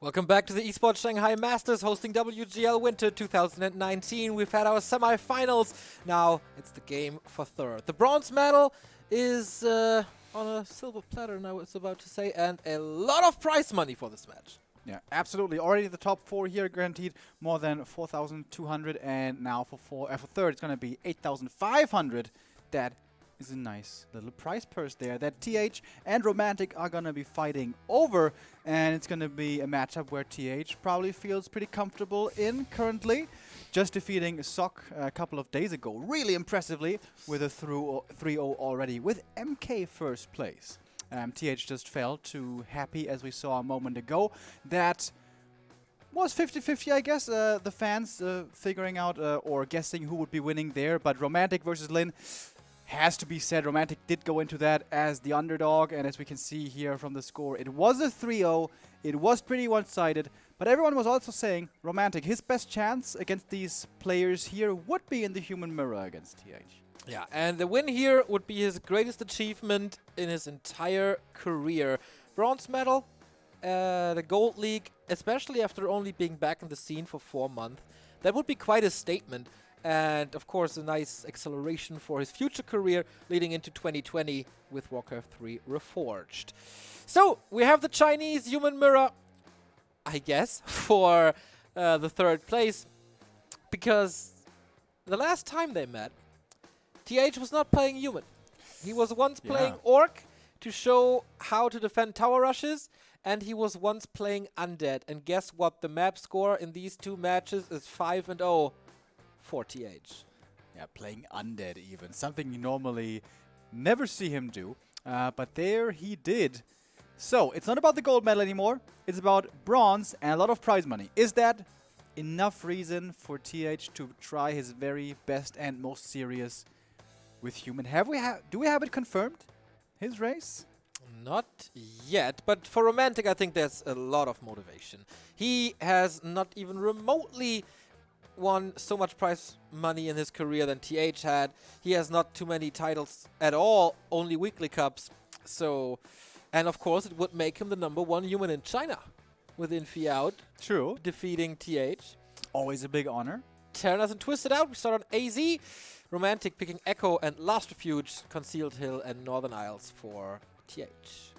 Welcome back to the Esports Shanghai Masters hosting WGL Winter 2019. We've had our semi-finals. Now it's the game for third. The bronze medal is on a silver platter, I was about to say, and a lot of prize money for this match. Yeah, absolutely. Already the top four here guaranteed more than 4,200, and now for third it's going to be 8,500. That is a nice little prize purse there that TH and Romantic are going to be fighting over, and it's going to be a matchup where TH probably feels pretty comfortable in currently, just defeating Sok a couple of days ago really impressively with a 3-0 already with MK first place. TH just fell to Happy, as we saw a moment ago. That was 50-50, I guess. The fans figuring out or guessing who would be winning there, but Romantic versus Lin has to be said. Romantic did go into that as the underdog, and as we can see here from the score, it was a 3-0. It was pretty one-sided, but everyone was also saying Romantic, his best chance against these players here would be in the human mirror against TH. Yeah, and the win here would be his greatest achievement in his entire career. Bronze medal, the Gold League, especially after only being back in the scene for 4 months, that would be quite a statement. And of course, a nice acceleration for his future career leading into 2020 with Warcraft 3 Reforged. So we have the Chinese human mirror, I guess, for the third place, because the last time they met, TH was not playing human. He was once playing Orc to show how to defend tower rushes, and he was once playing Undead. And guess what? The map score in these two matches is 5-0 for TH. Yeah, playing Undead even. Something you normally never see him do, but there he did. So, it's not about the gold medal anymore. It's about bronze and a lot of prize money. Is that enough reason for TH to try his very best and most serious with human? Do we have it confirmed? His race? Not yet, but for Romantic, I think there's a lot of motivation. He has not even remotely won so much prize money in his career than TH had. He has not too many titles at all, only weekly cups. So, and of course, it would make him the #1 human in China with Infi out. True. Defeating TH. Always a big honor. Terranas and Twisted out. We start on AZ. Romantic picking Echo and Last Refuge, Concealed Hill and Northern Isles for TH.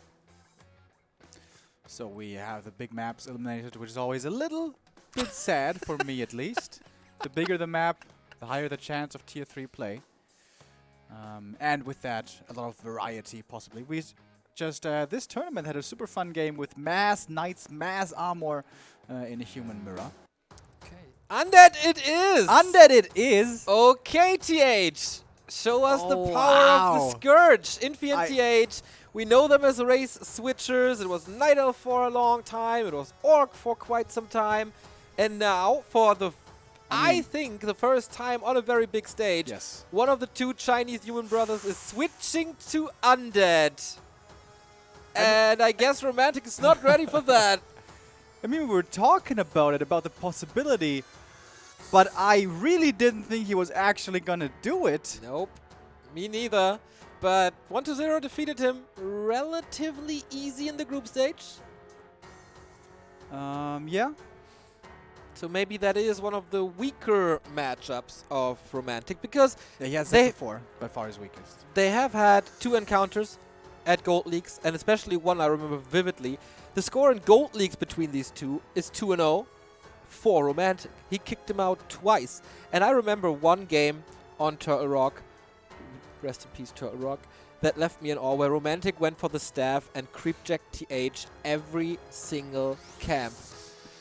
So we have the big maps eliminated, which is always a little bit sad for me at least. The bigger the map, the higher the chance of tier 3 play. And with that, a lot of variety possibly. We just, this tournament had a super fun game with mass knights, mass armor in a human mirror. Undead it is! Undead it is! Okay, TH! Show us the power of the Scourge. Infi and TH, we know them as race switchers. It was Night Elf for a long time. It was Orc for quite some time. And now, for the, I think, the first time on a very big stage, one of the two Chinese human brothers is switching to Undead. And I guess Romantic is not ready for that. I mean, we were talking about it, about the possibility, but I really didn't think he was actually gonna do it. Nope, me neither. But 1-0 defeated him relatively easy in the group stage. Yeah. So maybe that is one of the weaker matchups of Romantic, because he has that before, by far his weakest. They have had 2 encounters at Gold Leagues, and especially one I remember vividly. The score in Gold Leagues between these two is 2-0 for Romantic. He kicked him out twice. And I remember one game on Turtle Rock, rest in peace Turtle Rock, that left me in awe, where Romantic went for the staff and creepjacked TH every single camp.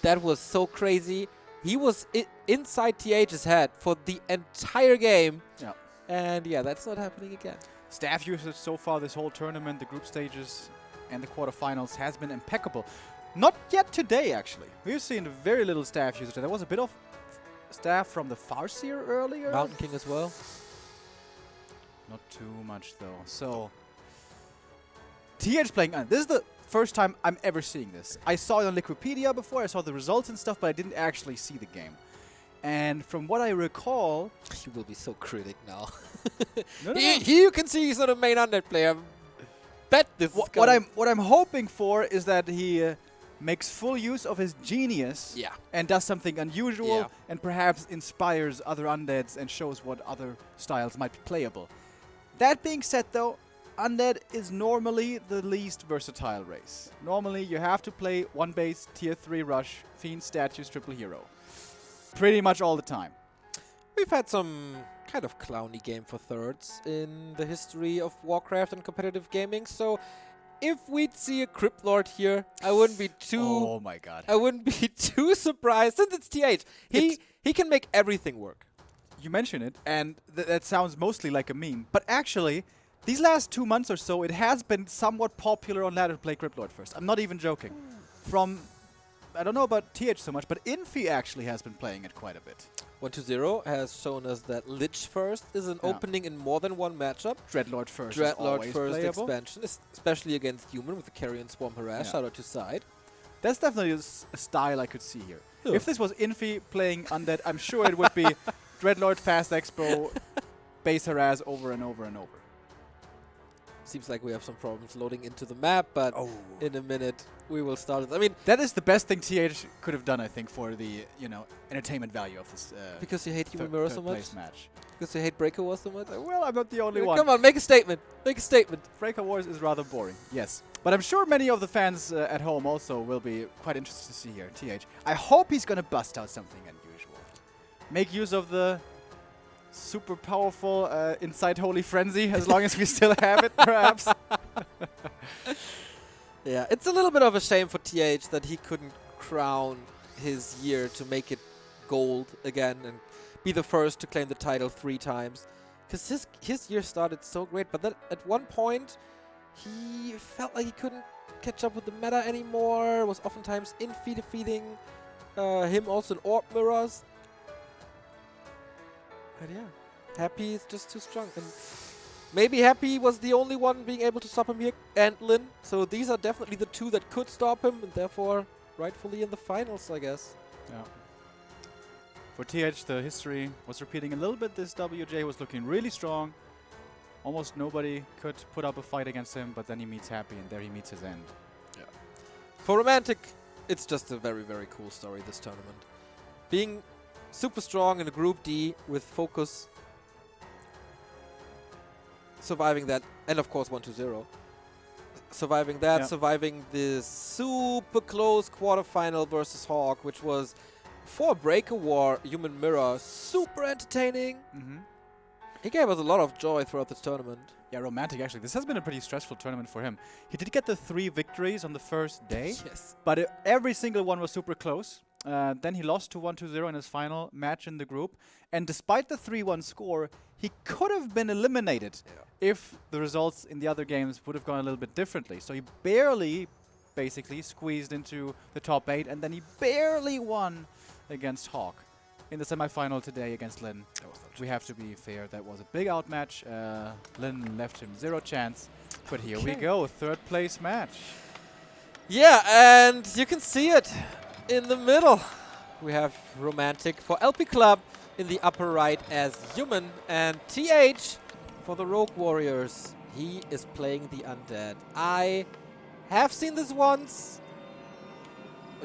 That was so crazy. He was inside TH's head for the entire game. Yeah. And yeah, that's not happening again. Staff usage so far this whole tournament, the group stages and the quarterfinals, has been impeccable. Not yet today, actually. We've seen very little staff usage. There was a bit of staff from the Farseer earlier. Mountain King as well. Not too much, though. So, TH playing. This is the first time I'm ever seeing this. I saw it on Liquipedia before. I saw the results and stuff, but I didn't actually see the game. And from what I recall... You will be so critic now. Here you can see he's not a main Undead player. Bet this what I'm hoping for is that he makes full use of his genius Yeah. and does something unusual Yeah. and perhaps inspires other undeads and shows what other styles might be playable. That being said, though, Undead is normally the least versatile race. Normally, you have to play one base, tier 3 rush, fiend, statues, triple hero. Pretty much all the time. We've had some kind of clowny game for thirds in the history of Warcraft and competitive gaming, so if we'd see a Crypt Lord here, I wouldn't be too... Oh my god. I wouldn't be too surprised, since it's TH. He can make everything work. You mention it, and that sounds mostly like a meme, but actually, these last 2 months or so, it has been somewhat popular on ladder to play Crypt Lord first. I'm not even joking. From, I don't know about TH so much, but Infi actually has been playing it quite a bit. 120 has shown us that Lich first is an opening in more than one matchup. Dreadlord first Dreadlord is first playable. expansion, especially against human with the Carrion Swarm Harass. Yeah. Shout out to Side. That's definitely a style I could see here. Yeah. If this was Infi playing Undead, I'm sure it would be Dreadlord, Fast Expo, Base Harass over and over and over. Seems like we have some problems loading into the map, but in a minute we will start it. I mean, that is the best thing TH could have done, I think, for the entertainment value of this. Because you hate Human Mirror so much? Match. Because you hate Breaker Wars so much? Well, I'm not the only one. Come on, make a statement. Make a statement. Breaker Wars is rather boring, yes. But I'm sure many of the fans at home also will be quite interested to see here, TH. I hope he's going to bust out something unusual. Make use of the super powerful Inside Holy Frenzy, as long as we still have it, perhaps. Yeah, it's a little bit of a shame for TH that he couldn't crown his year to make it gold again and be the first to claim the title 3 times. Because his year started so great, but then at one point he felt like he couldn't catch up with the meta anymore, was oftentimes Infi defeating him also in Orb Mirrors. But yeah, Happy is just too strong. And maybe Happy was the only one being able to stop him here, and Lin. So these are definitely the two that could stop him, and therefore rightfully in the finals, I guess. Yeah. For TH, the history was repeating a little bit. This WJ was looking really strong. Almost nobody could put up a fight against him, but then he meets Happy, and there he meets his end. Yeah. For Romantic, it's just a very, very cool story, this tournament. Being super strong in a Group D with focus, surviving that, and of course 1-0. Surviving that, surviving this super close quarterfinal versus Hawk, which was, for Breaker War, Human Mirror, super entertaining. He gave us a lot of joy throughout this tournament. Yeah, Romantic, actually. This has been a pretty stressful tournament for him. He did get the 3 victories on the first day, Yes. but every single one was super close. Then he lost to 1-0 in his final match in the group. And despite the 3-1 score, he could have been eliminated if the results in the other games would have gone a little bit differently. So he barely, basically, squeezed into the top 8, and then he barely won against Hawk in the semifinal today against Lin. We have to be fair, that was a big outmatch. Lin left him 0 chance, but here we go, 3rd place match. Yeah, and you can see it in the middle. We have Romantic for LP Club in the upper right as Human, and TH for the Rogue Warriors. He is playing the Undead. I have seen this once.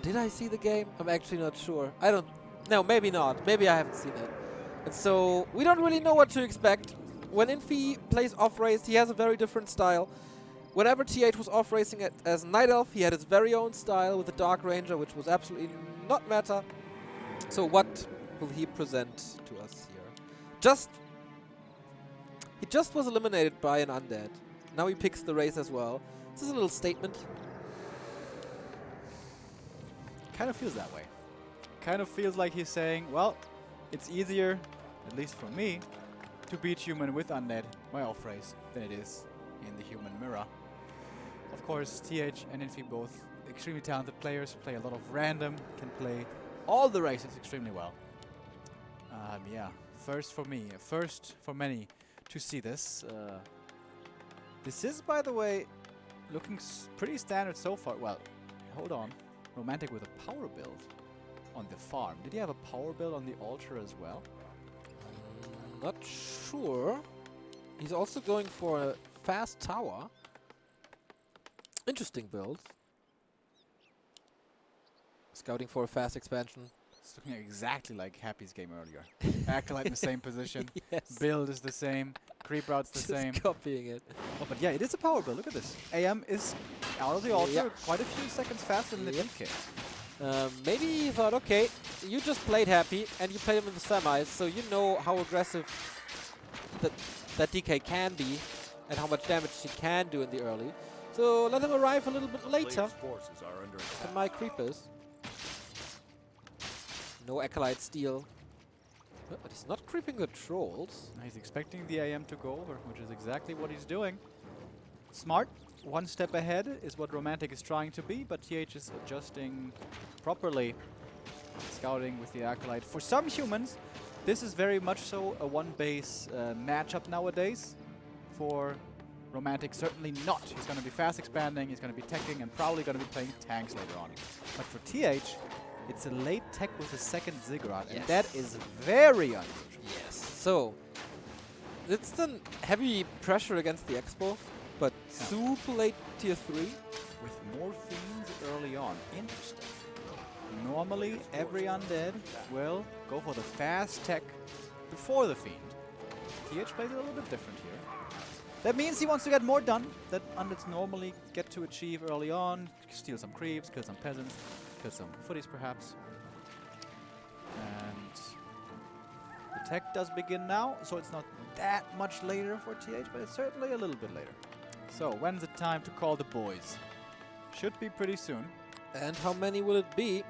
Did I see the game? I'm actually not sure. No, maybe not. Maybe I haven't seen it. And so we don't really know what to expect. When Infi plays off-race, he has a very different style. Whenever TH was off-racing as Night Elf, he had his very own style with the Dark Ranger, which was absolutely not meta. So what will he present to us here? He just was eliminated by an Undead. Now he picks the race as well. This is a little statement. Kind of feels that way. Kind of feels like he's saying, well, it's easier, at least for me, to beat Human with Undead, my off-race, than it is in the Human Mirror. Of course, TH and Infi both extremely talented players, play a lot of random, can play all the races extremely well. Yeah, first for me, first for many to see this. This is, by the way, looking pretty standard so far. Well, hold on. Romantic with a power build on the farm. Did he have a power build on the altar as well? Not sure. He's also going for a fast tower. Interesting build. Scouting for a fast expansion. It's looking exactly like Happy's game earlier. Acolyte in the same position. Yes. Build is the same. Creep route's the Just same. copying it. Oh, but yeah, it is a power build. Look at this. AM is out of the altar Yep. quite a few seconds faster than the Yep. DK. Maybe he thought, okay, you just played Happy, and you played him in the semis, so you know how aggressive that DK can be, and how much damage he can do in the early. So let him arrive a little bit later than my creepers. No Acolyte steal. But he's not creeping the trolls. He's expecting the AM to go over, which is exactly what he's doing. Smart. One step ahead is what Romantic is trying to be, but TH is adjusting properly. Scouting with the Acolyte. For some humans, this is very much so a one-base matchup nowadays. For Romantic, certainly not. He's going to be fast expanding, he's going to be teching, and probably going to be playing tanks later on. But for TH, it's a late tech with a second Ziggurat, and that is very unusual. Yes. So, it's then heavy pressure against the Expo, but super late tier 3. With more fiends early on. Interesting. Normally, every undead will go for the fast tech before the fiend. TH plays it a little bit different here. That means he wants to get more done that undeads normally get to achieve early on. Steal some creeps, kill some peasants, kill some footies perhaps. And the tech does begin now, so it's not that much later for TH, but it's certainly a little bit later. So, when's it time to call the boys? Should be pretty soon. And how many will it be?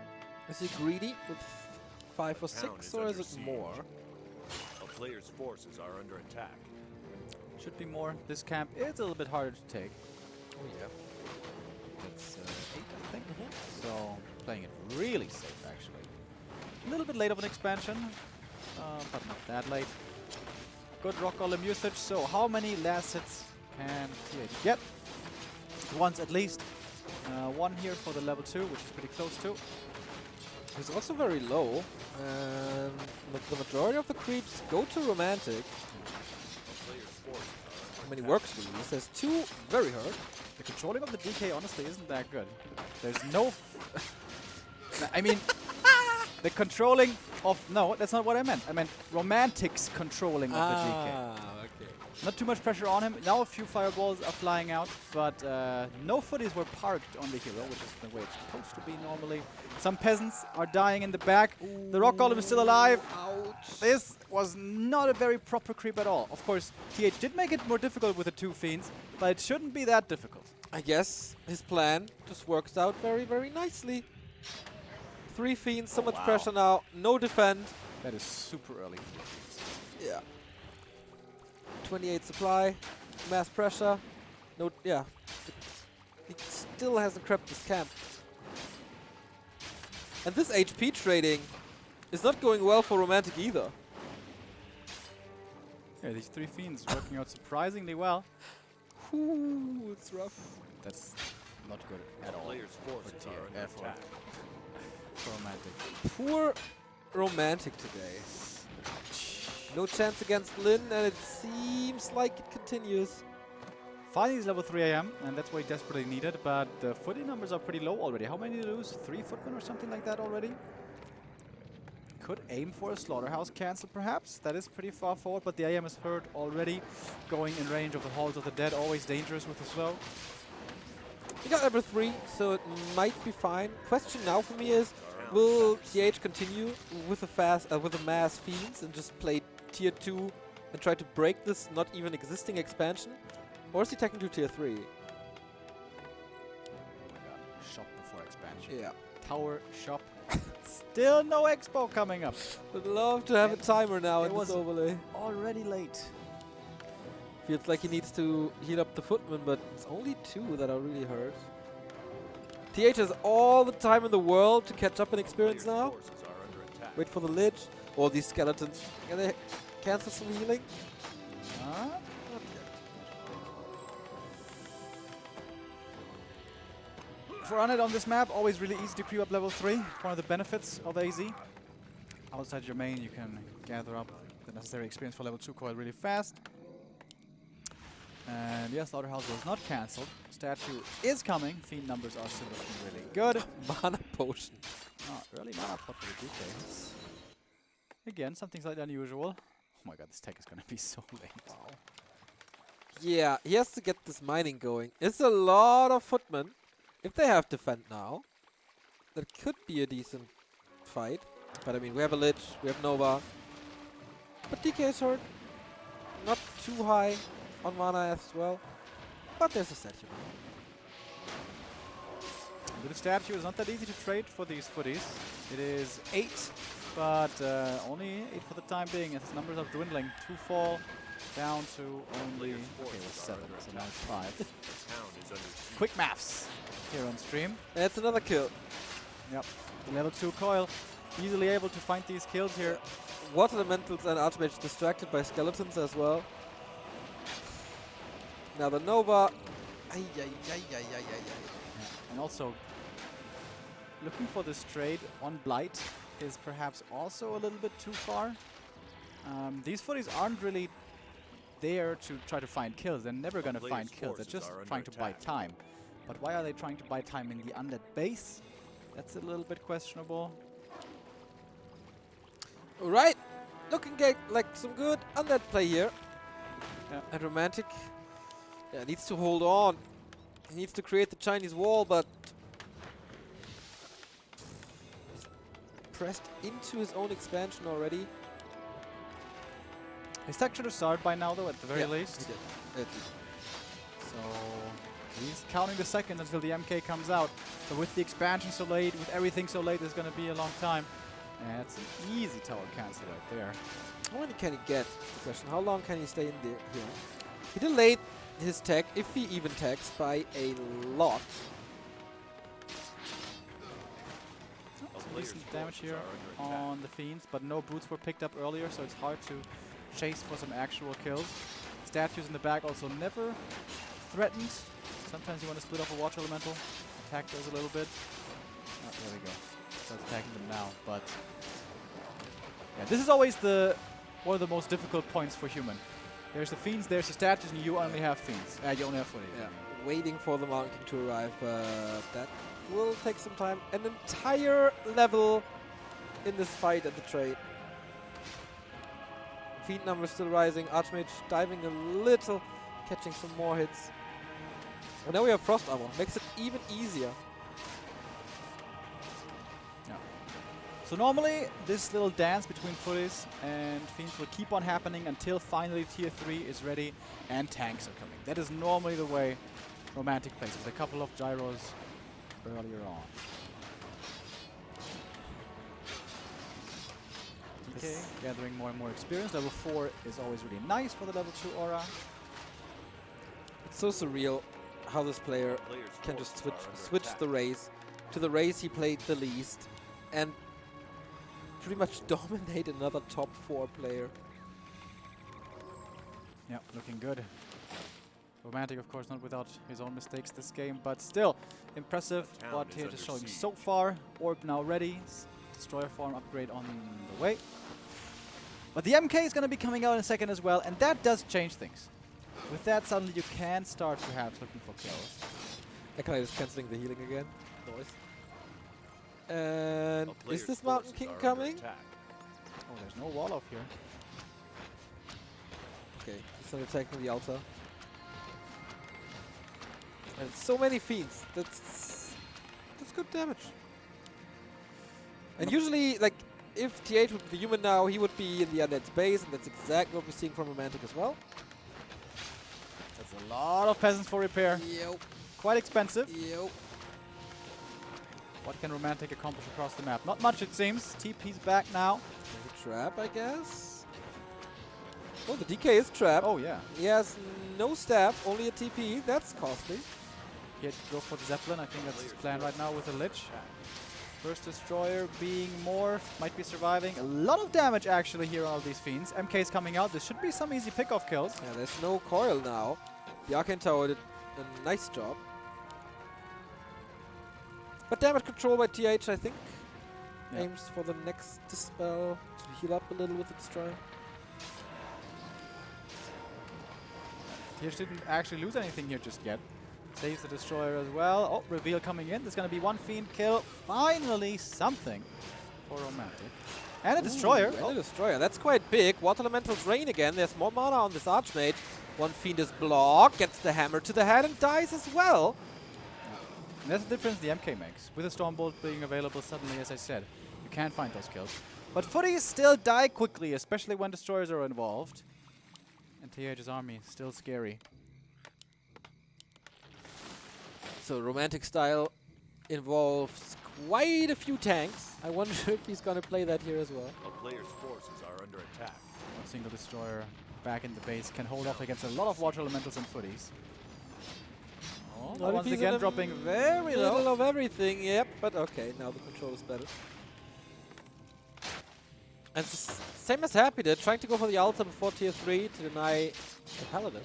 Is he greedy with 5 or 6, or is it more? A player's forces are under attack. Should be more. This camp is a little bit harder to take. Oh yeah. It's 8, I think. So, playing it really safe, actually. A little bit late of an expansion, but not that late. Good rock golem usage. So, how many last hits can TH get? Once at least. One here for the level 2, which is pretty close to. He's also very low, and the majority of the creeps go to Romantic. How many works we use? There's 2 very hurt. The controlling of the DK honestly isn't that good. There's no... I mean, the controlling of... No, that's not what I meant. I meant Romantic's controlling of the DK. Okay. Not too much pressure on him. Now a few fireballs are flying out, but no footies were parked on the hero, which is the way it's supposed to be normally. Some peasants are dying in the back. The rock golem is still alive. Ouch. This was not a very proper creep at all. Of course, TH did make it more difficult with the 2 fiends, but it shouldn't be that difficult. I guess his plan just works out very, very nicely. 3 fiends, so much pressure now. No defend. That is super early for the fiends. Yeah. 28 supply, mass pressure. No, yeah. He still hasn't crept this camp. And this HP trading is not going well for Romantic either. Yeah, these 3 fiends working out surprisingly well. Ooh, it's rough. That's not good at all. Player's forces are under attack. For Romantic. Poor Romantic today. No chance against Lin, and it seems like it continues. Finally, he's level 3 AM, and that's what he desperately needed, but the footy numbers are pretty low already. How many did he lose? 3 footmen or something like that already? Could aim for a slaughterhouse cancel, perhaps. That is pretty far forward, but the AM is hurt already. Going in range of the Halls of the Dead, always dangerous with the slow. He got number 3, so it might be fine. Question now for me is, will TH continue with the mass fiends and just play tier 2 and try to break this not even existing expansion? Or is he taking to tier 3? Oh my god. Shop before expansion. Yeah. Tower, shop. Still no expo coming up. Would love to have a timer now in It this was overlay. already late. Feels like he needs to heal up the footmen, but it's only 2 that are really hurt. TH has all the time in the world to catch up in experience now. Wait for the lich. Or these skeletons. Can they cancel some healing? Huh? Not yet. For Unit on this map, always really easy to creep up level 3. One of the benefits of AZ. Outside your main, you can gather up the necessary experience for level 2 quite really fast. And yes, Slaughterhouse was not cancelled. Statue is coming. Fiend numbers are still looking really good. Mana potion. Oh, early mana pot for the DKs. Again, something slightly unusual. Oh my god, this tech is gonna be so late. Wow. Yeah, he has to get this mining going. It's a lot of footmen. If they have defend now, that could be a decent fight. But I mean, we have a Lich, we have Nova. But DK is hurt. Not too high on mana as well. But there's a statue. With the statue, it's not that easy to trade for these footies. It is 8, but only 8 for the time being as his numbers are dwindling. 2 fall down to only, okay, it was 7, so now it's 5. The town is under siege. Quick maths here on stream. That's another kill. Yep, the level 2 coil. Easily able to find these kills here. Water Elementals and Archmage distracted by skeletons as well. Now the Nova. Ay, ay, ay, ay, ay, ay, ay. And also, looking for this trade on Blight is perhaps also a little bit too far. These footies aren't really there to try to find kills. They're never going to find kills. They're just trying to buy time. But why are they trying to buy time in the undead base? That's a little bit questionable. Right, looking like some good undead play here. Yeah. And Romantic, yeah, needs to hold on. He needs to create the Chinese wall, but he's pressed into his own expansion already. His tech should have started by now, though, at the very least. He did. So he's counting the seconds until the MK comes out. But with the expansion so late, with everything so late, it's going to be a long time. And that's an easy tower cancel right there. How many can he get? The question. How long can he stay in there here? He delayed his tech, if he even techs, by a lot. Some decent damage here on the Fiends, but no boots were picked up earlier, so it's hard to chase for some actual kills. Statues in the back also never threatened. Sometimes you want to split off a Water Elemental, attack those a little bit. Oh, there we go. Starts attacking them now, but yeah, this is always one of the most difficult points for human. There's the Fiends, there's the statues, and you only have Fiends. You only have footies. Yeah, waiting for the Mountain King to arrive, but that will take some time. An entire level in this fight at the trade. Fiend number still rising. Archmage diving a little, catching some more hits. And now we have Frost Armor. Makes it even easier. So normally, this little dance between footies and Fiends will keep on happening until finally Tier 3 is ready and tanks are coming. That is normally the way Romantic plays, with a couple of gyros earlier on. DK gathering more and more experience. Level 4 is always really nice for the level 2 aura. It's so surreal how this player can just switch the race to the race he played the least and pretty much dominate another top 4 player. Yeah, looking good. Romantic, of course, not without his own mistakes this game, but still impressive what TH is showing so far. Orb now ready. Destroyer farm upgrade on the way. But the MK is going to be coming out in a second as well, and that does change things. With that, suddenly you can start perhaps looking for kills. Ekana is cancelling the healing again. Noise. And is this Mountain King coming? Oh, there's no wall off here. Okay, he's not attacking the altar. And so many Fiends. That's good damage. And usually, like, if TH would be human now, he would be in the undead space, and that's exactly what we're seeing from Romantic as well. That's a lot of peasants for repair. Yep. Quite expensive. Yep. What can Romantic accomplish across the map? Not much, it seems. TP's back now. There's a trap, I guess. Oh, the DK is trapped. Oh, yeah. He has no staff, only a TP. That's costly. He had to go for the Zeppelin. I think that's his plan right now with the Lich. First Destroyer being morphed, might be surviving. A lot of damage actually here on all these Fiends. MK is coming out. This should be some easy pick-off kills. Yeah, there's no coil now. The Arcane Tower did a nice job. But damage control by TH, I think. Yeah. Aims for the next Dispel to heal up a little with the Destroyer. TH didn't actually lose anything here just yet. Saves the Destroyer as well. Oh, reveal coming in. There's going to be one Fiend kill. Finally something for Romantic. And a Destroyer. And a Destroyer. That's quite big. Water Elemental's Rain again. There's more mana on this Archmage. One Fiend is blocked, gets the hammer to the head and dies as well. And that's the difference the MK makes. With a Stormbolt being available suddenly, as I said, you can't find those kills. But footies still die quickly, especially when Destroyers are involved. And TH's army is still scary. So Romantic style involves quite a few tanks. I wonder if he's going to play that here as well. A player's forces are under attack. One single Destroyer back in the base can hold off against a lot of Water Elementals and footies. Oh, Not if once he's again in dropping very low. middle of everything, yep. But okay, now the control is better. And same as Happy did, trying to go for the Alta before tier 3 to deny the Paladin.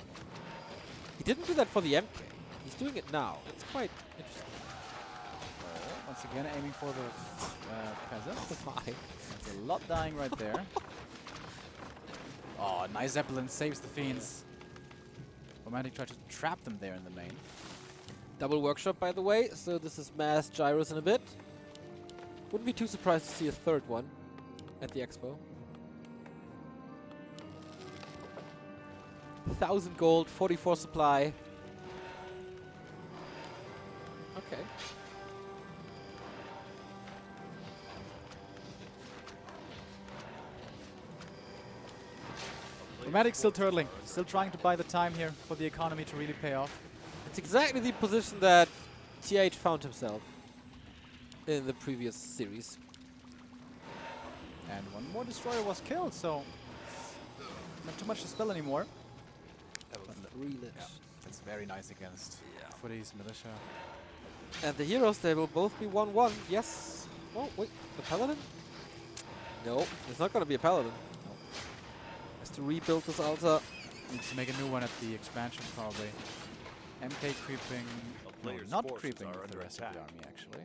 He didn't do that for the MK. He's doing it now. It's quite interesting. Once again aiming for the peasants. Why? There's a lot dying right there. Oh, nice Zeppelin saves the Fiends. Romantic tried to trap them there in the lane. Double workshop, by the way, so this is mass gyros in a bit. Wouldn't be too surprised to see a third one at the expo. 1,000 gold, 44 supply. Okay. Romantic still turtling, still trying to buy the time here for the economy to really pay off. It's exactly the position that TH found himself in the previous series. And one more Destroyer was killed, so not too much to spell anymore. That's very nice against Footy's Militia. And the heroes, they will both be 1-1. Yes. Oh, wait. The Paladin? No, it's not going to be a Paladin. No. Has to rebuild this altar. Needs to make a new one at the expansion, probably. MK creeping. No, player's not forces creeping are with the under rest of the attack. army, actually.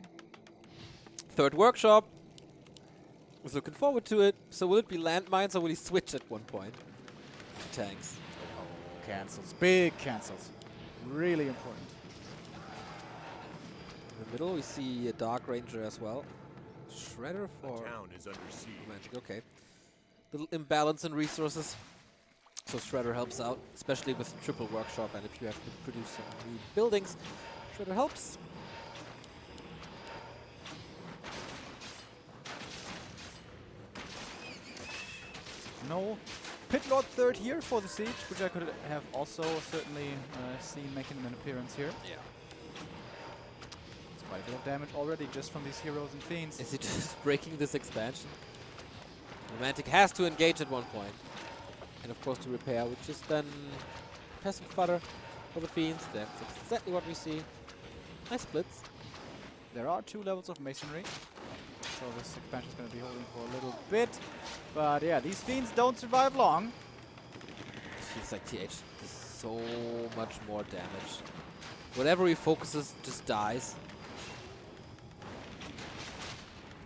Third workshop. Was looking forward to it. So will it be landmines or will he switch at one point to tanks? Oh, cancels. Big cancels. Really important. In the middle, we see a Dark Ranger as well. Shredder The for town is under siege. Magic. Okay. Little imbalance in resources. So Shredder helps out, especially with triple workshop. And if you have to produce some new buildings, Shredder helps. No Pit Lord third here for the Siege, which I could have also certainly seen making an appearance here. Yeah. It's quite a bit of damage already just from these heroes and fiends. Is he just breaking this expansion? Romantic has to engage at one point. And of course to repair, which is then peasant fodder for the fiends. That's exactly what we see. Nice splits. There are 2 levels of masonry, so this expansion is going to be holding for a little bit. But yeah, these fiends don't survive long. It feels like TH does so much more damage. Whatever he focuses just dies.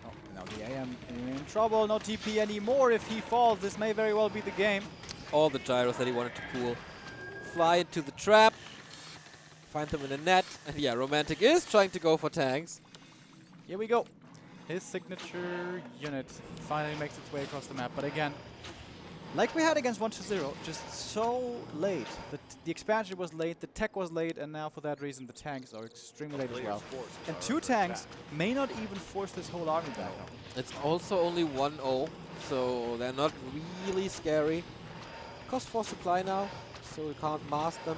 Oh, now the AM in trouble. No TP anymore. If he falls, this may very well be the game. All the gyros that he wanted to pool. Fly into the trap. Find them in a net. And yeah, Romantic is trying to go for tanks. Here we go. His signature unit finally makes its way across the map. But again, like we had against 1-0, just so late. The expansion was late, the tech was late, and now for that reason the tanks are extremely late as well. And 2 tanks may not even force this whole army back now. It's also only 1-0, so they're not really scary. Cost 4 supply now, so we can't mask them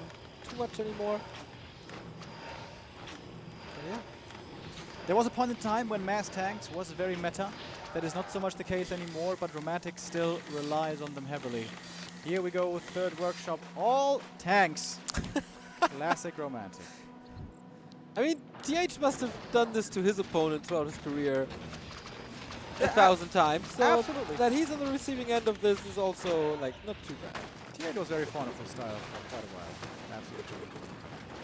too much anymore. So yeah. There was a point in time when mass tanks was very meta. That is not so much the case anymore, but Romantic still relies on them heavily. Here we go with third workshop. All tanks. Classic Romantic. I mean, TH must have done this to his opponent throughout his career 1,000 times. So absolutely. that he's on the receiving end of this is also like not too bad. TH was very fond of this style for quite a while. Absolutely.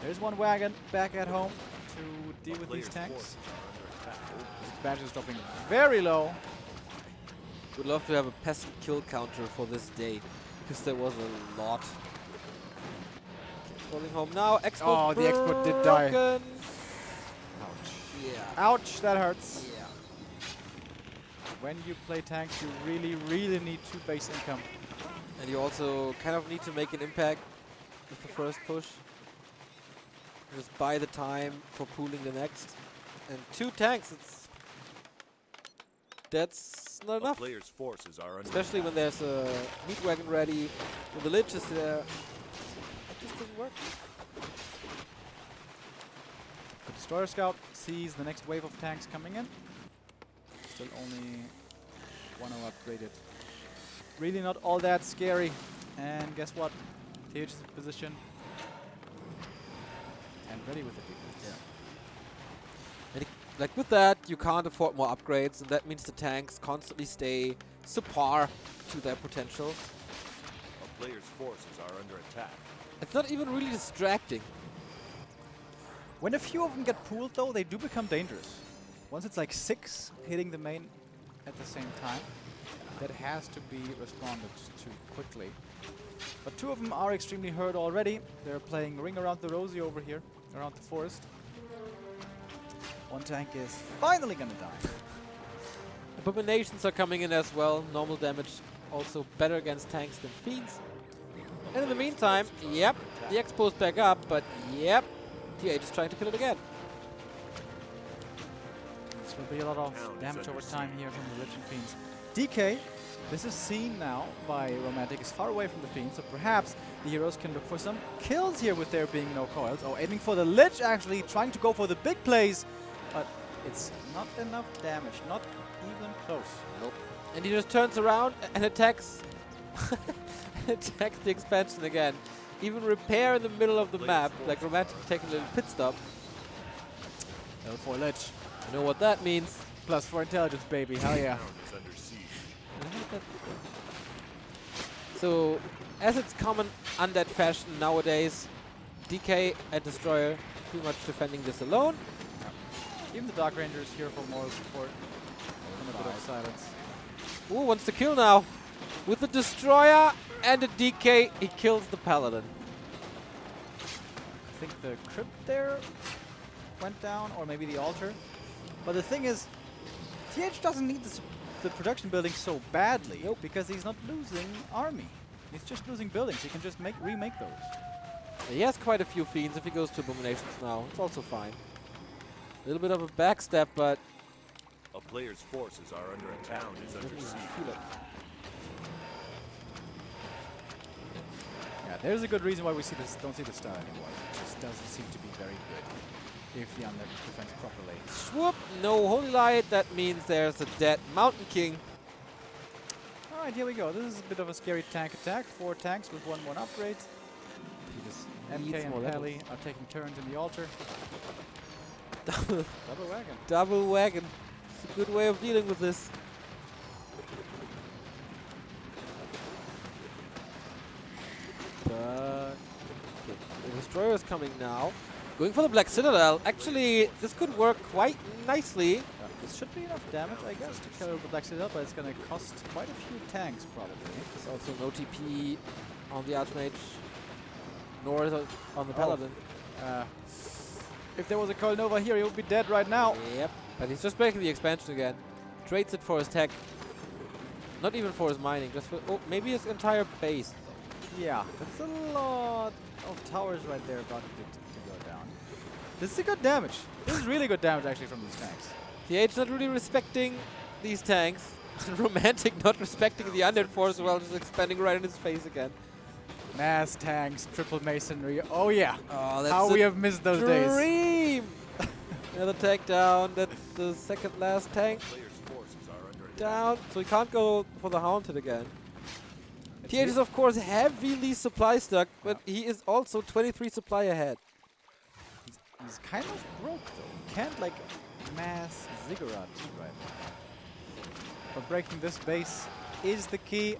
There's one wagon back at home to deal with these tanks. This expansion is dropping very low. Would love to have a peasant kill counter for this day, because there was a lot. Falling home now. Expo Oh, the Expo did die. broken. Ouch. Yeah. Ouch, that hurts. Yeah. When you play tanks, you really, really need 2 base income. And you also kind of need to make an impact with the first push. Just buy the time for pooling the next. And 2 tanks, that's not A enough. player's forces are under Especially when there's a meat wagon ready, when the Lich is there. It just doesn't work. The Destroyer Scout sees the next wave of tanks coming in. Still only 1 upgraded. Really not all that scary. And guess what? TH's position. And ready with the defense. Yeah. Like with that, you can't afford more upgrades, and that means the tanks constantly stay subpar to their potential. A player's forces are under attack. It's not even really distracting. When a few of them get pooled though, they do become dangerous. Once it's like 6 hitting the main at the same time, that has to be responded to quickly. But 2 of them are extremely hurt already. They're playing Ring Around the Rosie over here, around the forest. 1 tank is finally gonna die. Abominations are coming in as well. Normal damage also better against tanks than fiends. And in the meantime, yep, the Expo's back up, but yep, TH is trying to kill it again. This will be a lot of damage over time here from the Lich and Fiends. DK, this is seen now by Romantic, is far away from the Fiends, so perhaps the heroes can look for some kills here with there being no coils. Oh, aiming for the Lich actually, trying to go for the big plays, but it's not enough damage, not even close. Nope. And he just turns around and attacks attacks the expansion again. Even repair in the middle of the map, like Romantic taking a little pit stop. L4 Lich. You know what that means. +4 intelligence, baby, hell yeah. Town is under siege. So, as it's common undead fashion nowadays, DK and Destroyer pretty much defending this alone. Even the Dark Ranger is here for moral support. And a bit of silence. Ooh, wants to kill now. With the Destroyer and a DK, he kills the Paladin. I think the crypt there went down, or maybe the altar. But the thing is, TH doesn't need the production building so badly, because he's not losing army. He's just losing buildings. He can just remake those. He has quite a few fiends if he goes to Abominations now. It's also fine. A little bit of a backstep, but A player's forces are under attack. Town is under doesn't even siege. feel it. Yeah, there's a good reason why we don't see the star anymore. It just doesn't seem to be very good if the undead defends properly. Swoop! No Holy Light. That means there's a dead Mountain King. Alright, here we go. This is a bit of a scary tank attack. 4 tanks with 1/1 upgrades. He just MK needs more and levels. Pally are taking turns in the altar. Double Double wagon. Double wagon. It's a good way of dealing with this. But okay, the Destroyer is coming now. Going for the Black Citadel. Actually, this could work quite nicely. This should be enough damage, I guess, to kill the Black Citadel, but it's going to cost quite a few tanks, probably. There's also no TP on the Archmage, nor on the Paladin. If there was a Coil Nova here, he would be dead right now. Yep, but he's just breaking the expansion again. Trades it for his tech. Not even for his mining, just for maybe his entire base. Yeah, that's a lot of towers right there about to go down. This is good damage. This is really good damage, actually, from these tanks. TH not really respecting these tanks. Romantic not respecting the undead force as well, just expanding right in his face again. Mass tanks, triple masonry. Oh yeah. Oh, that's How we have missed those days. dream! Another tank down. That's the second last tank Player's forces are under attack. down. So he can't go for the Haunted again. TH is of course heavily supply stuck, but he is also 23 supply ahead. He's kind of broke though. He can't like mass ziggurat right now. But breaking this base is the key.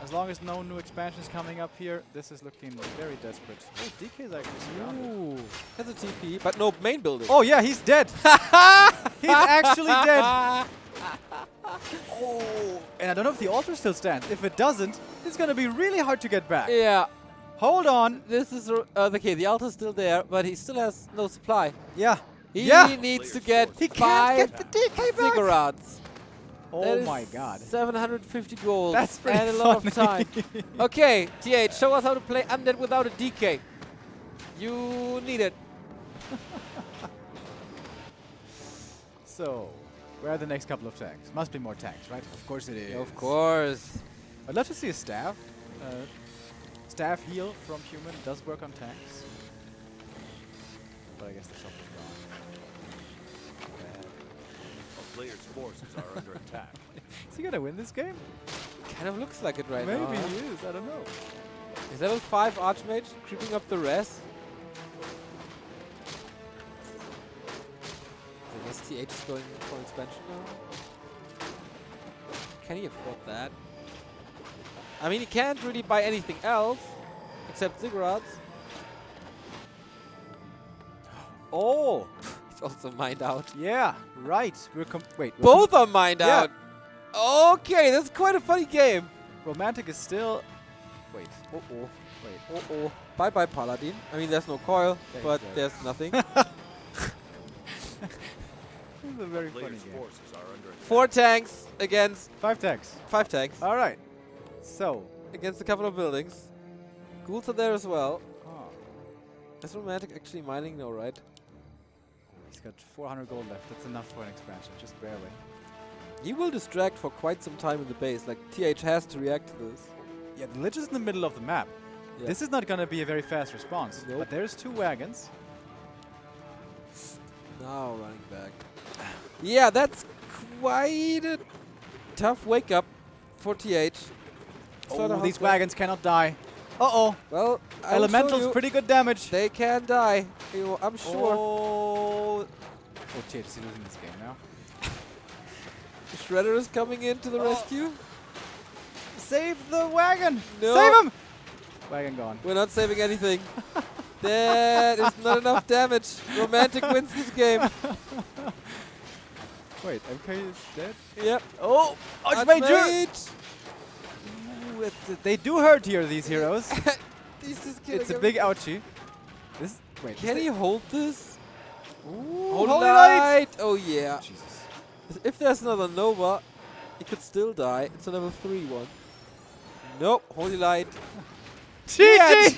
As long as no new expansions coming up here, this is looking very desperate. Oh, DK is actually surrounded. Ooh, that's a TP, but no main building. Oh yeah, he's dead. He's actually dead. Oh, and I don't know if the altar still stands. If it doesn't, it's gonna be really hard to get back. Yeah, Hold on. This is okay. The altar's still there, but he still has no supply. Yeah. He Yeah. needs to get He can't 5 get the DK back. cigarettes. Oh That is my god. 750 gold. That's pretty and a lot of funny. time. Okay, TH, show us how to play Undead without a DK. You need it. So, where are the next couple of tanks? Must be more tanks, right? Of course it is. Of course. I'd love to see a staff. Staff heal from human does work on tanks. But I guess the shop is gone. A player's forces are under attack. Is he gonna win this game? Kind of looks like it right now. Maybe huh? he is, I don't know. Is that a 5 Archmage creeping up the res? I guess TH is going for expansion now. Can he afford that? I mean, he can't really buy anything else except cigarettes. Oh! He's also mined out. Yeah, right. Wait. Both are mined Yeah. out. Okay, that's quite a funny game. Romantic is still... Wait. Uh-oh. Wait. Uh-oh. Bye-bye, Paladin. I mean, there's no coil, There you but go. there's nothing. This is a very funny Player's game. forces are under attack. 4 tanks against 5 tanks. 5 tanks. Alright. So. Against a couple of buildings. Ghouls are there as well. Oh. Is Romantic actually mining? No, right? He's got 400 gold left. That's enough for an expansion. Just barely. He will distract for quite some time in the base. Like, TH has to react to this. Yeah, the Lich is in the middle of the map. Yeah. This is not going to be a very fast response. Nope. But there's 2 wagons. Now running back. Yeah, that's quite a tough wake up for TH. Oh, these wagons cannot die. Uh-oh. Well, I'll Elemental's show you. pretty good damage. They can die. I'm sure. Oh, TH is losing this game now. Shredder is coming in to the rescue. Save the wagon. No. Save him. Wagon gone. We're not saving anything. That is not enough damage. Romantic wins this game. Wait, MK is dead? Yep. Oh, Archmage! Archmage! They do hurt here, these heroes. He's just killing It's a him. big ouchie. This, wait, Can he hold this? Ooh, Holy Holy Light! Oh yeah. Jesus. If there's another Nova, he could still die. It's a level 3 one. Nope. Holy Light. GG!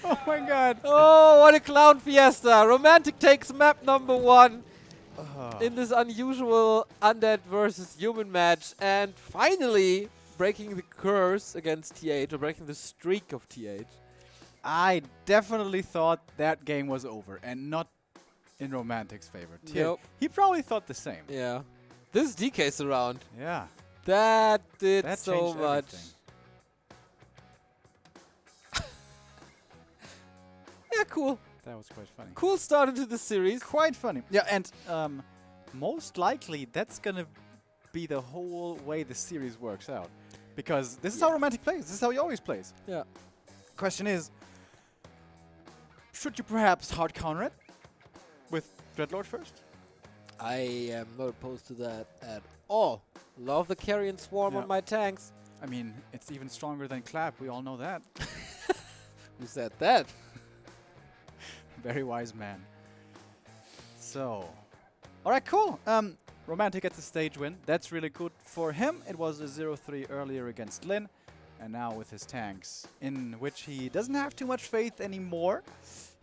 Oh my god. Oh, what a clown fiesta! Romantic takes map number 1 in this unusual undead versus human match, and finally breaking the curse against TH, or breaking the streak of TH. I definitely thought that game was over, and not in Romantic's favor. Nope. He probably thought the same. Yeah. This DK surround. Yeah. That did That so changed much. everything. Yeah, cool. That was quite funny. Cool start into the series. Quite funny. Yeah, and most likely that's gonna be the whole way the series works out. Because this is how Romantic plays. This is how he always plays. Yeah. Question is, should you perhaps hard counter it with Dreadlord first? I am not opposed to that at all. Love the carrion swarm Yeah. on my tanks. I mean, it's even stronger than Clap. We all know that. Who said that? Very wise man. So, all right, cool. Romantic gets a stage win. That's really good for him. It was a 0-3 earlier against Lin, and now with his tanks, in which he doesn't have too much faith anymore,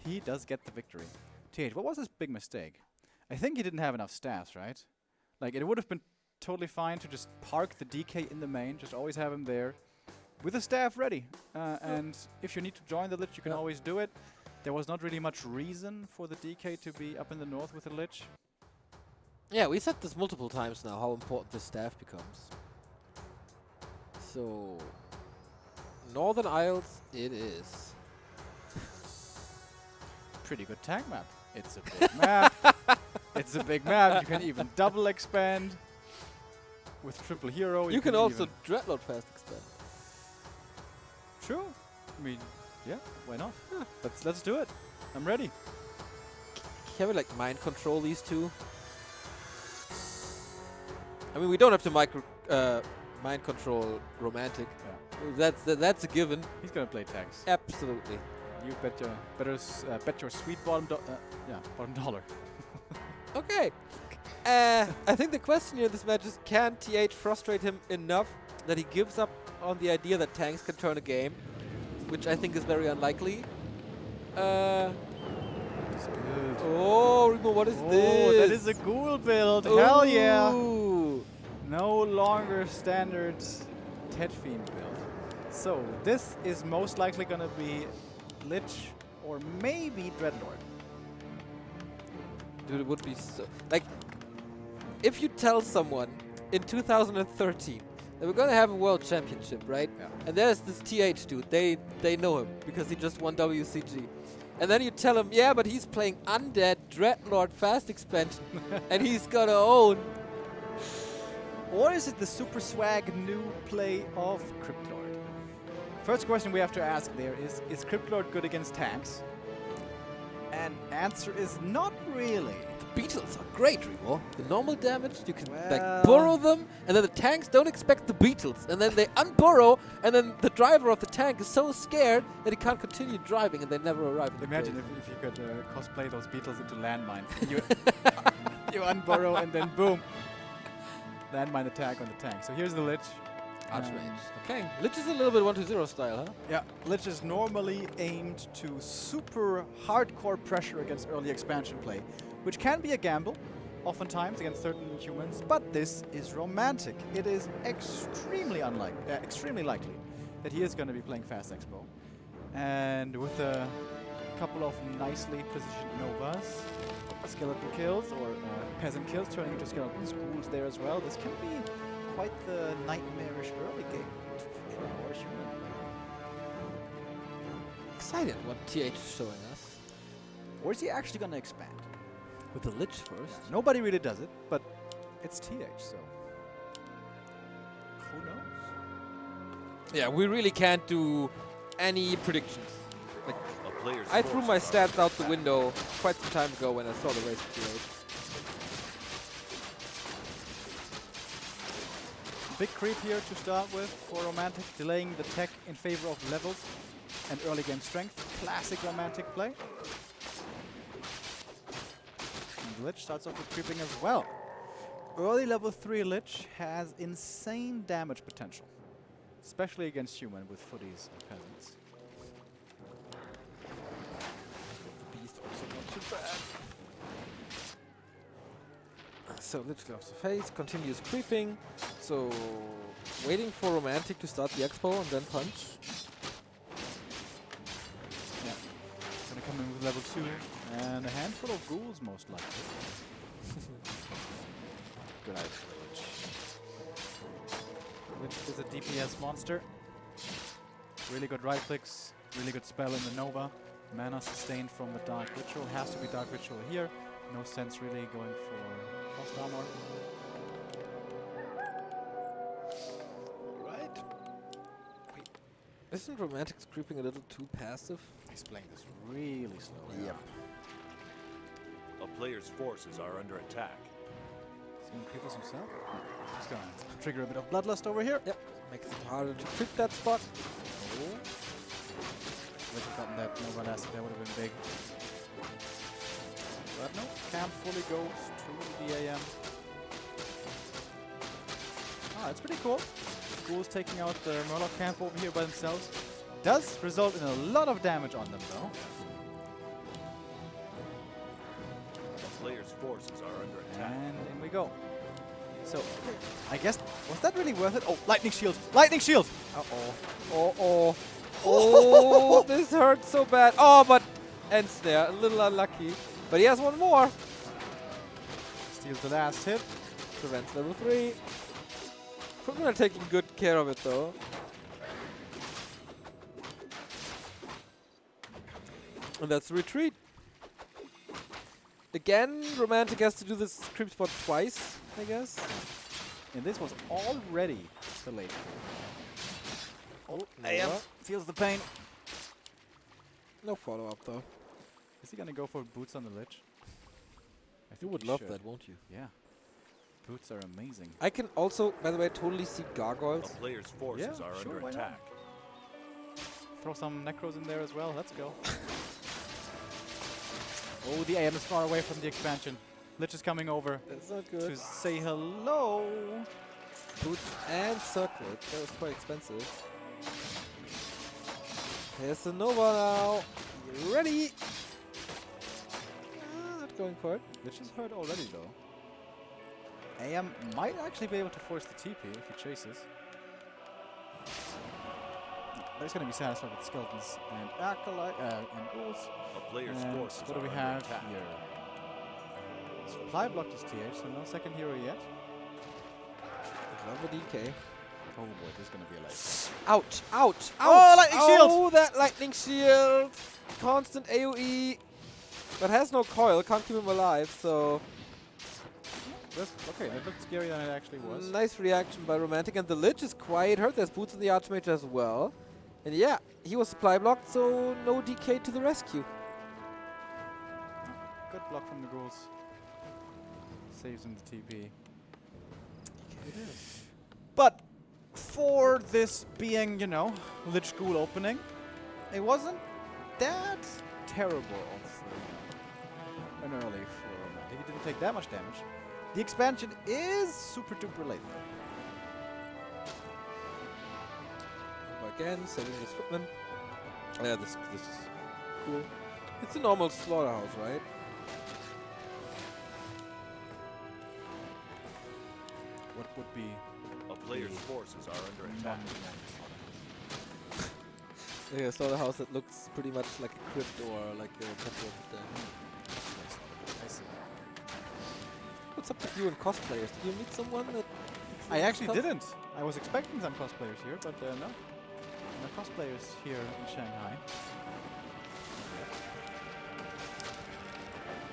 he does get the victory. TH, what was his big mistake? I think he didn't have enough staffs, right? Like, it would have been totally fine to just park the DK in the main, just always have him there, with a staff ready. And if you need to join the Lich, you can always do it. There was not really much reason for the DK to be up in the north with the Lich. Yeah, we said this multiple times now, how important the staff becomes. So, Northern Isles it is. Pretty good tank map. It's a big map. It's a big map. You can even double expand with triple hero. You can also Dreadlord fast expand. True. I mean, yeah, why not? Yeah. Let's do it. I'm ready. Can we like mind control these two? I mean, we don't have to mind control Romantic. Yeah. That's a given. He's gonna play tanks. Absolutely. You bet your bet your sweet bottom bottom dollar. Okay. I think the question here in this match is, can TH frustrate him enough that he gives up on the idea that tanks can turn a game, which I think is very unlikely. Oh, Remo, what is this? Oh, that is a ghoul build. Hell yeah. Ooh. No longer standard Ted Fiend build. So this is most likely gonna be Lich or maybe Dreadlord. Dude, it would be so... Like, if you tell someone in 2013 that we're gonna have a world championship, right? Yeah. And there's this TH dude, they know him because he just won WCG. And then you tell him, yeah, but he's playing Undead Dreadlord Fast Expansion and he's gonna own. Or is it the super swag new play of Cryptlord? First question we have to ask there is Cryptlord good against tanks? And answer is not really. The Beetles are great, Remo. The normal damage, you can Well- like burrow them, and then the tanks don't expect the Beetles, and then they unburrow, and then the driver of the tank is so scared that he can't continue driving, and they never arrive in the Imagine place. if you could cosplay those beetles into landmines. You, you unburrow and then boom. Landmine attack on the tank. So here's the Lich. Archmage. Okay. Lich is a little bit 1-2-0 style, huh? Yeah, Lich is normally aimed to super hardcore pressure against early expansion play, which can be a gamble, oftentimes against certain humans, but this is romantic. It is extremely likely that he is going to be playing Fast Expo. And with a couple of nicely positioned Novas, skeleton kills, or peasant kills turning into skeleton schools there as well, this can be quite the nightmarish early game for our human. Excited what TH is showing us. Or is he actually going to expand? With the Lich first. Nobody really does it, but it's TH, so who knows? Yeah, we really can't do any predictions. Like, A player's I threw my forces are stats out the window quite some time ago when I saw the race of TH. Big creep here to start with for Romantic, delaying the tech in favor of levels and early game strength. Classic Romantic play. And Lich starts off with creeping as well. Early level 3 Lich has insane damage potential, especially against human with footies and peasants. Beast also not too bad. So Lich gloves the face, continues creeping. So waiting for Romantic to start the expo and then punch. Yeah. Gonna come in with level 2 and a handful of ghouls most likely. Good idea for Lich. Lich is a DPS monster. Really good right clicks, really good spell in the Nova. Mana sustained from the Dark Ritual. Has to be Dark Ritual here. No sense really going for Frost Armor. Right. Wait. Isn't Romantic's creeping a little too passive? He's playing this really slowly. Yep. A player's forces are under attack. He's gonna creep us himself. He's gonna trigger a bit of Bloodlust over here. Yep. Makes it harder to creep that spot. Oh. Would have gotten that Nova last, that would have been big. But no, camp fully goes to the AM. Ah, it's pretty cool. Ghouls taking out the Murloc camp over here by themselves. Does result in a lot of damage on them though. A player's forces are under attack. And in we go. So, I guess, was that really worth it? Oh, lightning shield! Lightning shield! Uh-oh. Oh, oh, this hurts so bad. Oh, but ends there. A little unlucky. But he has one more. Steals the last hit. Prevents level 3. We're taking good care of it, though. And that's retreat. Again, Romantic has to do this creep spot twice, I guess. And this was already the late. Oh, AM feels the pain. No follow-up, though. Is he gonna go for boots on the Lich? I You think would he love should. that, won't you? Yeah. Boots are amazing. I can also, by the way, totally see A gargoyles. player's forces are sure, under why not? attack. Throw some necros in there as well. Let's go. Oh, the AM is far away from the expansion. Lich is coming over That's not to good. say hello. Boots and circlet. That was quite expensive. Here's the Nova now. You ready? Not going for it. Lich is hurt already though. AM might actually be able to force the TP if he chases. But he's going to be satisfied with skeletons and acolyte and ghouls. A player's And forces what do are we under have attack. here? Supply blocked is TH, so no second hero yet. Love the DK. Oh boy, this is going to be a light. Ouch! Ouch! Ouch! Oh, lightning shield! Oh, that lightning shield! Constant AoE, but has no coil. Can't keep him alive. So Okay, that looked scarier than it actually was. nice reaction by Romantic, and the Lich is quite hurt. There's Boots on the Archmage as well, and yeah, he was supply blocked, so no DK to the rescue. Good block from the ghouls. Saves him the TP. But for this being, you know, Lich Ghoul opening, it wasn't that terrible and early for Romantic. He didn't take that much damage. The expansion is super duper late. Again, saving this footman. Yeah, this is cool. It's a normal slaughterhouse, right? What would be A player's forces are under attack. Yeah, a slaughterhouse that looks pretty much like a crypt or like a temple of the dead. I see. What's up with you and cosplayers? Did you meet someone that... I actually didn't. I was expecting some cosplayers here, but no. No cosplayers here in Shanghai.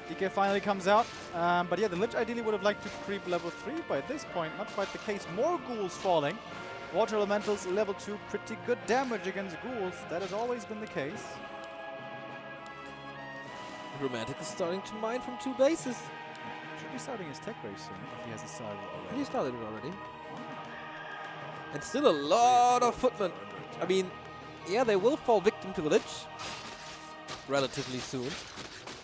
DK finally comes out, but yeah, the Lich ideally would have liked to creep level 3, but at this point, not quite the case. More ghouls falling. Water Elementals level 2, pretty good damage against ghouls. That has always been the case. Romantic is starting to mine from 2 bases. Should be starting his tech race soon, if he has a side already. He started it already. And still a lot of footmen. I mean, yeah, they will fall victim to the Lich relatively soon.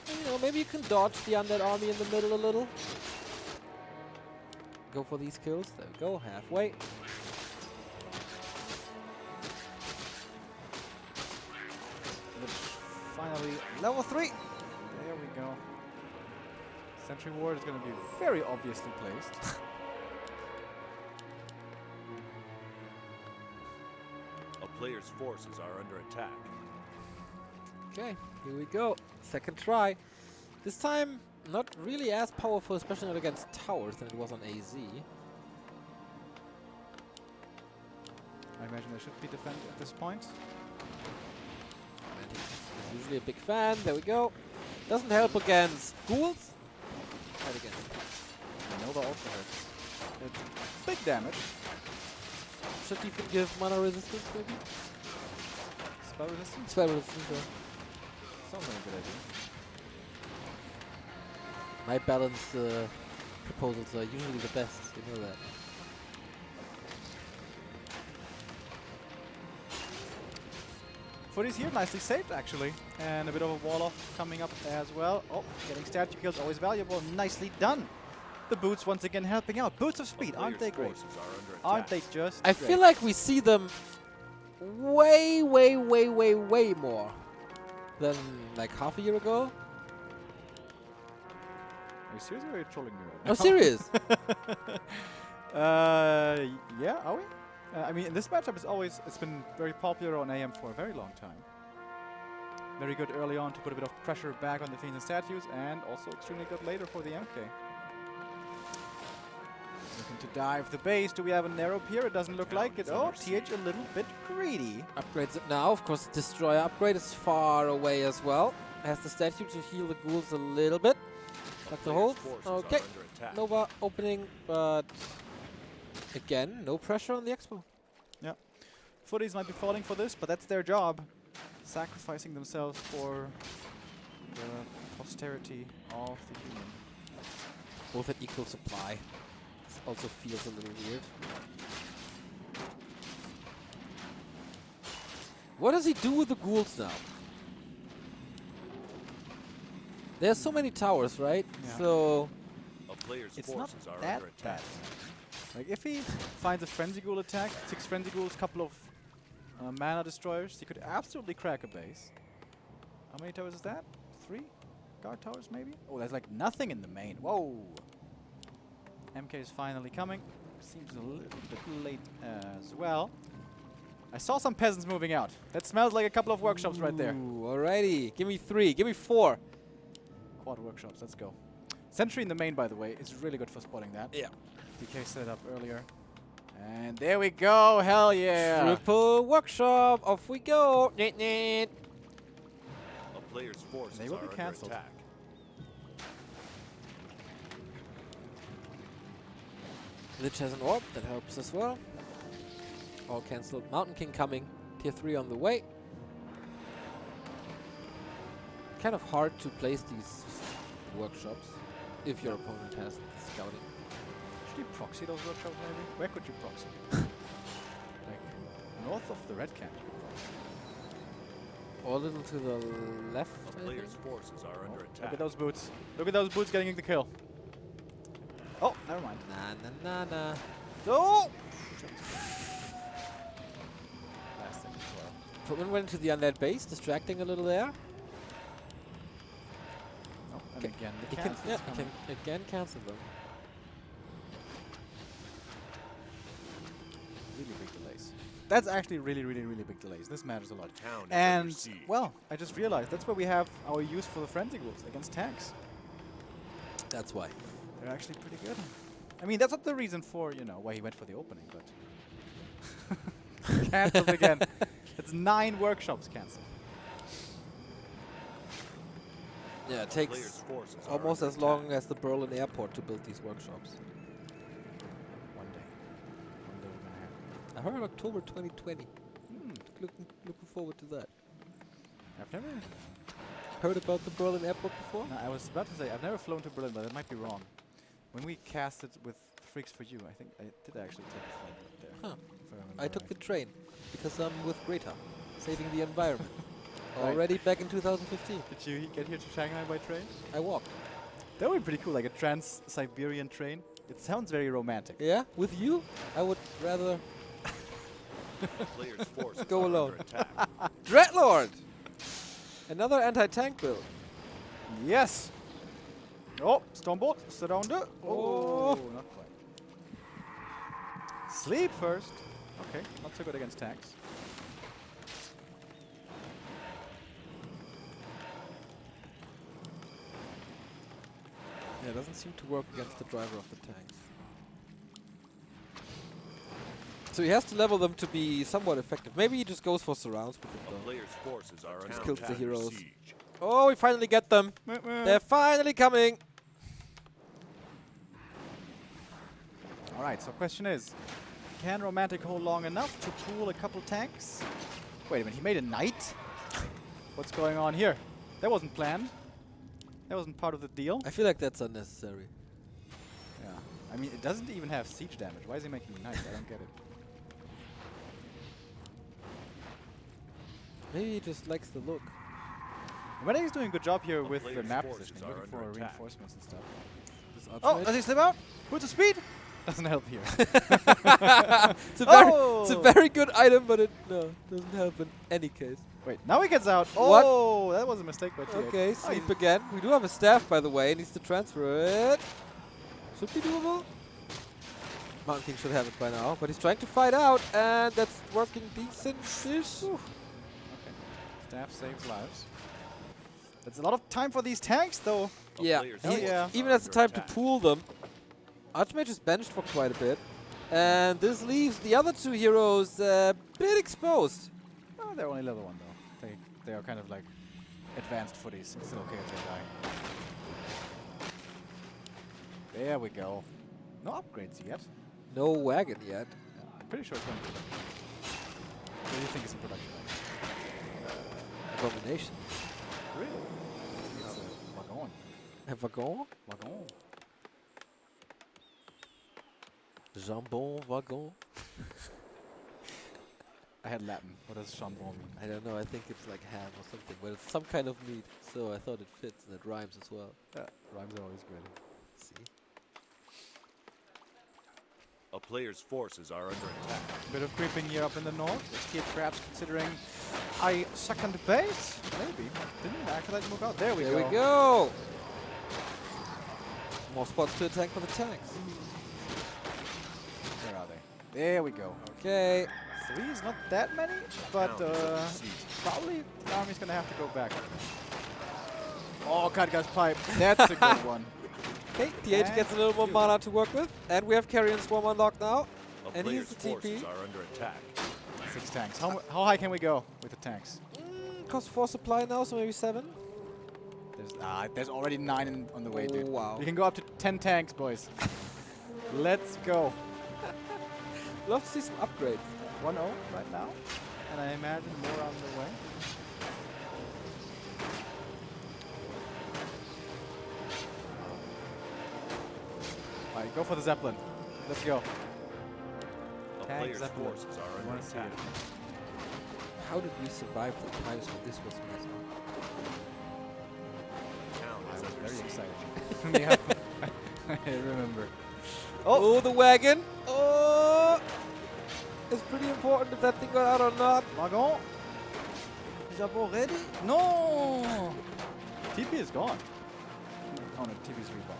You know, maybe you can dodge the undead army in the middle a little. Go for these kills. There we go, halfway. Lich finally level 3. There we go. Sentry Ward is going to be very obviously placed. A player's forces are under attack. Okay, here we go. Second try. This time, not really as powerful, especially not against towers, than it was on AZ. I imagine they should be defended at this point. And he's usually a big fan. There we go. Doesn't help against ghouls. Fight against. Nova also hurts. It's big damage. Should even give mana resistance, maybe? Spell resistance? Spell resistance, yeah. Sounds like a good idea. My balance proposals are usually the best, you know that. Footy's here, nicely saved actually. And a bit of a wall off coming up as well. Oh, getting statue kills, always valuable. Nicely done. The boots once again helping out. Boots of speed, aren't they great? Aren't they just I feel like we see them way more than like half a year ago. Are you serious or are you trolling me right now? I'm serious. Yeah, are we? I mean, this matchup it's been very popular on AM for a very long time. Very good early on to put a bit of pressure back on the Fiends and Statues, and also extremely good later for the MK. Looking to dive the base. Do we have a narrow here? It doesn't look like it. Oh, TH a little bit greedy. Upgrades it now. Of course, Destroyer upgrade is far away as well. Has the statue to heal the ghouls a little bit. Like the hold. Okay. Nova opening, but again, no pressure on the Expo. Yeah. Footies might be falling for this, but that's their job. Sacrificing themselves for the posterity of the human. Both at equal supply. This also feels a little weird. What does he do with the ghouls now? There's so many towers, right? Yeah. So A player's It's not forces are that under attack. bad. Like if he finds a frenzy ghoul attack, 6 frenzy ghouls, couple of mana destroyers, he could absolutely crack a base. How many towers is that? 3 guard towers maybe? Oh, there's like nothing in the main. Whoa! MK is finally coming. Seems a little bit late as well. I saw some peasants moving out. That smells like a couple of workshops right there. Ooh, alrighty. Give me 3. Give me 4. Quad workshops, let's go. Sentry in the main, by the way, is really good for spotting that. Yeah. DK set it up earlier. And there we go, hell yeah! Triple workshop. Off we go. Neat, neat. A player's forces They will are be under cancelled. attack. Lich has an orb. That helps as well. All cancelled. Mountain King coming. Tier 3 on the way. Kind of hard to place these workshops if your opponent has scouting. Should you proxy those workshops maybe? Where could you proxy? Like, north of the red camp you could proxy. Or a little to the left. A I player's think. forces are under Look attack. at those boots. Look at those boots getting the kill. Oh, never mind. Nah, nah, nah, nah. Oh! Last second as well. Footman went to the undead base, distracting a little there. Oh, and Okay. again, He the can, cancel yeah, is he coming. can again cancel them. Really big delays. That's actually really, really, really big delays. This matters a lot. The town is under And, siege. well, I just realized that's where we have our use for the frenzy ghouls against tanks. That's why. They're actually pretty good. I mean, that's not the reason for, you know, why he went for the opening, but... cancelled again. It's 9 workshops cancelled. Yeah, it A takes player's forces are almost under as long attack. as the Berlin airport to build these workshops. One day. One day we're gonna have it. I heard October 2020. Hmm. Looking forward to that. I've never... Heard about the Berlin airport before? No, I was about to say, I've never flown to Berlin, but that might be wrong. When we casted with Freaks for You, I think I did actually take a flight up there. Huh. if remember I took the right. train because I'm with Greta, saving the environment. Right. Already back in 2015. Did you get here to Shanghai by train? I walked. That would be pretty cool, like a trans-Siberian train. It sounds very romantic. Yeah, with you, I would rather A player's forces Go are alone. under attack. Dreadlord. Another anti-tank build. Yes! Oh, Stormbolt, surrounder. Oh, not quite. Sleep first. Okay, not so good against tanks. Yeah, it doesn't seem to work against the driver of the tanks. So he has to level them to be somewhat effective. Maybe he just goes for surrounds with it A though. player's forces are under kills the attack. heroes. Siege. Oh, we finally get them. They're finally coming. Alright, so question is, can Romantic hold long enough to pool a couple tanks? Wait a minute, he made a knight? What's going on here? That wasn't planned. That wasn't part of the deal. I feel like that's unnecessary. Yeah. I mean, it doesn't even have siege damage. Why is he making knights? I don't get it. Maybe he just likes the look. Romantic is doing a good job here A with the player's map forces positioning, are looking under for attack. reinforcements and stuff. This Oh, Archmage. does he slip out? Who's the speed? Doesn't help here. It's a very good item, but it doesn't help in any case. Wait, now he gets out. What? Oh, that was a mistake by TH. Okay, Oh, sleep he's- again. We do have a staff, by the way. Needs to transfer it. Should be doable. Mountain King should have it by now, but he's trying to fight out, and that's working decent-ish. Okay. Staff saves lives. That's a lot of time for these tanks, though. A Yeah, player's Hell he- forces yeah. are even has the under time to attack. pool them. Archmage is benched for quite a bit, and this leaves the other two heroes a bit exposed. Oh, they're only level 1, though. They are kind of like advanced footies. It's still okay if they die. There we go. No upgrades yet. No wagon yet. I'm pretty sure it's going to be. What do you think is in production? Abomination. Really? It's a wagon. A wagon? Wagon. Jambon wagon. I had Latin. What does jambon mean? I don't know. I think it's like ham or something, but it's some kind of meat. So I thought it fits and it rhymes as well. Yeah, rhymes are always good. See. A player's forces are under attack. Bit of creeping here up in the north. Is TH perhaps considering a second base? Maybe. Didn't actually move out. There we go. There we go. More spots to attack for the tanks. Where are they? There we go. Okay. 3 is not that many, but Town is under siege. probably the army's gonna have to go back. Oh, Katga's pipe. That's a good one. Okay, TH gets a little more mana to work with. And we have Carrion Swarm unlocked now. A And he's player's the TP. forces are under attack. 6 tanks. How high can we go with the tanks? Cost 4 supply now, so maybe 7. There's already 9 on the way, dude. Wow. You can go up to 10 tanks, boys. Let's go. Love to see some upgrades. 1-0 right now, and I imagine more on the way. All right, go for the Zeppelin. Let's go. A Tank player's Zeppelin. forces are I under wanna see attack. it. How did we survive the times when this was messy? Town I is was under very siege. excited. Yeah, I remember. Oh, the wagon! Oh! It's pretty important if that thing got out or not. Wagon. Jabot ready? No! TP is gone. Oh no, TP is reborn.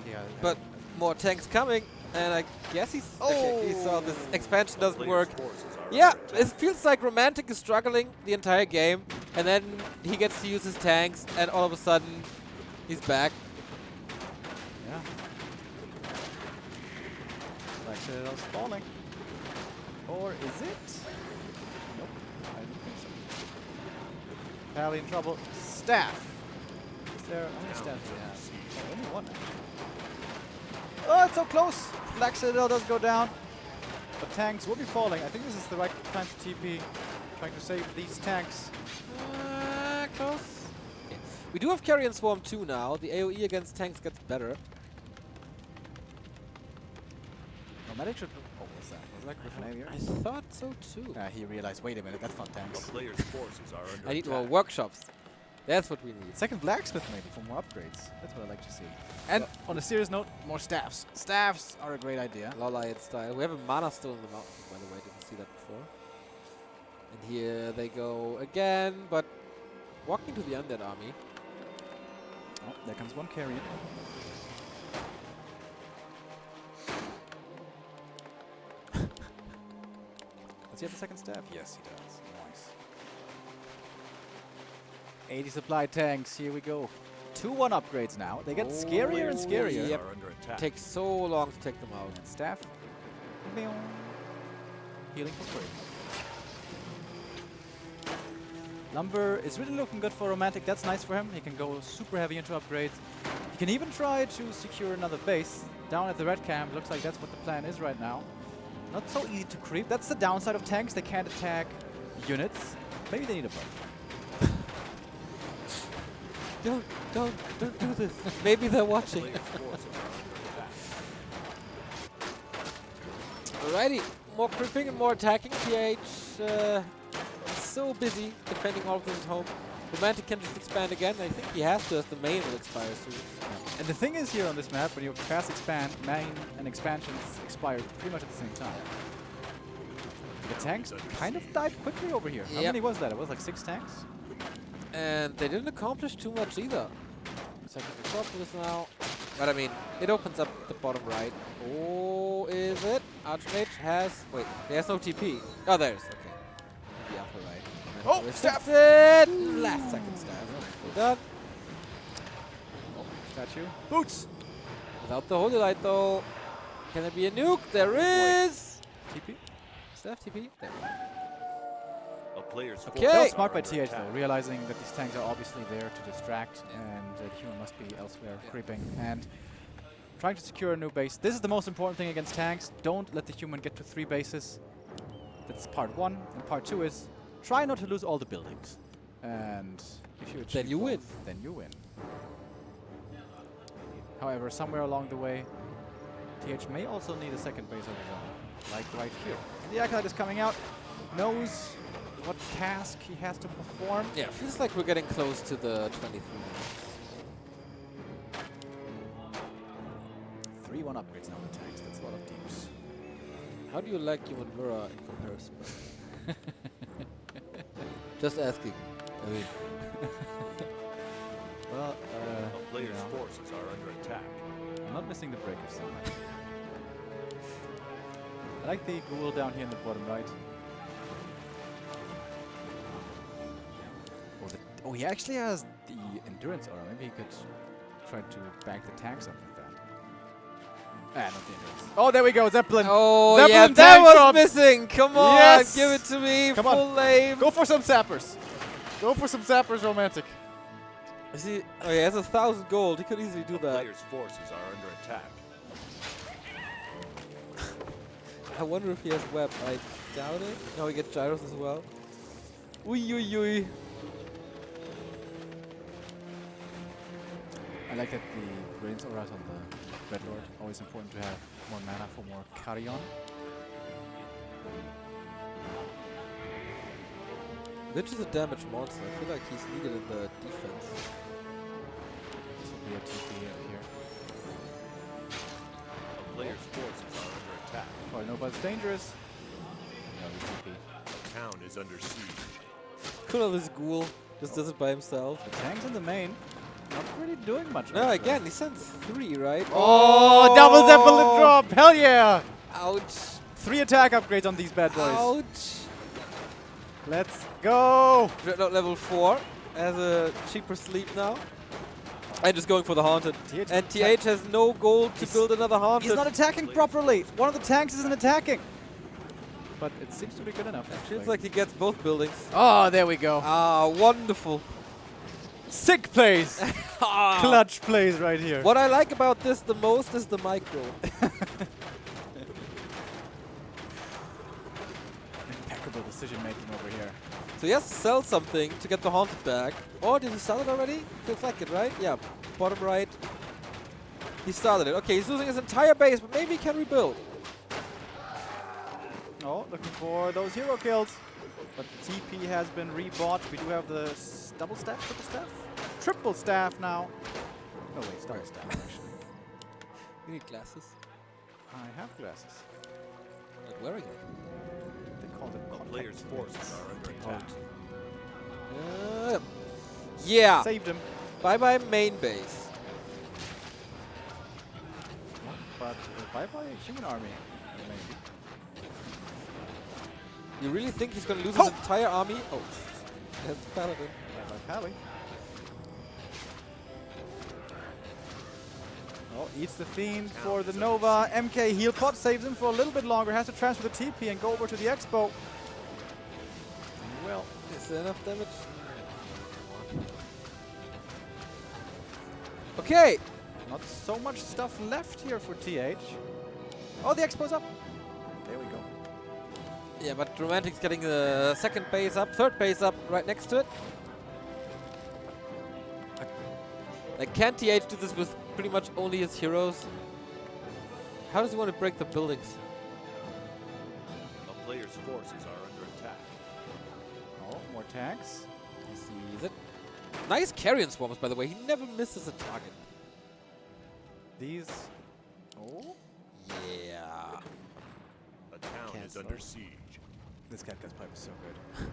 Okay. Yeah, But more tanks coming, and I guess he's okay, he saw this expansion A doesn't player's work. forces are Yeah, under it attack. feels like Romantic is struggling the entire game, and then he gets to use his tanks, and all of a sudden, he's back. yeah. Like it was falling. Or is it? Nope. I don't think so. Pally in trouble. Staff. Is there how many staffs do we have? Oh, only one. Oh, it's so close. Black Citadel does go down. But tanks will be falling. I think this is the right time to TP. Trying to save these tanks. Close. Okay. We do have Carrion Swarm 2 now. The AoE against tanks gets better. Nomadic should. Oh, what's that? Was that Griffin Aviator? I thought so too. He realized, wait a minute, that's not A tanks. player's forces are under I need attack. more workshops. That's what we need. Second blacksmith maybe for more upgrades. That's what I like to see. And on a serious note, more staffs. Staffs are a great idea. Lolliot style. We have a mana stone in the mountains, by the way. Didn't see that before. And here they go again, but walking to the undead army. Oh, there comes one carrion. Does he have a second staff? Yes, he does. Nice. 80 supply tanks. Here we go. 2-1 upgrades now. They get scarier and scarier. Yep. Are under attack. Takes so long to take them out. And staff. Meow. Healing for free. Lumber is really looking good for Romantic. That's nice for him. He can go super heavy into upgrades. He can even try to secure another base down at the red camp. Looks like that's what the plan is right now. Not so easy to creep. That's the downside of tanks. They can't attack units. Maybe they need a buff. Don't do this. Maybe they're watching. Player's forces are under attack. Alrighty, more creeping and more attacking. TH is so busy defending all of this at home. Romantic can just expand again. I think he has to as the main will expire soon. And the thing is here on this map, when you fast expand, main and expansions expire pretty much at the same time. The tanks kind of died quickly over here. How Yep. many was that? It was like 6 tanks? And they didn't accomplish too much either. Second Acropolis now. But I mean, it opens up the bottom right. Oh, is it? Archmage has... Wait, there's no TP. Oh, there's. Okay. The upper right. Oh, And staff! it! Last second staff. Well done. Oh, statue. Boots! Without the Holy Light, though. Can there be a nuke? There is! TP? Staff TP? There. A player's Okay. forces Well, are smart by under TH attack. though, realizing that these tanks are obviously there to distract Yeah. and the human must be elsewhere Yeah. creeping and trying to secure a new base. This is the most important thing against tanks. Don't let the human get to 3 bases. That's part 1. And part 2 is try not to lose all the buildings. And if you achieve you win. both, then you win. However, somewhere along the way, TH may also need a second base of his own, like right here. And the Acolyte is coming out, knows what task he has to perform. Yeah, feels like we're getting close to the 23 minutes. 3-1 upgrades now on the tanks. That's a lot of deeps. How do you like Yumanura in comparison? Just asking. I mean, Well, A player's you know, forces are under attack. I'm not missing the breakers so much. I like the ghoul down here in the bottom right. Oh, he actually has the endurance aura. Maybe he could try to back the tanks up with that. Not the endurance. Oh, there we go, Zeppelin. oh Zeppelin yeah, tank that was drops. missing. Come on, Yes. give it to me. Come on. Full lane. Go for some zappers. Go for some zappers, romantic. Is he? Oh, he has 1,000 gold. He could easily do A that. player's forces are under attack. I wonder if he has web. I doubt it. No, he gets gyros as well. Ui, ui, ui. I like that the brains auras on the Red Lord. Always important to have more mana for more carry-on. Lich is a damage monster. I feel like he's needed in the defense. This will be a TP here. A player's forces are under attack. Oh, no, but it's dangerous. No, the TP. The town is under siege. Cool of this ghoul. Just does it by himself. The tanks in the main, not really doing much. No, right again, he sends 3, right? Oh, double Zeppelin drop! Hell yeah! Ouch. 3 attack upgrades on these bad boys. Ouch. Let's go! Dreadnought level 4 has a cheaper sleep now. And just going for the Haunted. TH And TH has no gold to He's- build another Haunted. He's not attacking properly. One of the tanks isn't attacking. But it seems to be good enough. Feels like he gets both buildings. Oh, there we go. Ah, wonderful. Sick plays. Clutch plays right here. What I like about this the most is the micro. Impeccable decision making over here. So he has to sell something to get the Haunted back. Or did he sell it already? Feels like it, right? Yeah, bottom right. He started it. Okay, he's losing his entire base, but maybe he can rebuild. Oh, looking for those hero kills. But the TP has been rebought. We do have the double staff, triple staff? Triple staff now. Oh wait, double staff actually. You need glasses. I have glasses. Not wearing them. They call them A contact player's forces are under attack. Yeah. Saved him. Bye bye main base. But bye-bye human army. Maybe. You really think he's gonna lose Oh! his entire army? Oh, that's Paladin. Bye-bye Pally. Oh, eats the Fiend for the Nova. MK heal pot saves him for a little bit longer. Has to transfer the TP and go over to the Expo. Well, Is there enough damage? Okay. not so much stuff left here for TH. Oh, the Expo's up. There we go. Yeah, but Romantic's getting the second base up, third base up right next to it. Like, can TH do this with pretty much only his heroes? How does he want to break the buildings? A player's forces are under attack. Oh, more tanks. He sees it. Nice carrion swarms, by the way. He never misses a target. These. Oh, Yeah. A town is Cancel. under siege. this Cat-Gas pipe is so good.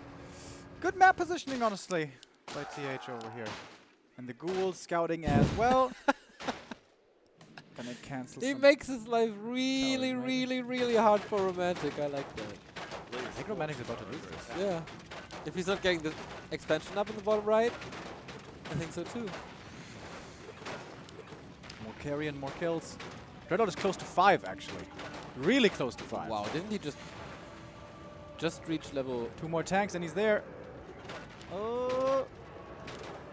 Good map positioning, honestly, by TH over here. And the ghouls scouting as well. Gonna cancel He some. makes his life really, Towering, really, really hard for Romantic. I like that. I think Romantic's about to lose this. Yeah. If he's not getting the expansion up in the bottom right, I think so too. More carry and more kills. Dreadnought is close to 5, actually. Really close to 5. Wow, didn't he just reach level? 2 more tanks and he's there. Oh,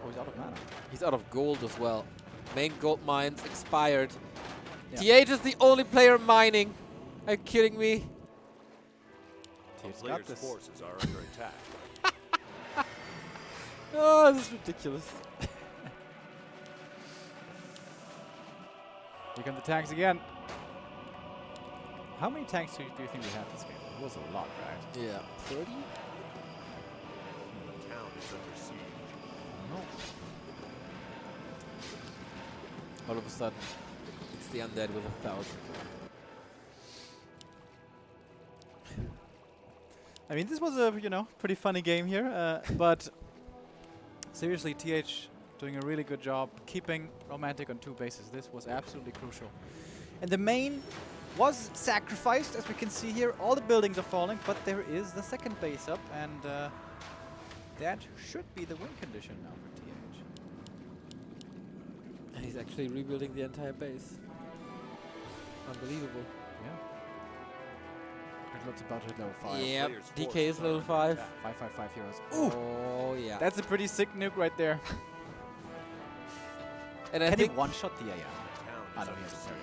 he's out of mana. He's out of gold as well. Main gold mines expired. Yeah. TH is the only player mining. Are you kidding me? A TH's got player's this. forces are under attack. Oh, this is ridiculous. Here come the tanks again. How many tanks do you think we had this game? It was a lot, right? Yeah. 30? The town is under siege. No. All of a sudden, it's the undead with 1,000. I mean, this was a pretty funny game here, but seriously, TH doing a really good job keeping Romantic on 2 bases. This was absolutely crucial. And the main was sacrificed, as we can see here. All the buildings are falling, but there is the second base up, and that should be the win condition now for TH. He's actually rebuilding the entire base. Unbelievable. Yeah. Redlock's about to hit level 5. Yep. Players DK forced is level 5. Yeah, 555 heroes. Ooh! Oh, yeah. That's a pretty sick nuke right there. And I Can he think one-shot the AI? The town I is know he under has a siege. parry.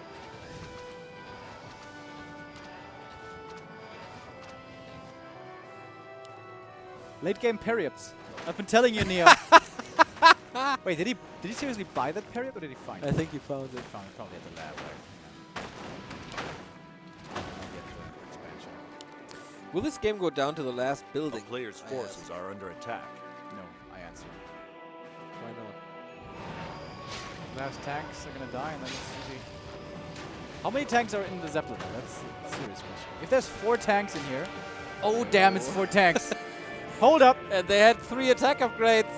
Late game parry-ups. I've been telling you, Neo. Wait, did he seriously buy that parry-up or did he find I it? think he found it. Found it probably at the lab, right? Maybe at the expansion. Will this game go down to the last A building? player's I forces asked. are under attack. No, I answer. Why not? Last tanks are gonna die, and then it's easy. How many tanks are in the Zeppelin? That's a serious question. If there's 4 tanks in here, oh damn, it's 4 tanks. Hold up. And they had 3 attack upgrades.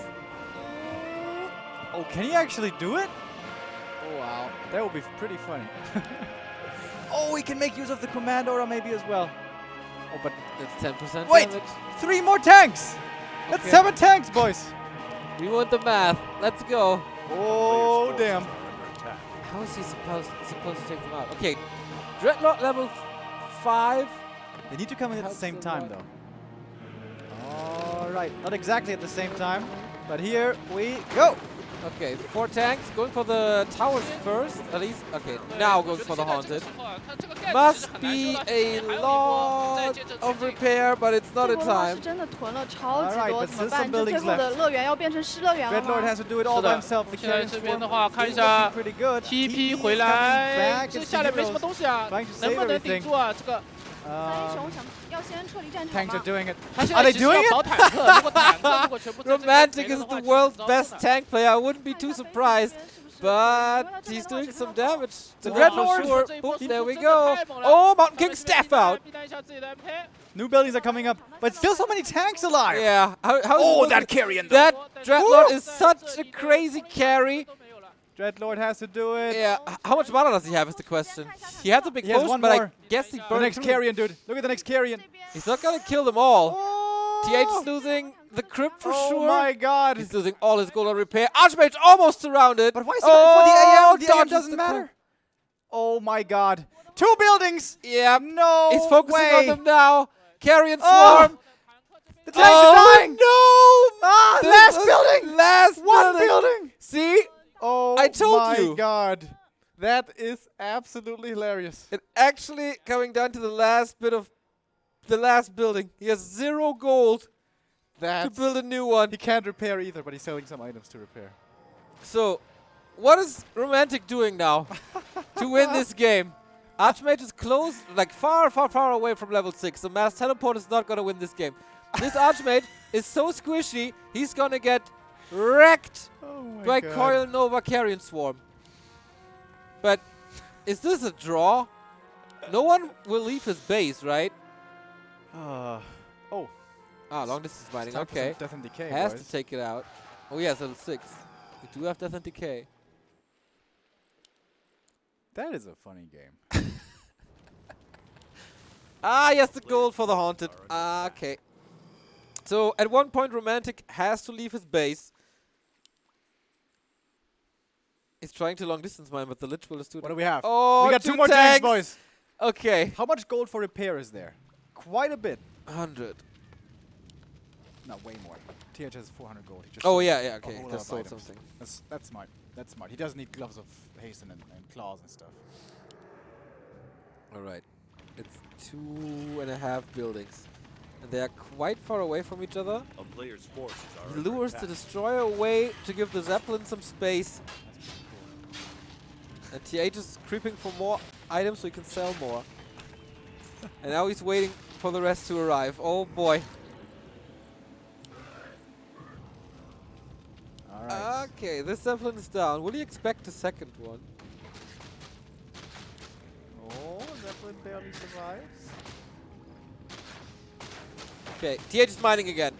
Oh, can he actually do it? Oh, wow. That would be pretty funny. Oh, he can make use of the command aura maybe as well. Oh, but That's 10% wait, damage. 3 more tanks. That's Okay. 7 tanks, boys. We want the math. Let's go. Oh, Players' damn. forces are under attack. How is he supposed to take them out? Okay. Dreadnought level 5. They need to come in at the Helps same a time, lot. though. All right, not exactly at the same time, but here we go. Okay, 4 tanks. Going for the towers first, at least. Okay, now going for the haunted. Must be a lot of repair, but it's not 这 in 波的话 time. 是真的囤了超级 Alright, 多， but 怎么 still 办？ some 这最 buildings 后的 left. 乐园要变成失乐园了 Dreadlord 吗？ has to do it all 是 by 的 himself. The 现在 carry 这边 swarm 的话，看一 is 下 looking pretty good. TP is 回 coming 来 back，这 it's 下面没什 heroes 么东西啊 trying to，能 save 不能顶 everything. 住啊？这个三英雄想要先撤离战场 Tanks are 吗？ doing it. 他现 Are 在 they 其实要 doing 跑 it? 坦克，如果坦克如果全部在这边 Romantic 没 is 了的话 the 其实 world's 糟 best 了 tank player. I wouldn't be 看一 too 下飞机 surprised, 这边是不是 but 因为他这 he's 边的话 doing 只 some 能跑 damage. The Wow. Dreadnought sure. 这一波 Boop, 输 there 出 we 真的 go. 太猛了 Oh, Mountain 他们 King 这边 staff out. 避弹一下自己的 MP New buildings are coming up, but still so many tanks alive. Yeah. How Oh, is that carry in That Dreadnought Woo! is such a crazy carry. Dreadlord has to do it. Yeah. How much mana does he have is the question. He has a big He has potion, one but I more. guess he The burned next through. carrion, dude. Look at the next carrion. 这边 He's not gonna kill them all. Oh, TH is losing the crypt for oh sure. my god. He's losing all his gold on repair. Archmage almost surrounded. But why is he going for the AM? The AM dodges doesn't the matter. Oh my god. 2 buildings. Yeah. No He's focusing way. on them now. Carrion Oh, swarm. The tanks are dying. No! Ah, This last is building. Last One building. building. See? Oh I told my you. god. That is absolutely hilarious. It actually coming down to the last bit of the last building. He has 0 gold to That's build a new one. He can't repair either, but he's selling some items to repair. So, what is Romantic doing now to win this game? Archmage is close, like far, far, far away from level 6. So Mass Teleport is not going to win this game. This Archmage is so squishy, he's going to get wrecked Oh my by god. Coil Nova Carrion Swarm. But is this a draw? No one will leave his base, right? Oh. Ah, long distance mining. Time for Okay. some Death and Decay, Has boys. to take it out. Oh yes, level 6. We do have Death and Decay. That is a funny game. Ah, yes, the gold for the Haunted. Ah, okay. So, at one point, Romantic has to leave his base. He's trying to long distance mine, but the Lich will is too. What do we have? Oh, we got 2 more tanks, boys. Okay. How much gold for repair is there? Quite a bit. 100. No, way more. TH has 400 gold. He just Oh, sold yeah, a yeah, okay. whole lot Just of sold items. something. That's smart. That's smart. He doesn't need gloves of hasten and claws and stuff. Alright. It's 2.5 buildings. And they are quite far away from each other. A player's forces are He under lures the attack. Destroyer away to give the Zeppelin some space. That's pretty cool. And TH is creeping for more items so he can sell more. And now he's waiting for the rest to arrive. Oh boy. All right. Okay, this Zeppelin is down. Will he expect a second one? Oh, Zeppelin barely survives. Okay, TH is mining again.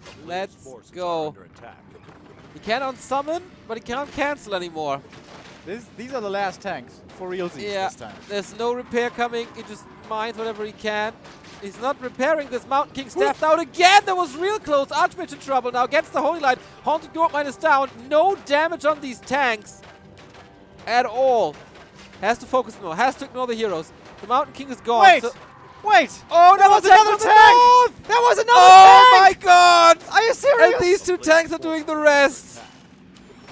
Player's Let's forces are go. under attack. He can't unsummon, but he can't cancel anymore. These are the last tanks for realsies Yeah, this time. there's no repair coming. He just mines whatever he can. He's not repairing this Mountain King staffed out again. That was real close. Archmage in trouble now. Gets the Holy Light. Haunted Gold Mine is down. No damage on these tanks at all. Has to focus more. Has to ignore the heroes. The Mountain King is gone. Wait! so- Wait! Oh, That was another from the tank! north! That was another Oh my tank! god! Are you serious? And these two tanks are doing the rest.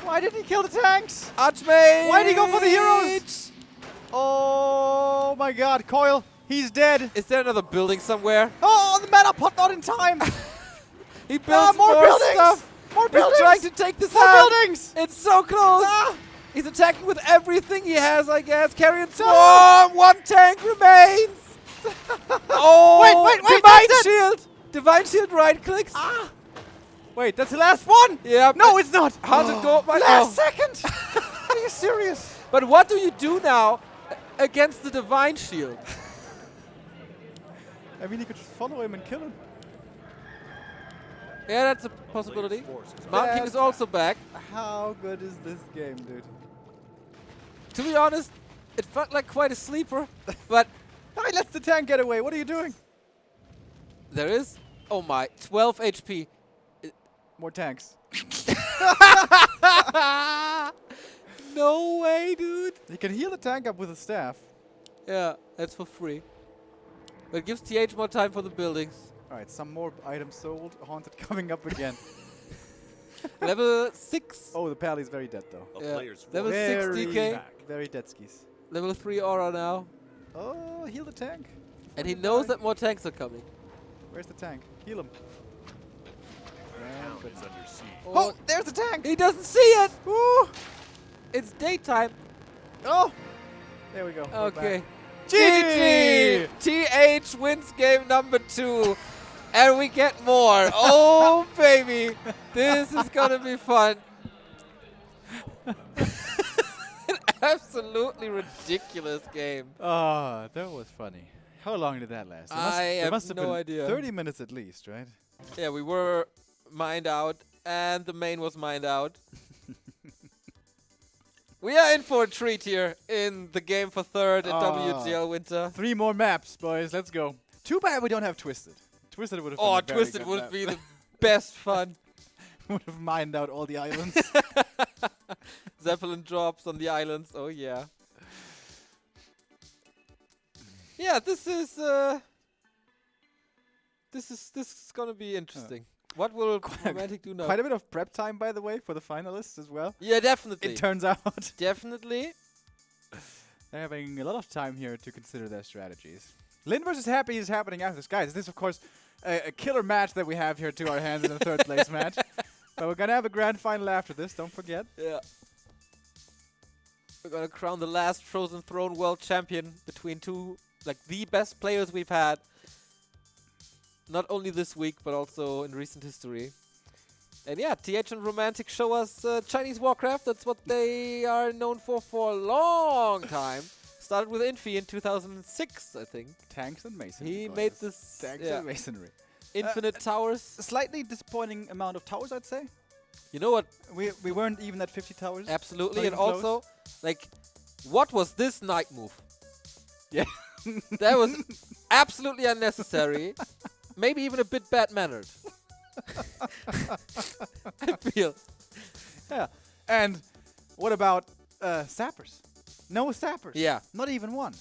Why didn't he kill the tanks? Archmage! Why did he go for the heroes? Oh my god, Coil, he's dead. Is there another building somewhere? Oh, the mana pot not in time. He builds more buildings! stuff. More He's buildings! trying to take this More out. buildings! It's so close. Ah! He's attacking with everything he has, I guess. Carrion Swarm. One tank remains. Oh, Wait, Divine that's it. Shield. Divine Shield right clicks. Ah! Wait, that's the last one? Yeah. No, it's not. 100 gold mine. Last second. Are you serious? But what do you do now against the Divine Shield? I mean, you could just follow him and kill him. Yeah, that's a Player's possibility. forces are Mountain King That's- is also back. How good is this game, dude? To be honest, it felt like quite a sleeper, but He lets the tank get away. What are you doing? there is, oh my, 12 HP. More tanks. No way, dude. You can heal the tank up with a staff. Yeah, that's for free. But it gives TH more time for the buildings. All right, some more items sold. Haunted coming up again. Level 6. Oh, the Pally's very dead though. A Yeah. player's Level forces 6 are Very DK. back. Very dead skis. Level 3 aura now. Oh, heal the tank. And he Before you knows die. that more tanks are coming. Where's the tank? Heal him. The town is under siege. Oh, there's the tank. He doesn't see it. Woo! It's daytime. Oh, there we go. We're Okay. back. GG! TH wins game number 2. And we get more. Oh, baby. This is going to be fun. An absolutely ridiculous game. Ah, that was funny. How long did that last? I must have have no been idea. 30 minutes at least, right? Yeah, we were mined out, and the main was mined out. We are in for a treat here in the game for third in WGL Winter. 3 more maps, boys. Let's go. Too bad we don't have Twisted. Twisted would have. Oh, been a very Twisted good would map. be the best fun. Would have mined out all the islands. Zeppelin drops on the islands. Oh yeah. Yeah, this is gonna be interesting. What will Romantic do now? Quite a bit of prep time, by the way, for the finalists as well. Yeah, definitely. It turns out Definitely. they're having a lot of time here to consider their strategies. Lin versus Happy is happening after this. Guys, this is, of course, a killer match that we have here to our hands in the third place match. But we're going to have a grand final after this, don't forget. Yeah. We're gonna crown the last Frozen Throne World Champion between two, like, the best players we've had. Not only this week, but also in recent history. And yeah, TH and Romantic show us Chinese Warcraft. That's what they are known for a long time. Started with Infi in 2006, I think. Tanks and masonry. He boys. made this Tanks and masonry. infinite towers. Slightly disappointing amount of towers, I'd say. You know what? We weren't even at 50 towers. Absolutely. Not And even close. also, like, what was this knight move? Yeah. That was absolutely unnecessary. Maybe even a bit bad-mannered. I feel. Yeah. And what about sappers? No sappers. Yeah. Not even one.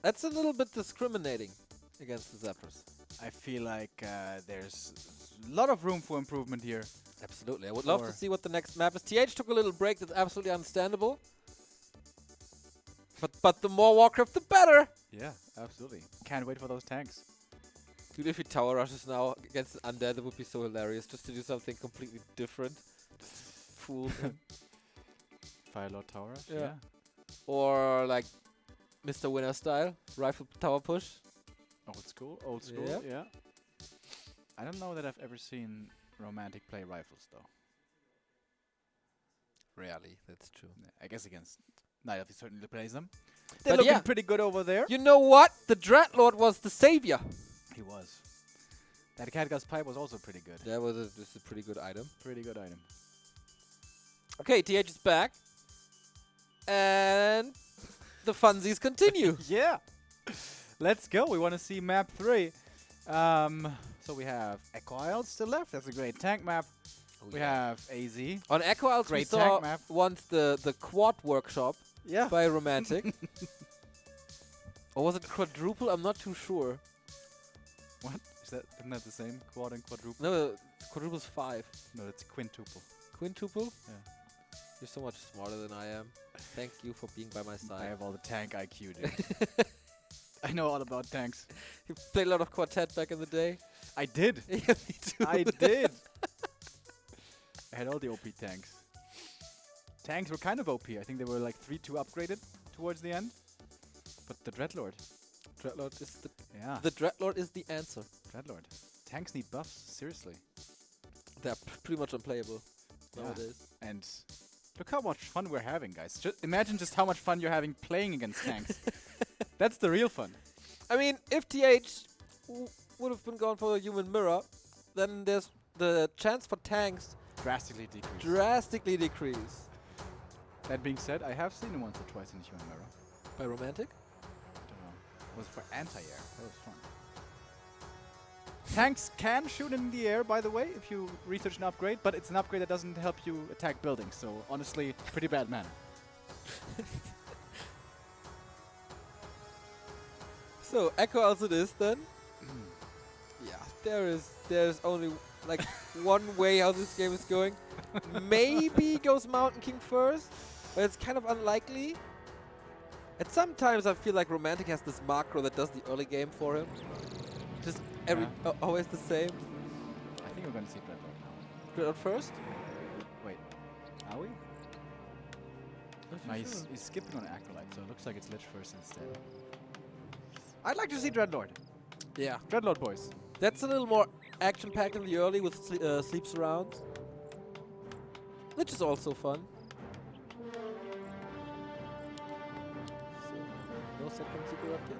That's a little bit discriminating against the Zappers. I feel like there's a lot of room for improvement here. Absolutely. I would love to Or- see what the next map is. TH took a little break. That's absolutely understandable. But the more Warcraft, the better. Yeah, absolutely. Can't wait for those tanks. Dude, if he tower rushes now against an undead, it would be so hilarious just to do something completely different. Fool him. Firelord Tower. Yeah. Or like Mr. Winner style. Rifle tower push. Old school, old school. Yeah. Yeah. I don't know that I've ever seen Romantic play rifles though. Rarely, that's true. Yeah, I guess against Night he certainly plays them. They're But looking yeah. pretty good over there. You know what? The Dreadlord was the savior. He was. That Catgut's pipe was also pretty good. That was just a pretty good item. Pretty good item. Okay, TH is back. And the funsies continue. Yeah. Let's go. We want to see map 3. So we have Echo Isles still left. That's a great tank map. We have AZ. On Echo Isles, we Great saw tank map. once the quad workshop Yeah. by Romantic. Or was it quadruple? I'm not too sure. What? Isn't that the same? Quad and quadruple? No, quadruple's 5. No, it's quintuple. Quintuple? Yeah. You're so much smarter than I am. Thank you for being by my I side. have all the tank IQ, dude. I know all about tanks. You played a lot of quartet back in the day. I did. Yeah, me too. I did. I had all the OP tanks. Tanks were kind of OP. I think they were like 3-2 upgraded towards the end. But the Dreadlord. Dreadlord is Yeah. the Dreadlord is the answer. Dreadlord. Tanks need buffs. Seriously. They're pretty much unplayable Yeah. nowadays. And look how much fun we're having, guys. Imagine just how much fun you're having playing against tanks. That's the real fun. I mean, if TH would have been gone for a human mirror, then there's the chance for tanks Drastically decreased. drastically decrease. That being said, I have seen him once or twice in Human Mirror. By Romantic? I don't know. It was for anti-air. That was fun. Tanks can shoot in the air, by the way, if you research an upgrade, but it's an upgrade that doesn't help you attack buildings, so honestly, pretty bad manner. So, Echo Isles it is then? Yeah, there's only like one way how this game is going. Maybe goes Mountain King first, but it's kind of unlikely. And sometimes I feel like Romantic has this macro that does the early game for him. Just always the same. I think we're going to see Dreadlord now. Dreadlord first? Wait. Are we? No, he's skipping on Acolyte, so it looks like it's Lich first instead. I'd like to see Dreadlord. Yeah. Dreadlord, boys. That's a little more action-packed in the early with sleep surrounds. Which is also fun. So, no second super up yet.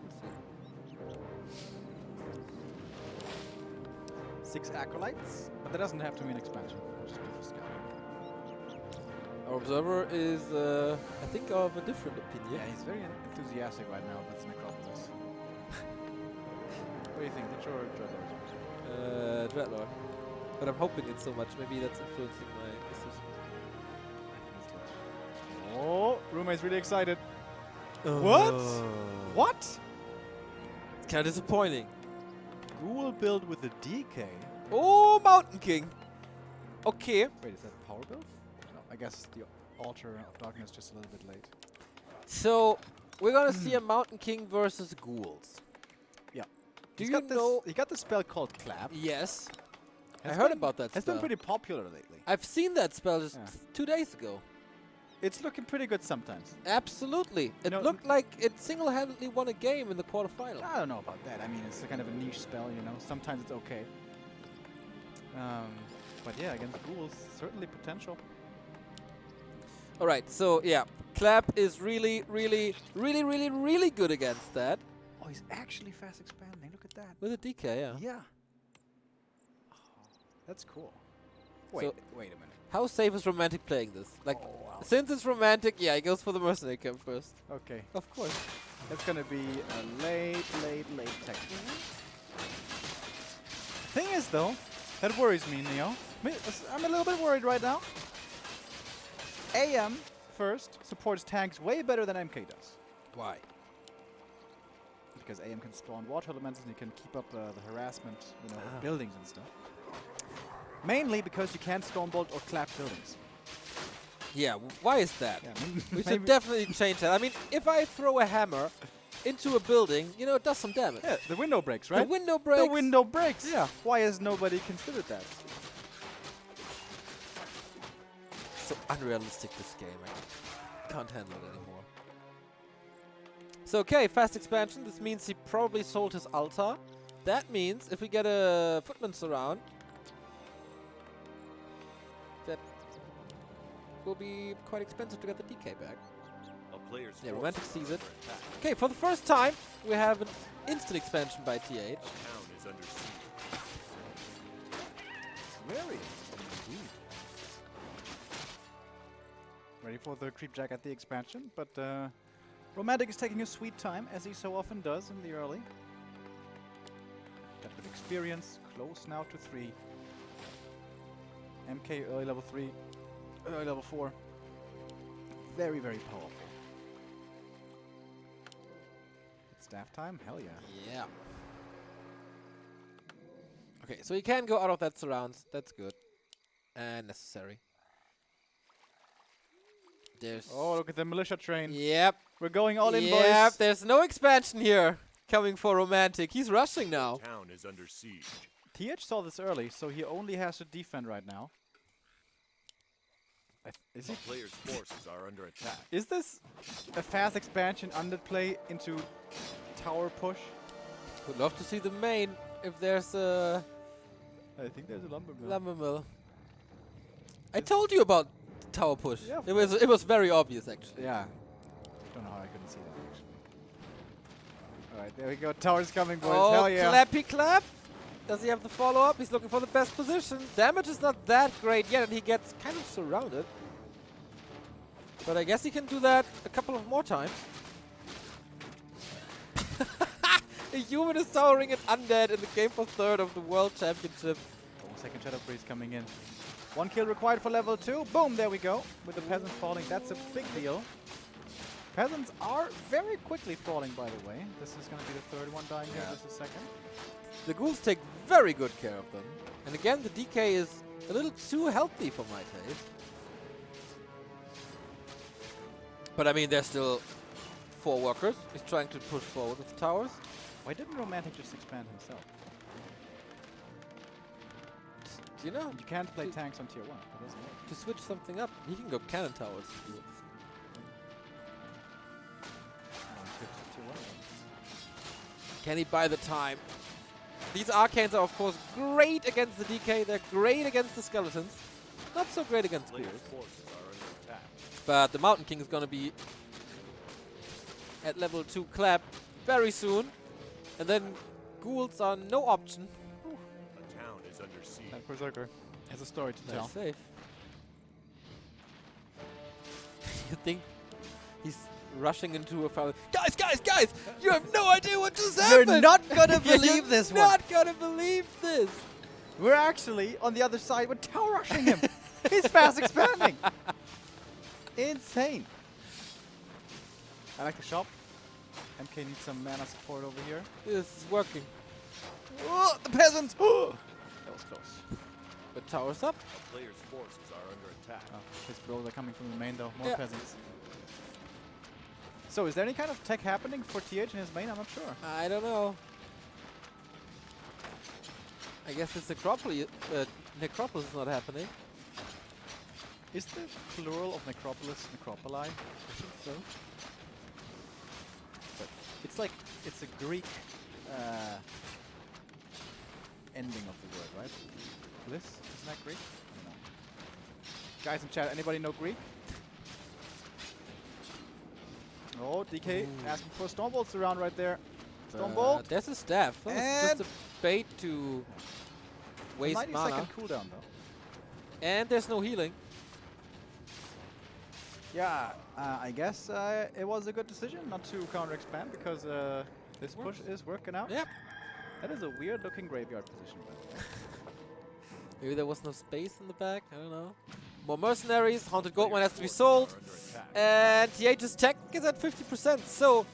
Let's see. 6 Acolytes, but that doesn't have to mean expansion. Just be for scout. Our observer is, I think, of a different opinion. Yeah, he's very enthusiastic right now about the Necropolis. What do you think, Lich or Dreadlord? Dreadlord. But I'm hoping it so much. Maybe that's influencing my decision. I think it's Lich. Oh, Ruma is really excited. What? What? It's kind of disappointing. Ghoul build with a DK? Oh, Mountain King. Okay. Wait, is that a power build? No, I guess the Altar of Darkness just a little bit late. So, we're gonna see a Mountain King versus ghouls. Yeah. Do He's you got know? he got the spell called Clap. Yes. I Has heard been- about that It's spell. been pretty popular lately. I've seen that spell just Yeah. 2 days ago. It's looking pretty good sometimes. Absolutely. It know, looked like it single-handedly won a game in the quarterfinal. I don't know about that. I mean, it's a kind of a niche spell, you know. Sometimes it's okay. But yeah, against ghouls, certainly potential. All right, so yeah, Clap is really, really, really, really, really good against that. Oh, he's actually fast expanding. Look at that. With a DK, yeah. Yeah. Oh, that's cool. So- Wait a minute. How safe is Romantic playing this? Like, Oh, wow. since it's Romantic, yeah, he goes for the Mercenary Camp first. Okay. Of course. That's gonna be a late tech. Thing is, though, that worries me, Neo. I'm a little bit worried right now. AM first supports tanks way better than MK does. Why? Because AM can spawn water elementals and you can keep up the harassment, you know, Ah. of buildings and stuff. Mainly because you can't stone bolt or clap buildings. Yeah, why is that? Yeah, We should maybe- definitely change that. I mean, if I throw a hammer into a building, you know, it does some damage. Yeah, the window breaks, right? The window breaks. The window breaks. Yeah. Why has nobody considered that? So unrealistic, this game. can't handle it anymore. So okay, fast expansion. This means he probably sold his altar. That means if we get a footman surround, that will be quite expensive to get the DK back. A player's Yeah, forces Romantic are sees it. under attack. Okay, for the first time, we have an instant expansion by TH. A town is under siege. Very interesting indeed. Ready for the creep jack at the expansion, but Romantic is taking his sweet time, as he so often does in the early. That with experience, close now to 3. MK early level 3, early level 4. Very, very powerful. It's staff time? Hell yeah. Yeah. Okay, so he can go out of that surrounds. That's good. And necessary. There's... Oh, look at the militia train. Yep. We're going all in, Yep, boys. there's no expansion here coming for Romantic. He's rushing now. The town is under siege. TH saw this early, so he only has to defend right now. Is The he? player's forces are under attack. Is this a fast expansion underplay into tower push? Would love to see the main if there's a I think there's a lumber mill. lumber mill. I told you about the tower push. Yeah, of It was very obvious actually. Yeah. Don't know how I couldn't see that actually. Alright, there we go. Tower's coming, boys. Oh, Hell yeah. clappy clap. Does he have the follow-up? He's looking for the best position. Damage is not that great yet, and he gets kind of surrounded. But I guess he can do that a couple of more times. A human is towering an undead in the game for third of the World Championship. Oh, second Shadow Priest coming in. 1 kill required for level 2. Boom, there we go. With the peasants falling, that's a big deal. Peasants are very quickly falling, by the way. This is going to be the third one dying here. Just a second. The ghouls take very good care of them. And again, the DK is a little too healthy for my taste. But I mean, there's still 4 workers. He's trying to push forward with the towers. Why didn't Romantic just expand himself? Do you know? You can't play tanks on tier 1. It doesn't work. To switch something up, he can go cannon towers. Switch to tier 1. Can he buy the time? These arcanes are of course great against the DK. They're great against the skeletons. Not so great against Player's spears. forces are under attack. But the Mountain King is gonna be at level 2 clap very soon. And then ghouls are no option. A town is under siege. That Berserker has a story to tell. Nice save. You think he's rushing into a foul? Guys! You have no idea what just happened! You're not gonna You're believe this one. not gonna believe this! We're actually on the other side. We're tower rushing him. He's fast expanding. Insane. I like the shop. MK needs some mana support over here. This is working. Oh, the peasants! That was close. But towers up. The player's forces are under attack. Oh, his bros are coming from the main though. More Yeah. peasants. So is there any kind of tech happening for TH in his main? I'm not sure. I don't know. I guess it's necropolis is not happening. Is the plural of necropolis necropoli? I think so. But it's like, it's a Greek ending of the word, right? Bliss? Isn't that Greek? I don't know. Guys in chat, anybody know Greek? Oh, DK asking for Stormbolts around right there. Stormbolt. There's a staff. That was just a bait to waste 90 mana. second cooldown though. And there's no healing. Yeah, I guess it was a good decision not to counter expand because this push is working out. Yep. That is a weird looking graveyard position. By the way. Maybe there was no space in the back. I don't know. More mercenaries. Haunted Goldmine has to be Player's sold. forces are under attack. And TH's tech is at 50%. So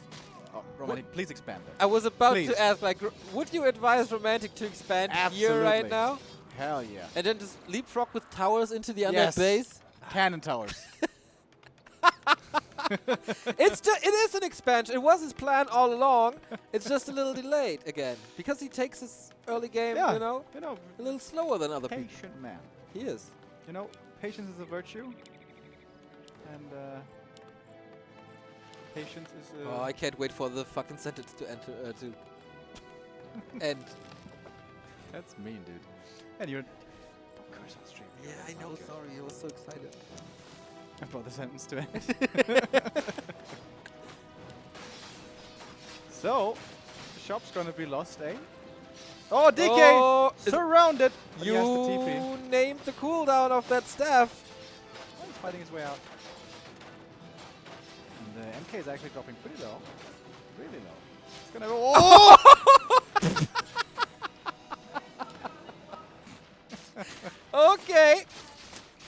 Oh, Romantic, please expand there. I was about Please. to ask, like, would you advise Romantic to expand here right Absolutely. now? Hell yeah. And then just leapfrog with towers into the Yes. undead base? Cannon towers. It is an expansion. It was his plan all along. It's just a little delayed again. Because he takes his early game, Yeah. you know, You know, a little slower than other people. patient man. He is. You know, patience is a virtue. And Patience is. Oh, I can't wait for the fucking sentence to enter to end. That's mean, dude. And you're. Don't curse on stream. Yeah, I know. Sorry, I was so excited. For the sentence to end. So, the shop's gonna be lost, eh? Oh, DK! Oh, Surrounded! But he has the you TP. named the cooldown of that staff. Oh, he's fighting his way out. And the MK is actually dropping pretty low. Really low. It's gonna go. Oh! Okay.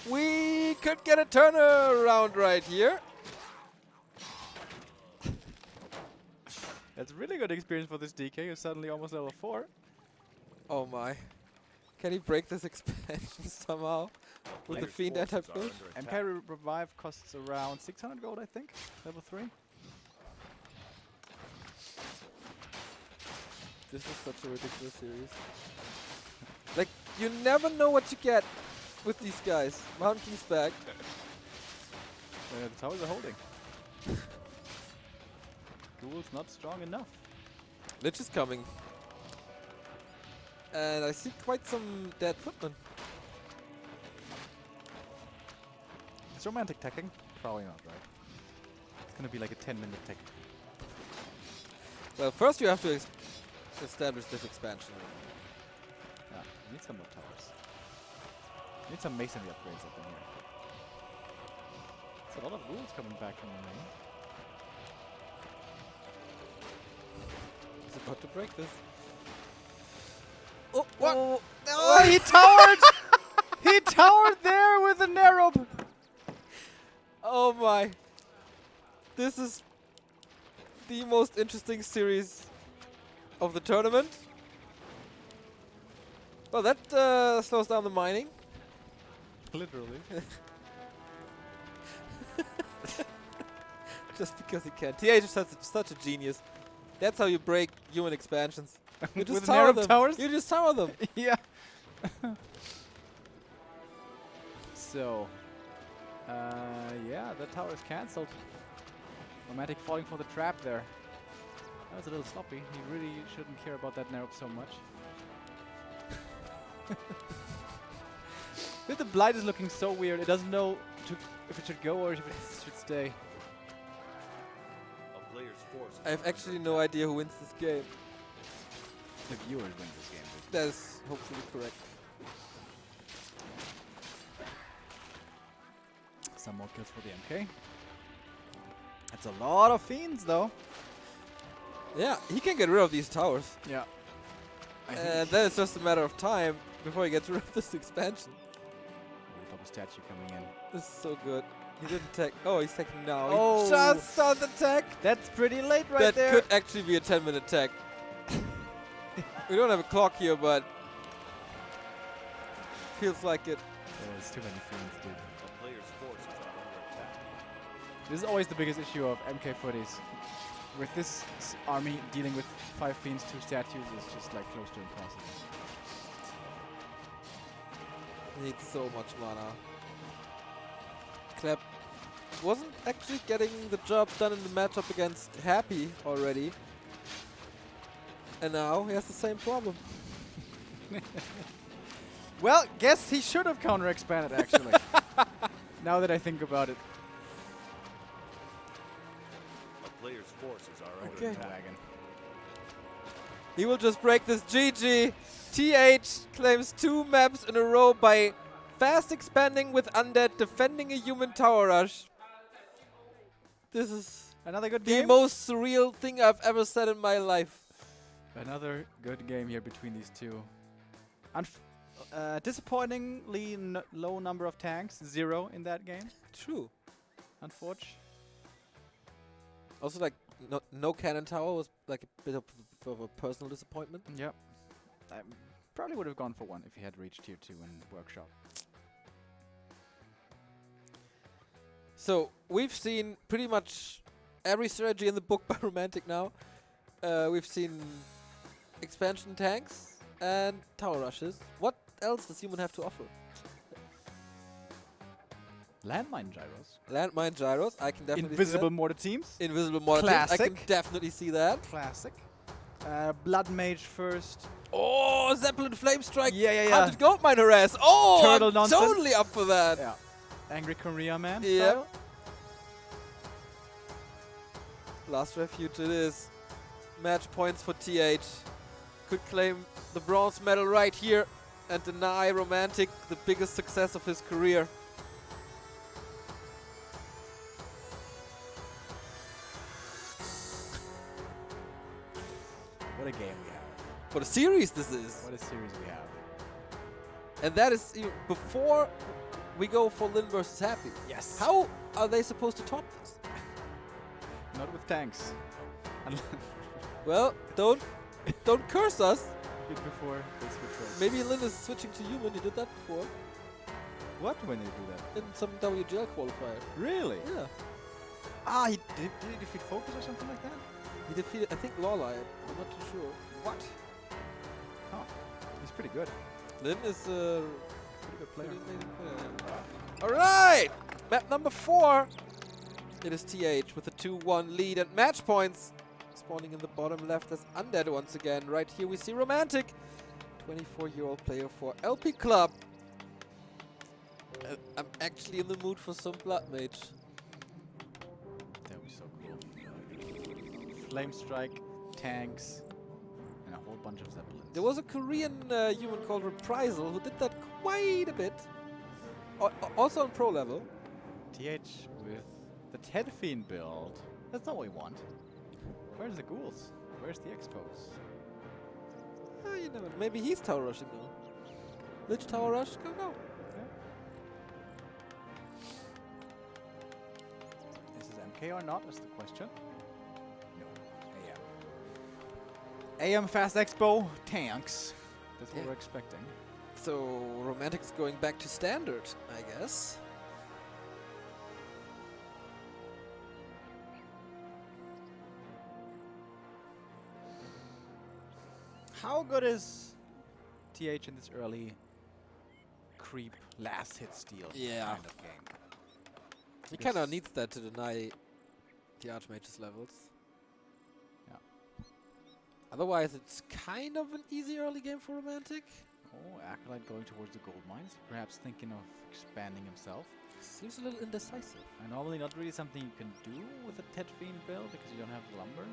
We could get a turnaround right here. That's really good experience for this DK, who's suddenly almost level 4. Oh my. Can he break this expansion somehow? With the Players' Fiend forces are anti-push? under MK attack. revive costs around 600 gold, I think. Level 3. This is such a ridiculous series. Like, you never know what you get with these guys. Mountain King's back. The towers are holding. Ghoul's not strong enough. Lich is coming. And I see quite some dead footmen. It's romantic teching? Probably not, right? It's gonna be like a 10-minute tech. Well, first you have to establish this expansion. Yeah, we need some more towers. We need some masonry upgrades up in here. There's a lot of ghouls coming back from the main. He's about to break this. Oh, What? oh, Oh, he towered! He towered there with a narrow. oh my. This is the most interesting series of the tournament. Well, that slows down the mining. Literally. Just because he can. TH is such a genius. That's how you break human expansions. You just With tower narrow them. towers? You just tower them. Yeah. So, yeah, the tower is cancelled. Romantic falling for the trap there. That was a little sloppy. He really shouldn't care about that narrow so much. But the blight is looking so weird. It doesn't know if it should go or if it should stay. A player's force is I have under actually attack. no idea who wins this game. The viewers win this game. That is hopefully correct. Some more kills for the MK. That's a lot of fiends, though. Yeah, he can get rid of these towers. Yeah. And then it's just a matter of time before he gets rid of this expansion. Double statue coming in. This is so good. He didn't tech. Oh, he's teching now. Oh. He just started the tech. That's pretty late right That there. could actually be a 10-minute tech. We don't have a clock here, but feels like it. Oh, it's too many fiends, dude. A player's forces are under attack. This is always the biggest issue of MK footies. With this army dealing with 5 fiends, 2 statues is just like close to impossible. He needs so much mana. Clap wasn't actually getting the job done in the matchup against Happy already. And now he has the same problem. Well, guess he should have counter-expanded, actually. Now that I think about it. A player's forces are under Okay. attack. Dragon. He will just break this GG. TH claims 2 maps in a row by fast expanding with undead, defending a human tower rush. This is Another good the game. most surreal thing I've ever said in my life. Another good game here between these two. Disappointingly low number of tanks. 0 in that game. True. Unfortunately. Also, like, no cannon tower was like a bit of a personal disappointment. Yep. I probably would have gone for 1 if he had reached tier 2 in workshop. So we've seen pretty much every strategy in the book by Romantic now. We've seen expansion tanks and tower rushes. What else does Human have to offer? Landmine gyros. Landmine gyros. I can definitely Invisible see mortar teams. that. Invisible mortar teams. I can Classic. definitely see that. Classic. Blood Mage first. Oh, Zeppelin Flame Strike. Yeah, yeah, yeah. 100 gold mine harass. Oh, Turtle I'm nonsense. totally up for that. Yeah. Angry Korea man. Yep. style. Last refuge it is. Match points for TH. Could claim the bronze medal right here and deny Romantic the biggest success of his career. What a game we have. What a series this is. What a series we have. And that is before we go for Lin versus Happy. Yes. How are they supposed to top this? Not with tanks. Well, don't curse us. Bit before they switch roles. Maybe Lin is switching to human. He did that before What when they do that? in some WGL qualifier. Really? Yeah. Ah, he did he defeat Focus or something like that? He defeated, I think, Lawlight. I'm not too sure. What? Huh. He's pretty good. Lin is a Pretty good player. pretty amazing player. All right, map number 4. It is TH with a 2-1 lead and match points. Spawning in the bottom left as Undead once again. Right here we see Romantic, 24-year-old player for LP Club. I'm actually in the mood for some Blood Mage. That would be so cool. Flame Strike, tanks, and a whole bunch of Zeppelins. There was a Korean human called Reprisal who did that quite a bit. Also on pro level. TH with the Ted Fiend build. That's not what we want. Where's the ghouls? Where's the expos? You never. Maybe he's tower rushing now. Lich tower rush? Go no. Is this MK or not? Is the question. No. AM. AM Fast Expo tanks. That's what Yeah. we're expecting. So Romantic's going back to standard, I guess. How good is TH in this early creep last hit steal Yeah. kind of game? He kind of Because- needs that to deny the Archmage's levels. Yeah. Otherwise, it's kind of an easy early game for Romantic. Oh, Acolyte going towards the gold mines, perhaps thinking of expanding himself. Seems a little indecisive. And normally not really something you can do with a Ted Fiend build because you don't have the lumber.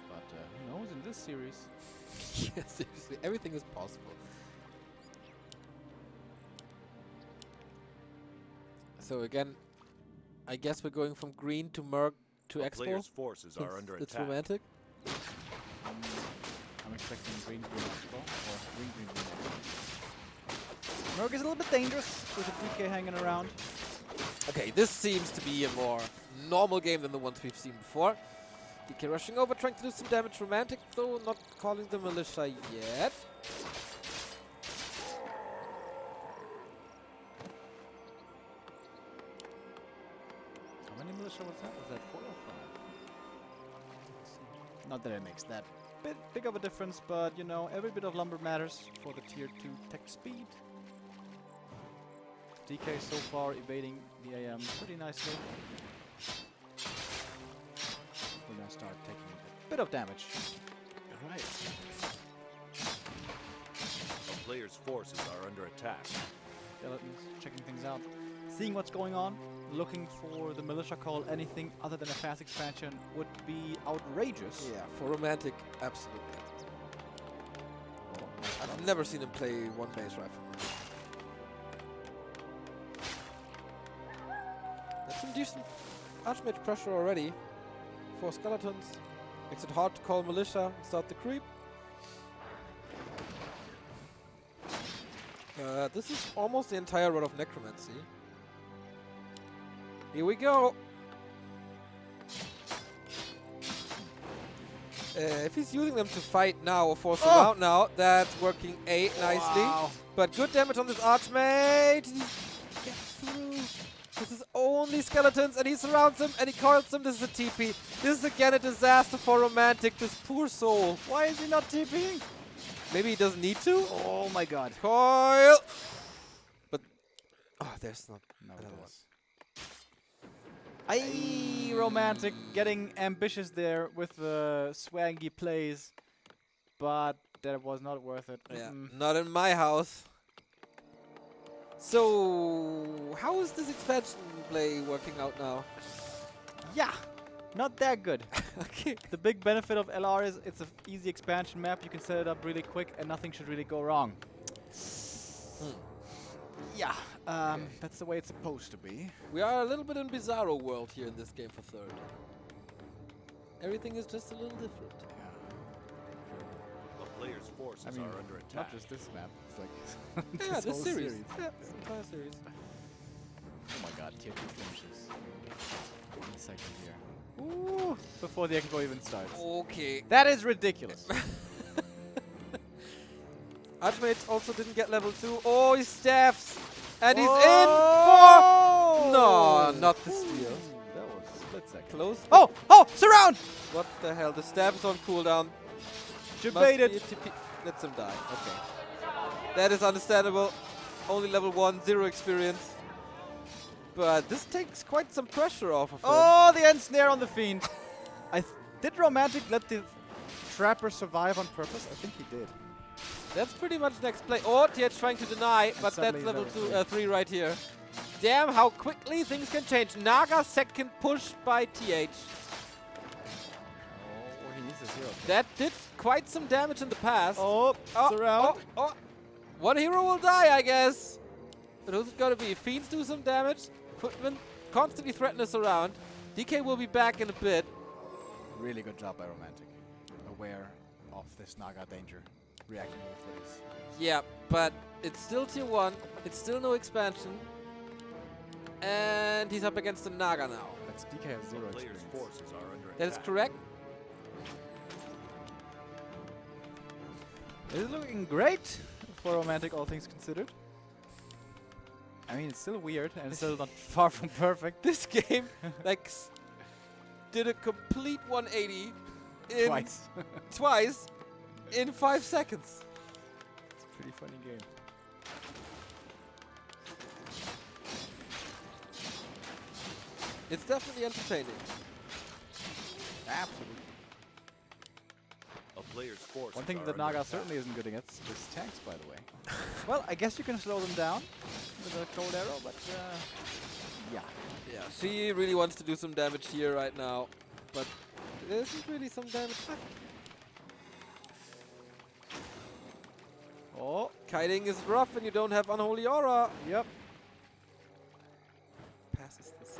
But who knows in this series? Yeah, seriously, everything is possible. So again, I guess we're going from green to Merc to A Expo. player's forces are since under it's attack. Romantic. I'm expecting green Expo or green Expo. Merc is a little bit dangerous with a DK hanging around. Okay, this seems to be a more normal game than the ones we've seen before. DK rushing over, trying to do some damage. Romantic, though, not calling the militia yet. How many militia was that? Was that 4 or 5? Not that it makes that big of a difference, but you know, every bit of lumber matters for the tier 2 tech speed. DK so far evading the AM pretty nicely. We're gonna start taking a bit of damage. Alright. A player's forces are under attack. Skeletons checking things out, seeing what's going on, looking for the militia call. Anything other than a fast expansion would be outrageous. Yeah, for Romantic, absolutely. I've never seen him play one base rifle. That's some decent Archmage pressure already. 4 skeletons. Makes it hard to call militia and start the creep. This is almost the entire run of Necromancy. Here we go. If he's using them to fight now or force them out now, that's working nicely. Wow. But good damage on this Archmage. Get through. This is only skeletons, and he surrounds them, and he coils them. This is a TP. This is again a disaster for Romantic, this poor soul. Why is he not TPing? Maybe he doesn't need to? Oh my god. Coil! Oh, there's not. No, Another it is. Aye, Romantic getting ambitious there with the swaggy plays, but that was not worth it. Yeah, not in my house. So, how is this expansion play working out now? Yeah, not that good. Okay. The big benefit of LR is it's an easy expansion map. You can set it up really quick and nothing should really go wrong. Yeah, that's the way it's supposed to be. We are a little bit in Bizarro world here in this game for third. Everything is just a little different. The player's forces I mean, are under attack. not just this map. It's like Yeah, this whole series. Yeah, this entire series. Oh my god, tier 2 finishes. 1 second here. Ooh, before the expo even starts. Okay. That is ridiculous. Ultimate also didn't get level 2. Oh, he stabs! And he's in Oh! for... No, not the steal. That was a split second. Close. Oh! Oh! Surround! What the hell? The stab's on cooldown. Debated. Must be a TP. Lets him die. Okay. That is understandable. Only level 1, 0 experience. But this takes quite some pressure off of him. Oh, the end snare on the Fiend. Did Romantic let the Trapper survive on purpose? I think he did. That's pretty much next play. Oh, TH trying to deny, And but that's suddenly level level 3 right here. Damn, how quickly things can change. Naga second push by TH. Oh, he needs a 0. That did quite some damage in the past. Oh, surround. Oh. One hero will die, I guess. But who's it gonna be? Fiends do some damage. Footman constantly threaten us around. DK will be back in a bit. Really good job by Romantic. Aware of this Naga danger. Reacting with this. Yeah, but it's still tier 1. It's still no expansion. And he's up against the Naga now. That's DK has 0 The player's experience. forces are under That is attack. correct. It is looking great for Romantic, all things considered. I mean, it's still weird and it's still not far from perfect. This game, like, did a complete 180 in twice in 5 seconds. It's a pretty funny game. It's definitely entertaining. Absolutely. A player's forces One thing are that under Naga attack. certainly isn't good against is tanks, by the way. Well, I guess you can slow them down with a cold arrow, but yeah. Yeah, she really wants to do some damage here right now, but there isn't really some damage left. Oh, Kiting is rough and you don't have Unholy Aura. yep. Passes this.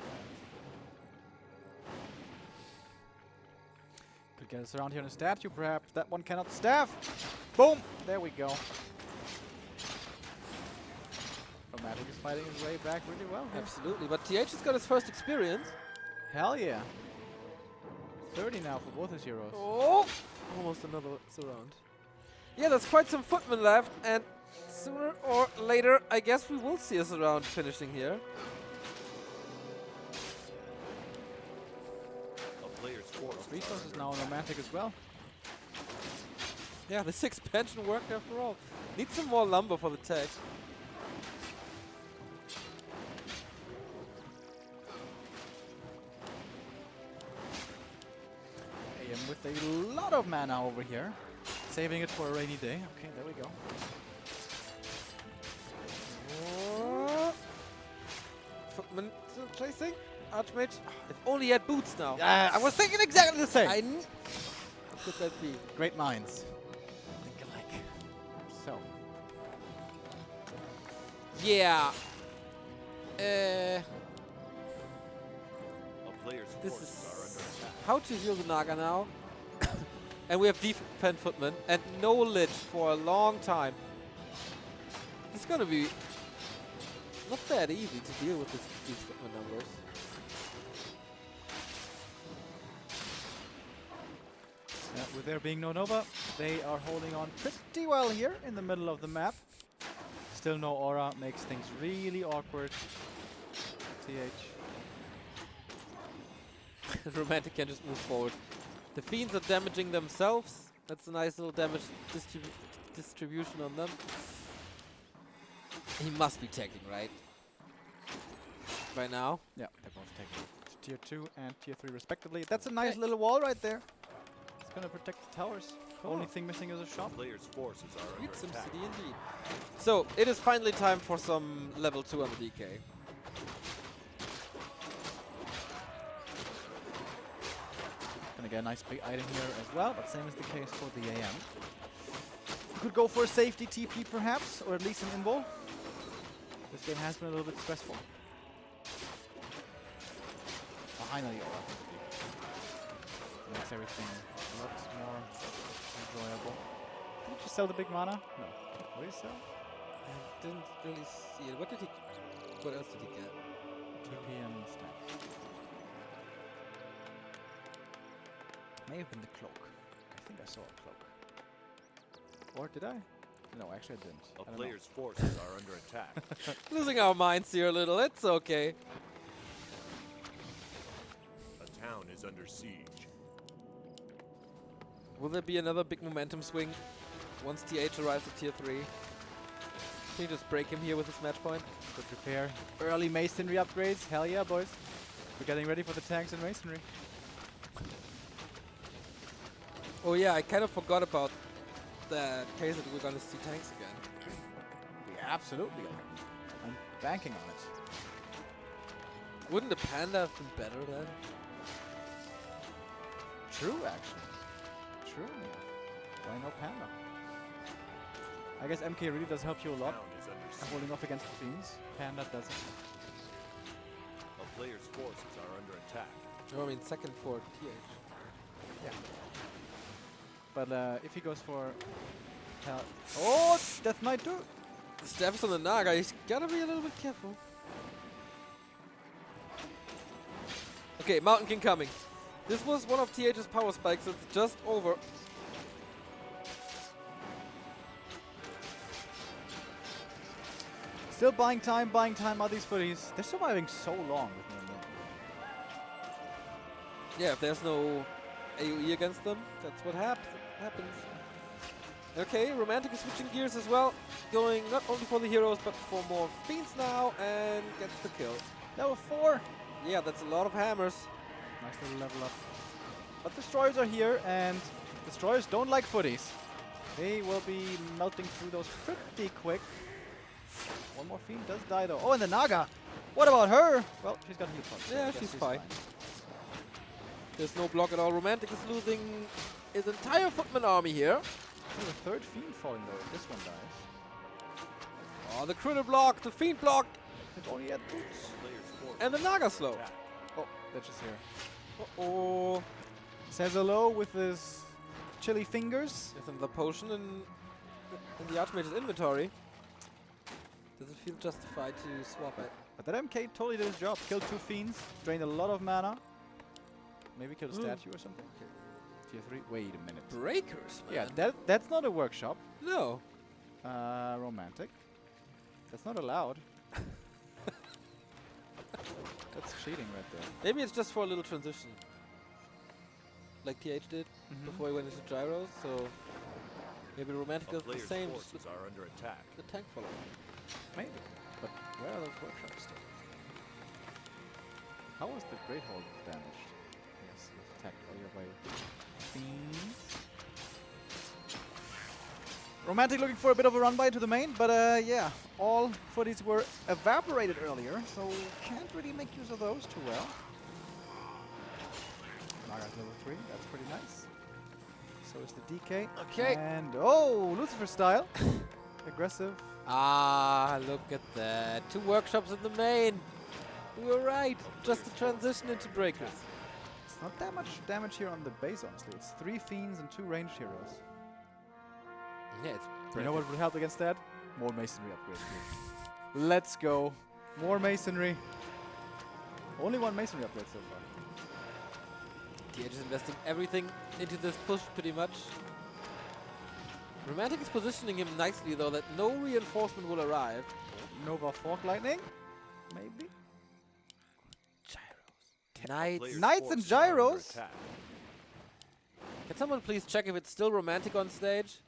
Could get us around here in a statue, perhaps. That one cannot staff. Boom! There we go. Romantic is fighting his way back really well here. Absolutely, but TH has got his first experience. Hell yeah. 30 now for both his heroes. Oh! Almost another surround. Yeah, there's quite some footmen left, and sooner or later, I guess we will see a surround finishing here. A player's forces are Resources under now on attack. Romantic as well. Yeah, this expansion worked after all. Need some more lumber for the tag. AM with a lot of mana over here. Saving it for a rainy day. Okay, there we go. Oh. Footman still chasing. Archmage. If only he had boots now. I was thinking exactly the same. I kn- How could that be? Great minds. Think alike. So. Yeah. A player's This forces is are under attack. how to heal the Naga now. And we have defend footman and no lich for a long time. It's gonna be not that easy to deal with these footman numbers. With there being no Nova, they are holding on pretty well here in the middle of the map. Still no aura, makes things really awkward. TH. Romantic can just move forward. The fiends are damaging themselves. That's a nice little damage distribution on them. He must be tagging, right? by now. Yeah, they're both taking tier 2 and tier 3 respectively. That's a nice little wall right there. It's gonna protect the towers. Only thing missing is a shop. Players' forces are under Sweet Sim attack. City indeed. So, it is finally time for some level 2 on the DK. Gonna get a nice big item here as well, but same is the case for the AM. You could go for a safety TP perhaps, or at least an invul. This game has been a little bit stressful. Finally, makes everything a lot more enjoyable. Did you sell the big mana? No. What did you sell? I didn't really see it. What else did he get? TP and stack. May have been the cloak. I think I saw a cloak. Or did I? No, actually I didn't. A I don't know. player's forces are under attack. Losing our minds here a little. It's okay. A town is under siege. Will there be another big momentum swing once TH arrives at tier 3? Can you just break him here with his match point? Good repair. Early masonry upgrades. Hell yeah, boys. We're getting ready for the tanks and masonry. Oh yeah, I kind of forgot about the case that we're gonna see tanks again. We absolutely are. I'm banking on it. Wouldn't the panda have been better then? True, actually. True, yeah. Why no panda? I guess MK really does help you a lot. Town is under siege. Holding off against the fiends. Panda doesn't. A player's forces are under attack. No, I mean second for TH. Yeah. But if he goes for... Oh, Death Knight too! The steps on the Naga, he's gotta be a little bit careful. Okay, Mountain King coming. This was one of TH's power spikes, it's just over. Still buying time are these footies. They're surviving so long with no more. Yeah, if there's no AoE against them, that's what happens. Okay, Romantic is switching gears as well, going not only for the heroes, but for more fiends now, and gets the kill. Level 4! Yeah, that's a lot of hammers. Nice little level up. But destroyers are here, and destroyers don't like footies. They will be melting through those pretty quick. One more fiend does die though. Oh, and the Naga! What about her? Well, she's got heal pots. so I Yeah, guess she's fine. There's no block at all. Romantic is losing his entire footman army here. Oh, the third fiend falling though, if this one dies. Oh, the critter block, the fiend block, If only he had boots. Players' forces and the Naga slow. attack. Oh, they're just here. Uh-oh. Says hello with his chilly fingers. There's another potion in the Archmage's inventory. Does it feel justified to swap it? But that MK totally did his job. Killed 2 fiends, drained a lot of mana. Maybe killed a statue or something. Okay. Tier 3. Wait a minute. Breakers, man. Yeah, that's not a workshop. No. Romantic. That's not allowed. That's cheating right there. Maybe it's just for a little transition. Like TH did before he went into gyros, so maybe Romantic A does the player's same, just forces are under attack. the tank follow. Maybe. But where are those workshops still? How was the Great Hall damaged? Yes, it was attacked earlier by fiends. Romantic looking for a bit of a run by to the main, but yeah, all footies were evaporated earlier, so can't really make use of those too well. Naga's level 3, that's pretty nice. So is the DK. Okay. And oh, Lucifer style. Aggressive. Ah, look at that. 2 workshops in the main. We were right. Just a transition into breakers. It's not that much damage here on the base, honestly. It's 3 fiends and 2 ranged heroes. Yeah, it's You know what would help against that? More masonry upgrades. Let's go. More masonry. Only 1 masonry upgrade so far. TH is investing everything into this push, pretty much. Romantic is positioning him nicely, though, that no reinforcement will arrive. Nova Fork Lightning? Maybe? Gyros. Knights. Players' Knights and forces are under gyros? attack. Can someone please check if it's still Romantic on stage?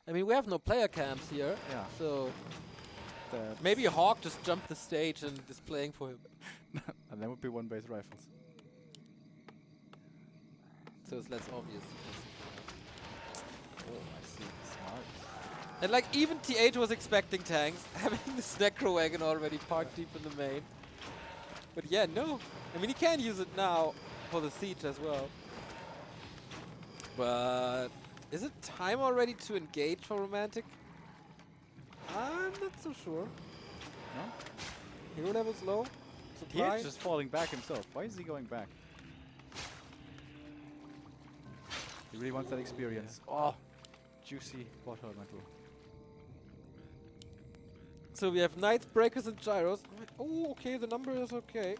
I mean, we have no player camps here, Yeah. so maybe Hawk just jumped the stage and is playing for him. And then would be one base rifles. So it's less obvious. Oh, I see. Smart. And like even TH was expecting tanks, having this Necro Wagon already parked deep in the main. But yeah, no. I mean, he can use it now for the siege as well. But is it time already to engage for Romantic? I'm not so sure. No? Hero level's low. TH Supply. is just falling back himself. Why is he going back? He really wants that experience. Oh, juicy water metal. So we have Knights, Breakers, and Gyros. Oh, okay, the number is okay.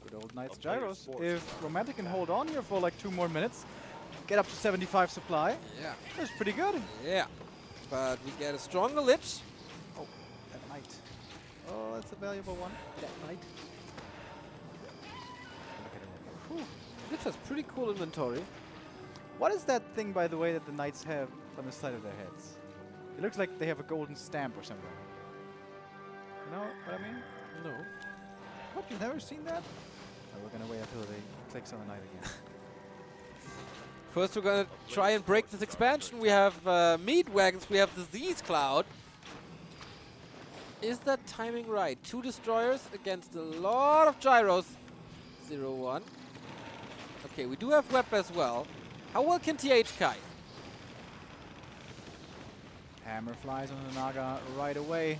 Good old Knights A player's Gyros. force If Romantic can hold on here for like 2 more minutes, get up to 75 supply, Yeah. that's pretty good. Yeah. But we get a stronger Lich. Oh, that Knight. Oh, that's a valuable one. That Knight. Lich has pretty cool inventory. What is that thing, by the way, that the Knights have on the side of their heads? It looks like they have a golden stamp or something. You know what I mean? No. What, you've never seen that? Oh, we're gonna wait until they clicks on the Knight again. First, we're gonna try and break this expansion. We have meat wagons. We have the Z's Cloud. Is that timing right? 2 destroyers against a lot of gyros. 0-1. Okay, we do have Web as well. How well can TH kite? Hammer flies on the Naga right away.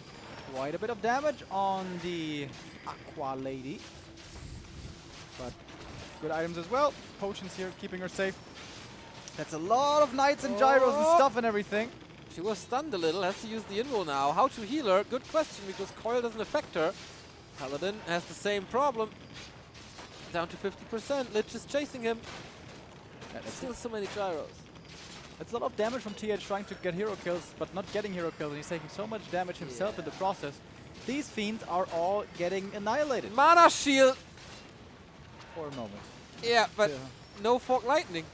Quite a bit of damage on the Aqua Lady. But good items as well. Potions here, keeping her safe. That's a lot of Knights and Gyros and stuff and everything. She was stunned a little, has to use the invo now. How to heal her? Good question, because Coil doesn't affect her. Paladin has the same problem. Down to 50%. Lich is chasing him. Still so many gyros. That's a lot of damage from TH trying to get hero kills, but not getting hero kills, and he's taking so much damage himself in the process. These fiends are all getting annihilated Mana shield! for a moment. Yeah, but Yeah. no Fog Lightning.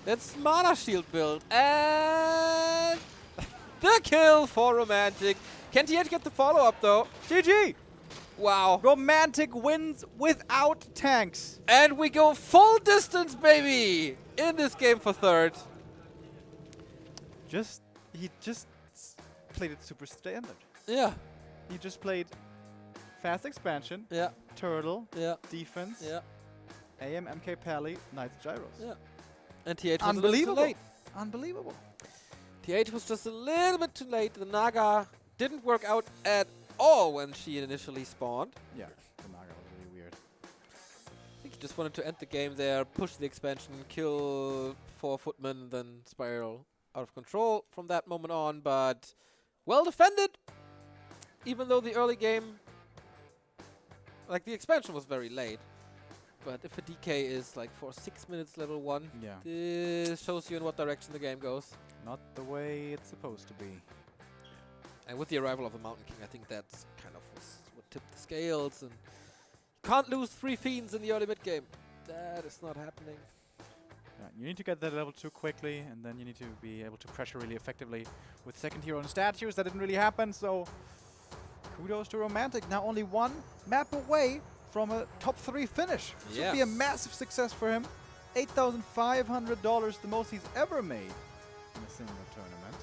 That's Mana shield build. And the kill for Romantic. Can TH get the follow-up though? GG! Wow. Romantic wins without tanks. And we go full distance, baby! In this game for third. He just played it super standard. Yeah. He just played fast expansion, Yeah. turtle, Yeah. defense, Yeah. AM, MK Pally, Knights Gyros. Yeah. And TH was Unbelievable. a little too late. Unbelievable. TH was just a little bit too late. The Naga didn't work out at all when she initially spawned. Yeah, the Naga was really weird. I think he just wanted to end the game there, push the expansion, kill 4 footmen, then spiral out of control from that moment on. But well defended, even though the early game, like the expansion was very late. But if a DK is like for 6 minutes level 1, Yeah. this shows you in what direction the game goes. Not the way it's supposed to be. And with the arrival of the Mountain King, I think that's kind of what tipped the scales. And you can't lose 3 fiends in the early mid game. That is not happening. Yeah, you need to get that level 2 quickly, and then you need to be able to pressure really effectively with second hero and statues. That didn't really happen, so kudos to Romantic. Now only 1 map away from a top 3 finish. This would be a massive success for him. $8,500, the most he's ever made in a single tournament.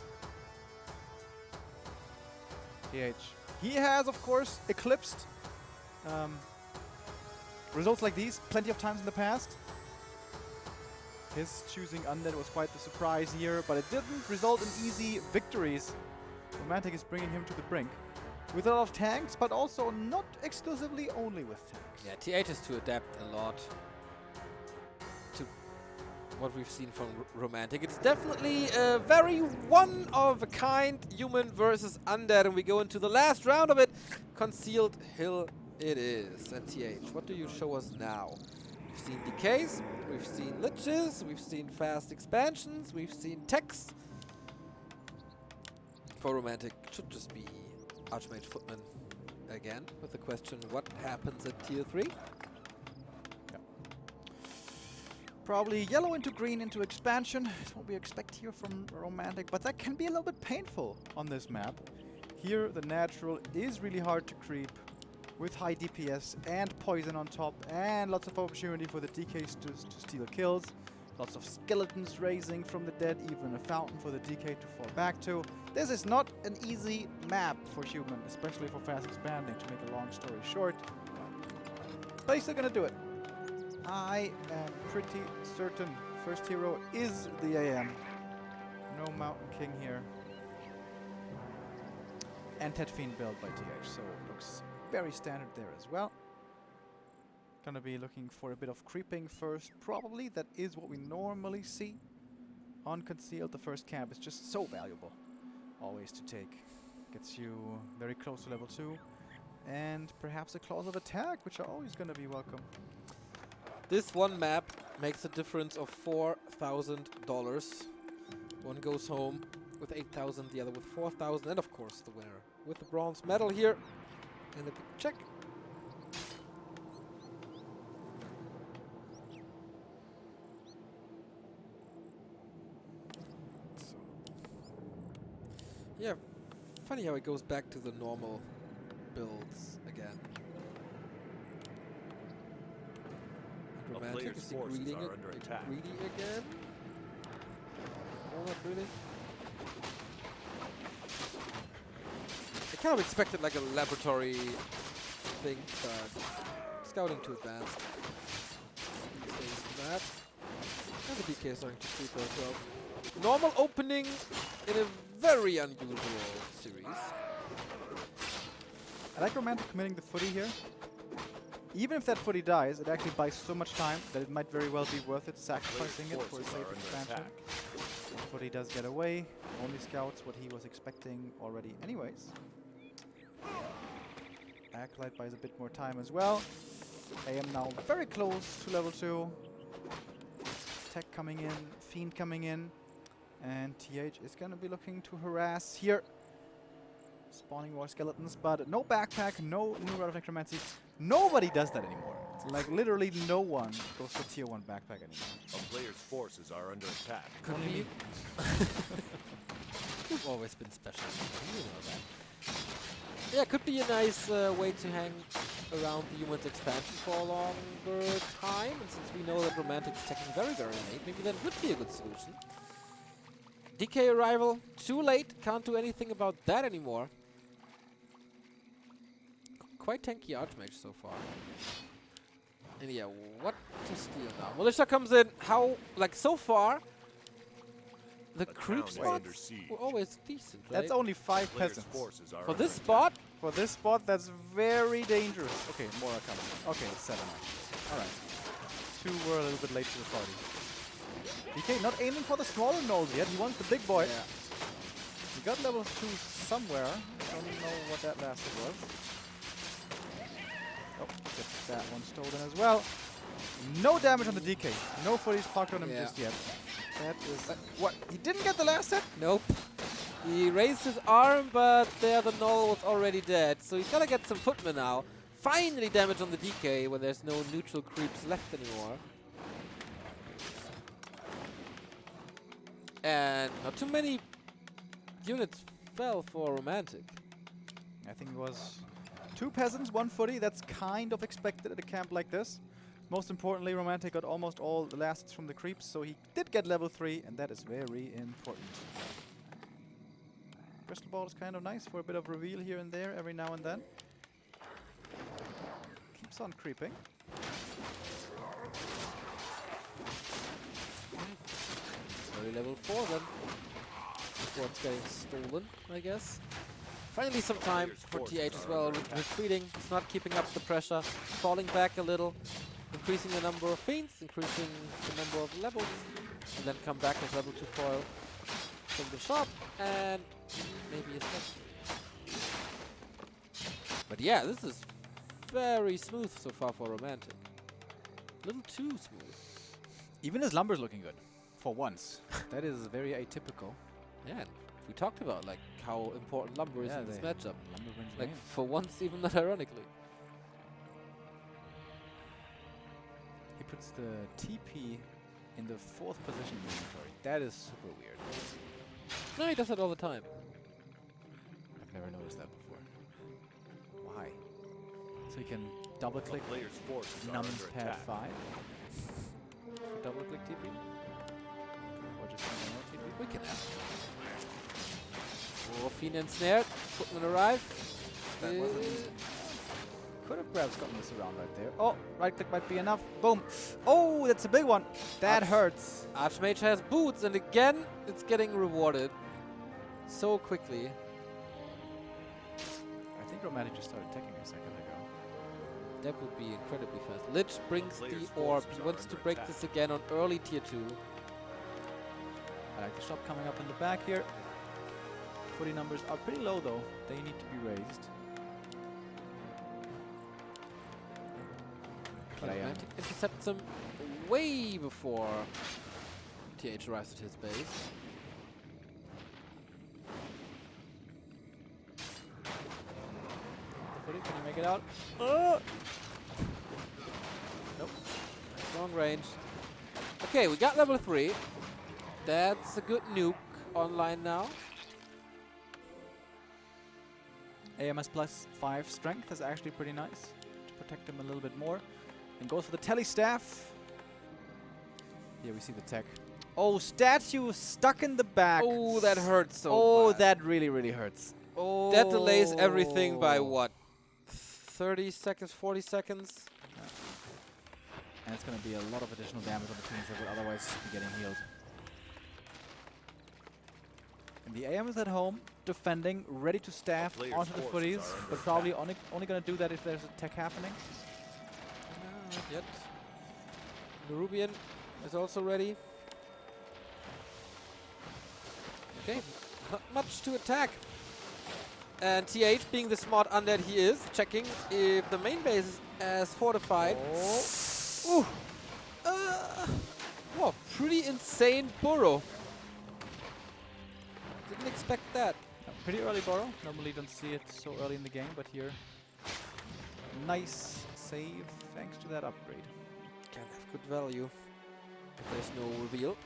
TH. He has, of course, eclipsed results like these plenty of times in the past. His choosing Undead was quite the surprise here, but it didn't result in easy victories. Romantic is bringing him to the brink. With a lot of tanks, but also not exclusively only with tanks. Yeah, TH has to adapt a lot to what we've seen from Romantic. It's definitely a very one-of-a-kind human versus undead, and we go into the last round of it. Concealed Hill it is. And TH, what do you show us now? We've seen decays, we've seen liches, we've seen fast expansions, we've seen techs. For Romantic, it should just be Archmage Footman again, with the question, what happens at tier 3? Probably yellow into green into expansion is what we expect here from Romantic, but that can be a little bit painful on this map. Here the natural is really hard to creep with high DPS and poison on top and lots of opportunity for the DKs to steal kills. Lots of skeletons raising from the dead, even a fountain for the DK to fall back to. This is not an easy map for human, especially for fast expanding, to make a long story short. But he's still gonna do it. I am pretty certain first hero is the AM. No Mountain King here. And Ted Fiend build by TH, so it looks very standard there as well. Gonna be looking for a bit of creeping first, probably. That is what we normally see. Unconcealed, the first camp is just so valuable. Always to take. Gets you very close to level 2. And perhaps a clause of attack, which are always gonna be welcome. This one map makes a difference of $4,000. One goes home with 8,000, the other with 4,000, and of course the winner with the bronze medal here. And a big check. So. Yeah, funny how it goes back to the normal builds again. A Romantic, player's is he forces greedy, are under attack. greedy again? Oh, not really. I kind of expected like a laboratory thing, but scouting too advanced. Stays for that. And the DK is starting to creep as well. Normal opening in a very unusual series. I like Romantic committing the footy here. Even if that footy dies, it actually buys so much time that it might very well be worth it sacrificing it for a safe expansion. Footy does get away. Only scouts what he was expecting already anyways. Acolyte buys a bit more time as well. I am now very close to level 2. Tech coming in, Fiend coming in. And TH is going to be looking to harass here. Spawning more skeletons, but no backpack, no new Rod of Necromancy. Nobody does that anymore. Like literally no one goes for tier 1 backpack anymore. A player's forces are under attack. Could be. You've always been special. You know that. Yeah, could be a nice way to hang around the human's expansion for a longer time. And since we know that Romantic is taking very, very late, maybe that would be a good solution. DK arrival, too late. Can't do anything about that anymore. Quite tanky Archmage so far. And yeah, what to steal now? Militia comes in. How, like so far, the creep spots were always decent, right? That's only 5 peasants. For this spot? For this spot, that's very dangerous. Okay, more are coming. Okay, it's 7 actually. Alright. 2 were a little bit late to the party. DK not aiming for the smaller nose yet. He wants the big boy. Yeah. He got level 2 somewhere. I don't know what that last was. Oh, get that one stolen as well. No damage on the DK. No footies parked on him just yet. That is... what? He didn't get the last hit? Nope. He raised his arm, but there the null was already dead. So he's gotta get some footmen now. Finally damage on the DK when there's no neutral creeps left anymore. And not too many units fell for Romantic. I think it was 2 peasants, 1 footy. That's kind of expected at a camp like this. Most importantly, Romantic got almost all the last hits from the creeps, so he did get level 3, and that is very important. Crystal Ball is kind of nice for a bit of reveal here and there every now and then. Keeps on creeping. Very level 4 then. Before it's getting stolen, I guess. Finally some time for TH as well. Retreating, he's not keeping up the pressure. Falling back a little. Increasing the number of fiends, increasing the number of levels. And then come back with level 2 foil from the shop. And maybe a second. But yeah, this is very smooth so far for Romantic. A little too smooth. Even his lumber's looking good. For once. That is very atypical. Yeah, and we talked about like how important lumber is in this matchup. Lumber wins Like game. for once, even not ironically. He puts the TP in the 4th position in the inventory. That is super weird. No, he does it all the time. I've never noticed that before. Why? So you can double A click player's forces are under numpad attack. 5. Double click TP. Or just normal TP. We can have. Oh, Fiend ensnared. Footman arrived. That wasn't. Could have perhaps gotten this around right there. Oh, right click might be enough. Boom. Oh, that's a big one. That hurts. Archmage has boots, and again, it's getting rewarded so quickly. I think Romantic just started attacking a second ago. That would be incredibly fast. Lich brings the player's orb. forces He are wants to under break attack. this again on early tier 2. I like the shop coming up in the back here. Footy numbers are pretty low though. They need to be raised. But I am. Romantic intercepts him way before TH arrives at his base. Footy, can you make it out? Nope. Long range. Okay, we got level 3. That's a good nuke online now. AMS plus 5 strength is actually pretty nice to protect him a little bit more. And goes for the tele staff. Here we see the tech. Oh, statue stuck in the back. Oh, that hurts so Oh, bad. that really, really hurts. Oh. That delays everything by what? 30 seconds, 40 seconds? And it's going to be a lot of additional damage on the teams that would otherwise be getting healed. And the AM is at home, defending, ready to staff player's onto the forces footies, are under but probably only going to do that if there's a tech happening. Not yet. Nerubian is also ready. Okay, not much to attack. And TH, being the smart undead he is, checking if the main base is as fortified. Ooh. Whoa, pretty insane burrow. Didn't expect that. Pretty early burrow. Normally don't see it so early in the game, but here, nice save thanks to that upgrade. Can have good value if there's no reveal.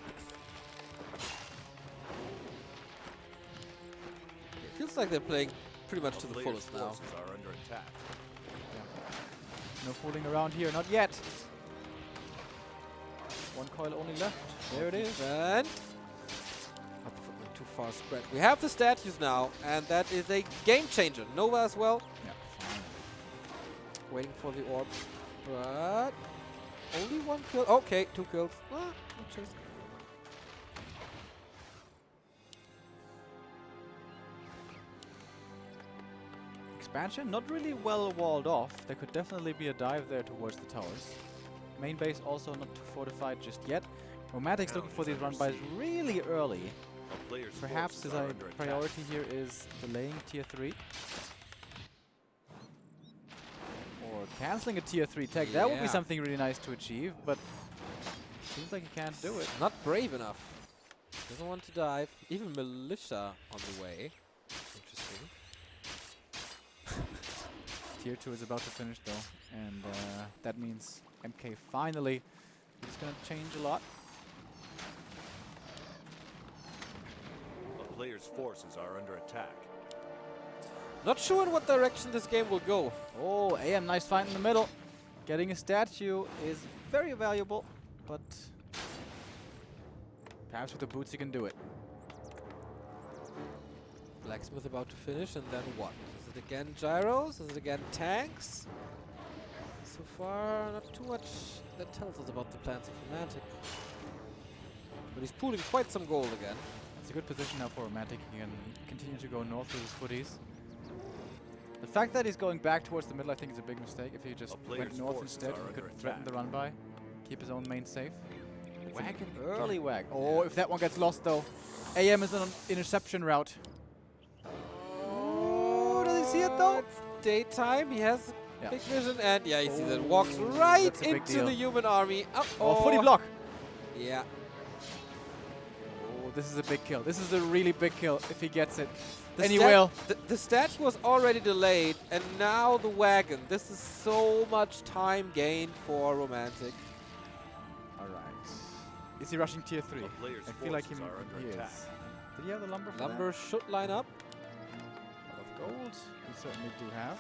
It feels like they're playing pretty much to the player's fullest now. forces are under attack. No fooling around here, not yet. One coil only left. There it is. And not the footman too far spread. We have the statues now, and that is a game changer. Nova as well, Yeah, fine. waiting for the orb, but only 1 kill. Okay, 2 kills. Which is Expansion, not really well walled off. There could definitely be a dive there towards the towers. Main base also not too fortified just yet. Romantic's looking for these run-bys really early. A player's Perhaps forces his are under attack. priority here is delaying tier 3. Or cancelling a tier 3 tech. That would be Yeah. something really nice to achieve, but seems like he can't do it. not brave enough. Doesn't want to dive. Even militia on the way. Interesting. Tier 2 is about to finish though, and that means MK finally is going to change a lot. A player's forces are under attack. Not sure in what direction this game will go. Oh, AM, nice fight in the middle. Getting a statue is very valuable, but perhaps with the boots you can do it. Blacksmith about to finish, and then what? Is it again gyros? Is it again tanks? So far, not too much that tells us about the plans of Romantic. But he's pooling quite some gold again. It's a good position now for Romantic. He can continue to go north with his footies. The fact that he's going back towards the middle, I think, is a big mistake. If he just A player's went north forces instead, are he could under threaten the attack. run-by, keep his own main safe. Wagon Early wag. Oh, if that one gets lost, though. AM is on an interception route. Oh, does he see it, though? It's daytime. He has Yeah. big vision, and yeah, you see that walks right that's a big into deal. the human army. Oh, footy block. Yeah. Oh, this is a big kill. This is a really big kill if he gets it. The And he stat- will. The stat was already delayed, and now the wagon. This is so much time gained for Romantic. All right. Is he rushing tier 3? A player's I feel like forces him. are under He is. attack. Did he have the lumber for Lumber should line up. that? Of gold. We certainly do have.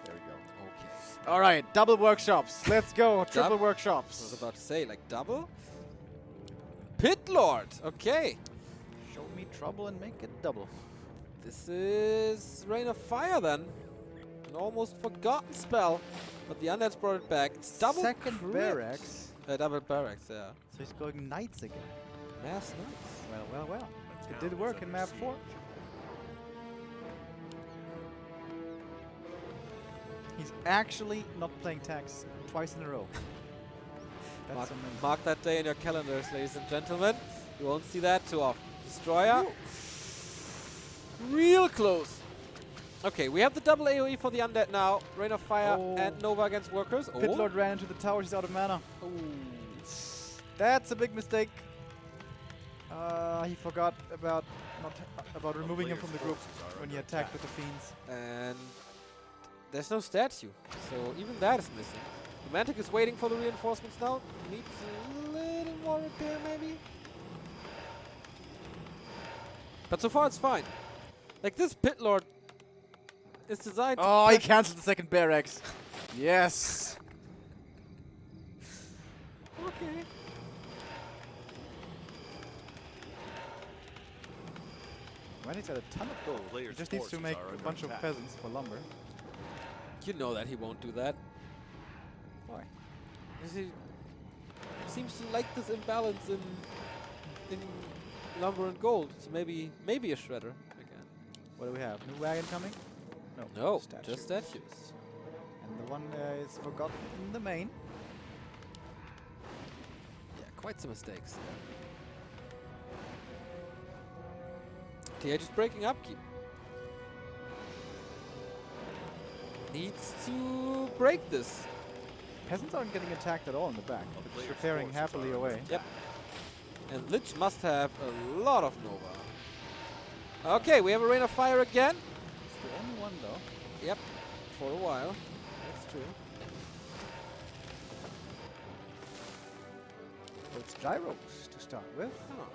There we go. Okay. All right, double workshops. Let's go. Triple I was workshops. about to say, like double? Pit Lord! Okay. Show me trouble and make it double. This is Rain of Fire then. An almost forgotten spell. But the Undead's brought it back. It's double Second crit. barracks. Double barracks, yeah. So he's going knights again. Mass Knights. Well, well, well. The It town did is work in under map siege. 4. He's actually not playing tax twice in a row. That's Mark, amazing. mark that day in your calendars, ladies and gentlemen. You won't see that too often. Destroyer. Real close. Okay, we have the double AoE for the Undead now. Rain of Fire Oh. and Nova against workers. Pit Lord ran into the tower. He's out of mana. Oh. That's a big mistake. He forgot about about removing him from the group when he attacked with the fiends. And there's no statue, so even that is missing. Romantic is waiting for the reinforcements now. Needs a little more repair, maybe. But so far it's fine. Like this Pit Lord is designed. Oh, to he cancelled the second barracks. Yes. Okay. Romantic's got a ton of gold. He Player's just needs to forces make are a under bunch of attack. peasants for lumber. You know that he won't do that. Why? Because he seems to like this imbalance in lumber and gold. So maybe a shredder again. What do we have? New wagon coming? No, statue. just statues. And the one is forgotten in the main. Yeah, quite some mistakes. TH is breaking upkeep. Needs to break this. Peasants aren't getting attacked at all in the back. A They're just player's repairing forces happily are under away. attack. Yep. And Lich must have a lot of Nova. Okay, we have a Rain of Fire again. It's the only one though. Yep, for a while. That's true. So it's gyros to start with. Oh.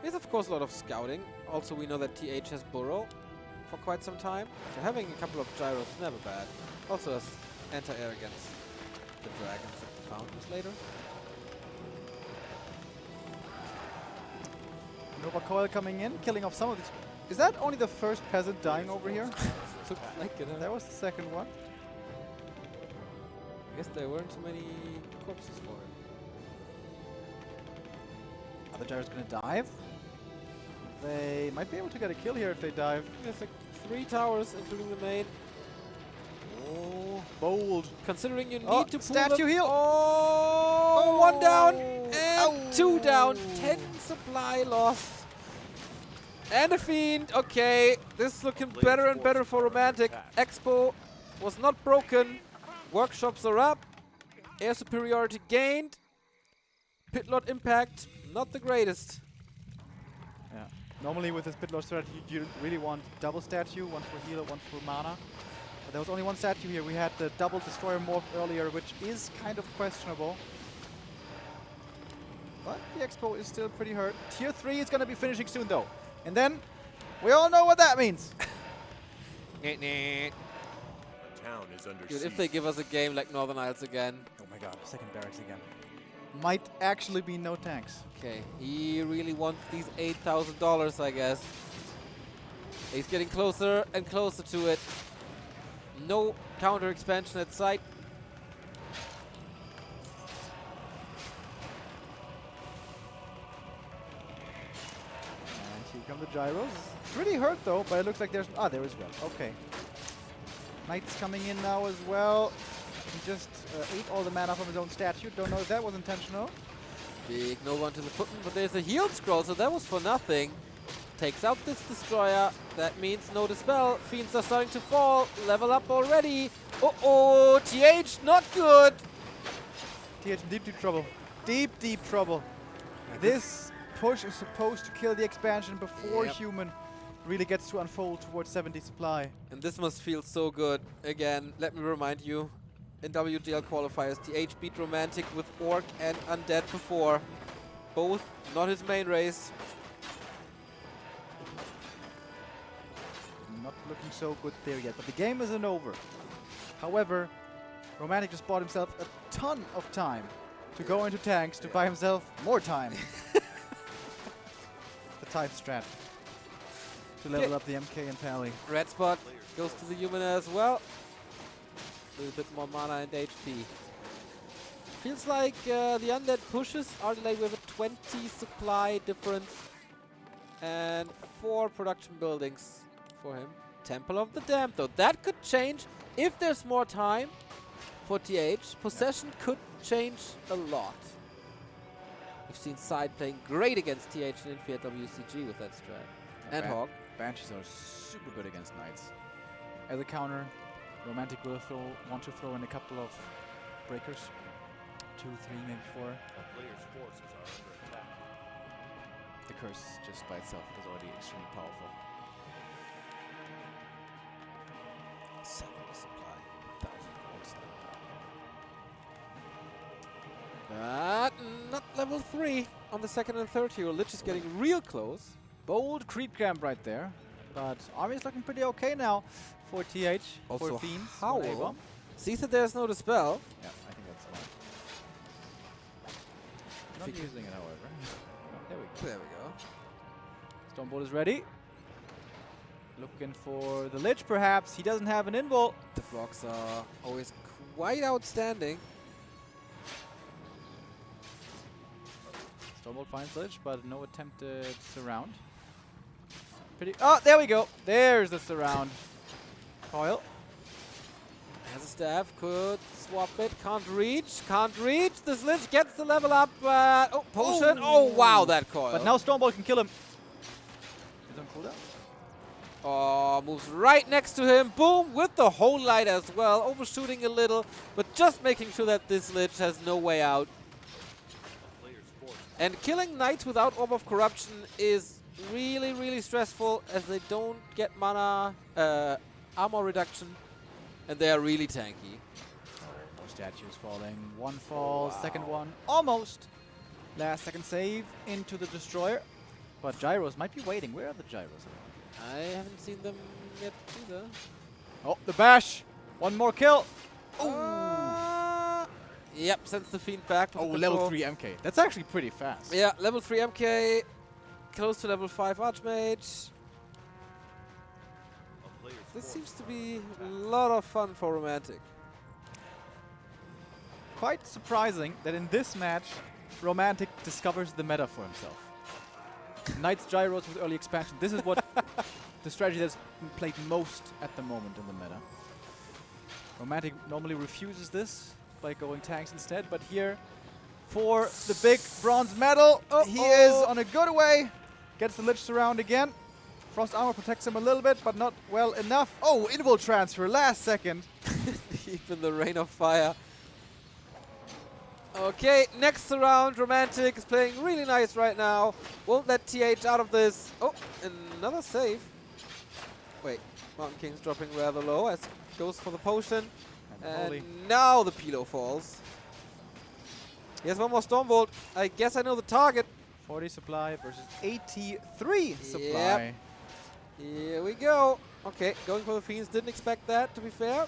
There's of course a lot of scouting. Also, we know that TH has Burrow for quite some time. So having a couple of gyros is never bad. Also has anti-air against the dragons and the fountains later. Nova Coil coming in, killing off some of these. Is that only the first peasant dying over here? Looks like it. That was the second one. I guess there weren't too many corpses for it. Are the gyros gonna dive? They might be able to get a kill here if they dive. There's like 3 towers, including the main. Oh, bold. Considering you Oh, need to pull statue them- heal. Oh, 1 down and 2 down. Oh. 10 supply loss. And a fiend. Okay, this is looking Player's better and better forces for are under Romantic. attack. Expo was not broken. Workshops are up. Air superiority gained. Pit Lord impact, not the greatest. Yeah. Normally with this Pit Lord strategy, you really want double statue, one for healer, one for mana. But there was only one statue here. We had the double destroyer morph earlier, which is kind of questionable. But the Expo is still pretty hurt. Tier 3 is going to be finishing soon, though. And then, we all know what that means. A town is under Dude, siege. if they give us a game like Northern Isles again. Oh my god, second barracks again. Might actually be no tanks. Okay, he really wants these $8,000, I guess. He's getting closer and closer to it. No counter expansion at sight. And here come the gyros. Pretty hurt though, but it looks like there's... Ah, there is one. Okay. Knight's coming in now as well. He just ate all the mana from his own statue. Don't know if that was intentional. Big no one to the foot, but there's a healed scroll, so that was for nothing. Takes out this destroyer. That means no dispel. Fiends are starting to fall. Level up already. Uh-oh, TH not good. TH in deep, deep trouble. Deep, deep trouble. This push is supposed to kill the expansion before Yep. human really gets to unfold towards 70 supply. And this must feel so good. Again, let me remind you, in WGL qualifiers, TH beat Romantic with Orc and Undead before. both not his main race. Not looking so good there yet, but the game isn't over. However, Romantic just bought himself a ton of time to go into tanks to buy himself more time. The time strat to level up the MK and Pally. Red spot goes to the human as well. A little bit more mana and HP. Feels like the undead pushes are delayed with a 20 supply difference and 4 production buildings for him. Temple of the Damned though. That could change if there's more time for TH. Possession could change a lot. We've seen Side playing great against TH and Infi at WC3 with that strat. And Hawk. Banshees are super good against Knights. As a counter, Romantic will want to throw in a couple of breakers. 2, 3, maybe 4. A player's forces are under attack. The curse just by itself is already extremely powerful. 7 supply. 1,000 golds now. But not level 3 on the second and third hero. Lich is getting real close. Bold creep camp right there. But army is looking pretty okay now for TH. Also for Fiends. Howl. Remo. Sees that there's no dispel. Yeah, I think that's fine. Not Think- using it, however. There we go. There we go. Stormbolt is ready. Looking for the Lich, perhaps. He doesn't have an invul. The blocks are always quite outstanding. Stormbolt finds Lich, but no attempted surround. Oh, there we go. There's the surround. Coil. Has a staff, could swap it, can't reach. This Lich gets the level up. Oh, potion. Oh, wow, that coil. But now Stormbolt can kill him. He's on cooldown. Oh, moves right next to him. Boom, with the whole light as well. Overshooting a little, but just making sure that this Lich has no way out. Player's force And killing Knights without Orb of Corruption is really, really stressful as they don't get mana, armor reduction, and they are really tanky. More statues falling. One falls, second one almost. Last second save into the Destroyer. But Gyros might be waiting. Where are the Gyros? I haven't seen them yet either. Oh, the bash. One more kill. Yep, sends the Fiend back to Oh, the level control. 3 MK. That's actually pretty fast. Yeah, level 3 MK, close to level 5 Archmage. a player's This force seems to be a lot of fun for Romantic. Quite surprising that in this match, Romantic discovers the meta for himself. Knights Gyros with early expansion. This is what the strategy that's been played most at the moment in the meta. Romantic normally refuses this by going tanks instead, but here for the big bronze medal, he is on a good way. Gets the Lich Surround again. Frost Armor protects him a little bit, but not well enough. Oh, invul transfer, last second. Deep in the rain of fire. Okay, next round, Romantic is playing really nice right now. Won't let TH out of this. Oh, another save. Wait, Mountain King's dropping rather low as goes for the potion. Holy. And now the Pilo falls. He has one more Stormbolt. I guess I know the target. 40 supply versus 83 supply. Yep. Here we go. Okay, going for the Fiends. Didn't expect that, to be fair.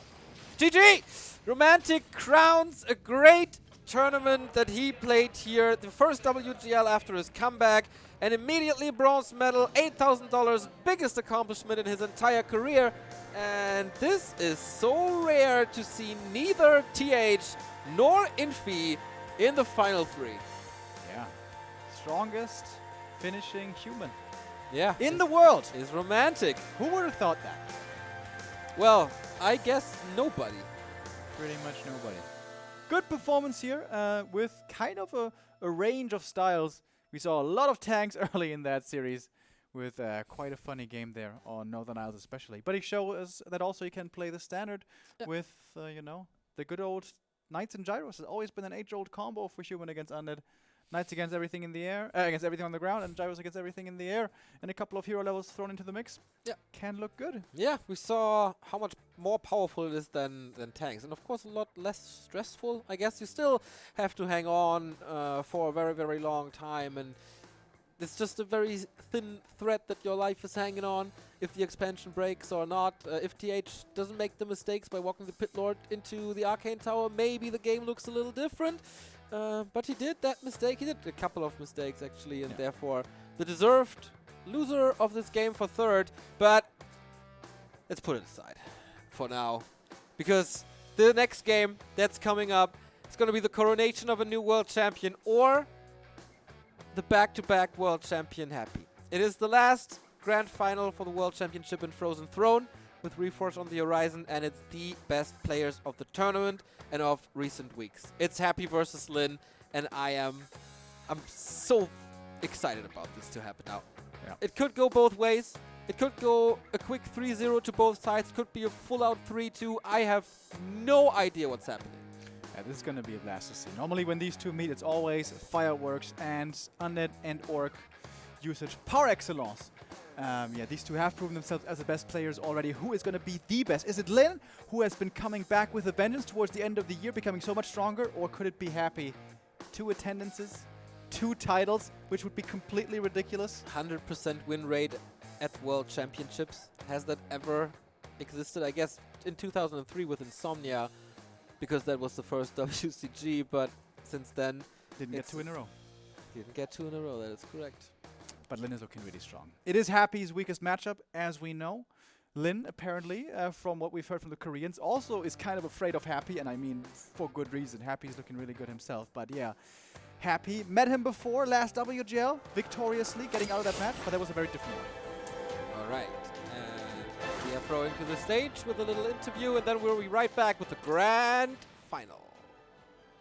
GG! Romantic crowns a great tournament that he played here. The first WGL after his comeback. And immediately bronze medal, $8,000, biggest accomplishment in his entire career. And this is so rare to see neither TH nor Infi in the final 3. Yeah. Strongest finishing human Yeah. in the world. Is Romantic. Who would have thought that? Well, I guess nobody. Pretty much nobody. Good performance here with kind of a range of styles. We saw a lot of tanks early in that series with quite a funny game there on Northern Isles especially. But he showed us that also you can play the standard with, you know, the good old Knights and Gyros. Has always been an age-old combo for human against undead. Knights against everything in the air, against everything on the ground, and Gyros against everything in the air, and a couple of hero levels thrown into the mix. Yeah. Can look good. Yeah, we saw how much more powerful it is than tanks. And of course a lot less stressful. I guess you still have to hang on for a very, very long time. And it's just a very thin thread that your life is hanging on. If the expansion breaks or not. If TH doesn't make the mistakes by walking the Pit Lord into the Arcane Tower, maybe the game looks a little different. But he did that mistake. He did a couple of mistakes actually. And therefore the deserved loser of this game for third. But let's put it aside for now, because the next game that's coming up, it's going to be the coronation of a new world champion or the back-to-back world champion Happy. It is the last grand final for the world championship in Frozen Throne with Reforged on the horizon, and it's the best players of the tournament and of recent weeks. It's Happy versus Lin, and I'm so excited about this to happen now. Yeah. It could go both ways. It could go a quick 3-0 to both sides. It could be a full-out 3-2. I have no idea what's happening. Yeah, this is going to be a blast to see. Normally when these two meet, it's always fireworks and undead and orc usage par excellence. Yeah, these two have proven themselves as the best players already. Who is going to be the best? Is it Lin, who has been coming back with a vengeance towards the end of the year, becoming so much stronger? Or could it be Happy? 2 attendances, 2 titles, which would be completely ridiculous. 100% win rate at World Championships. Has that ever existed? I guess in 2003 with Insomnia, because that was the first WCG, but since then... Didn't get 2 in a row. Didn't get 2 in a row, that is correct. But Lin is looking really strong. It is Happy's weakest matchup, as we know. Lin, apparently, from what we've heard from the Koreans, also is kind of afraid of Happy, and I mean, for good reason. Happy's looking really good himself, but yeah. Happy, met him before, last WGL, victoriously getting out of that match, but that was a very different one. All right, and we are throwing to the stage with a little interview, and then we'll be right back with the grand final.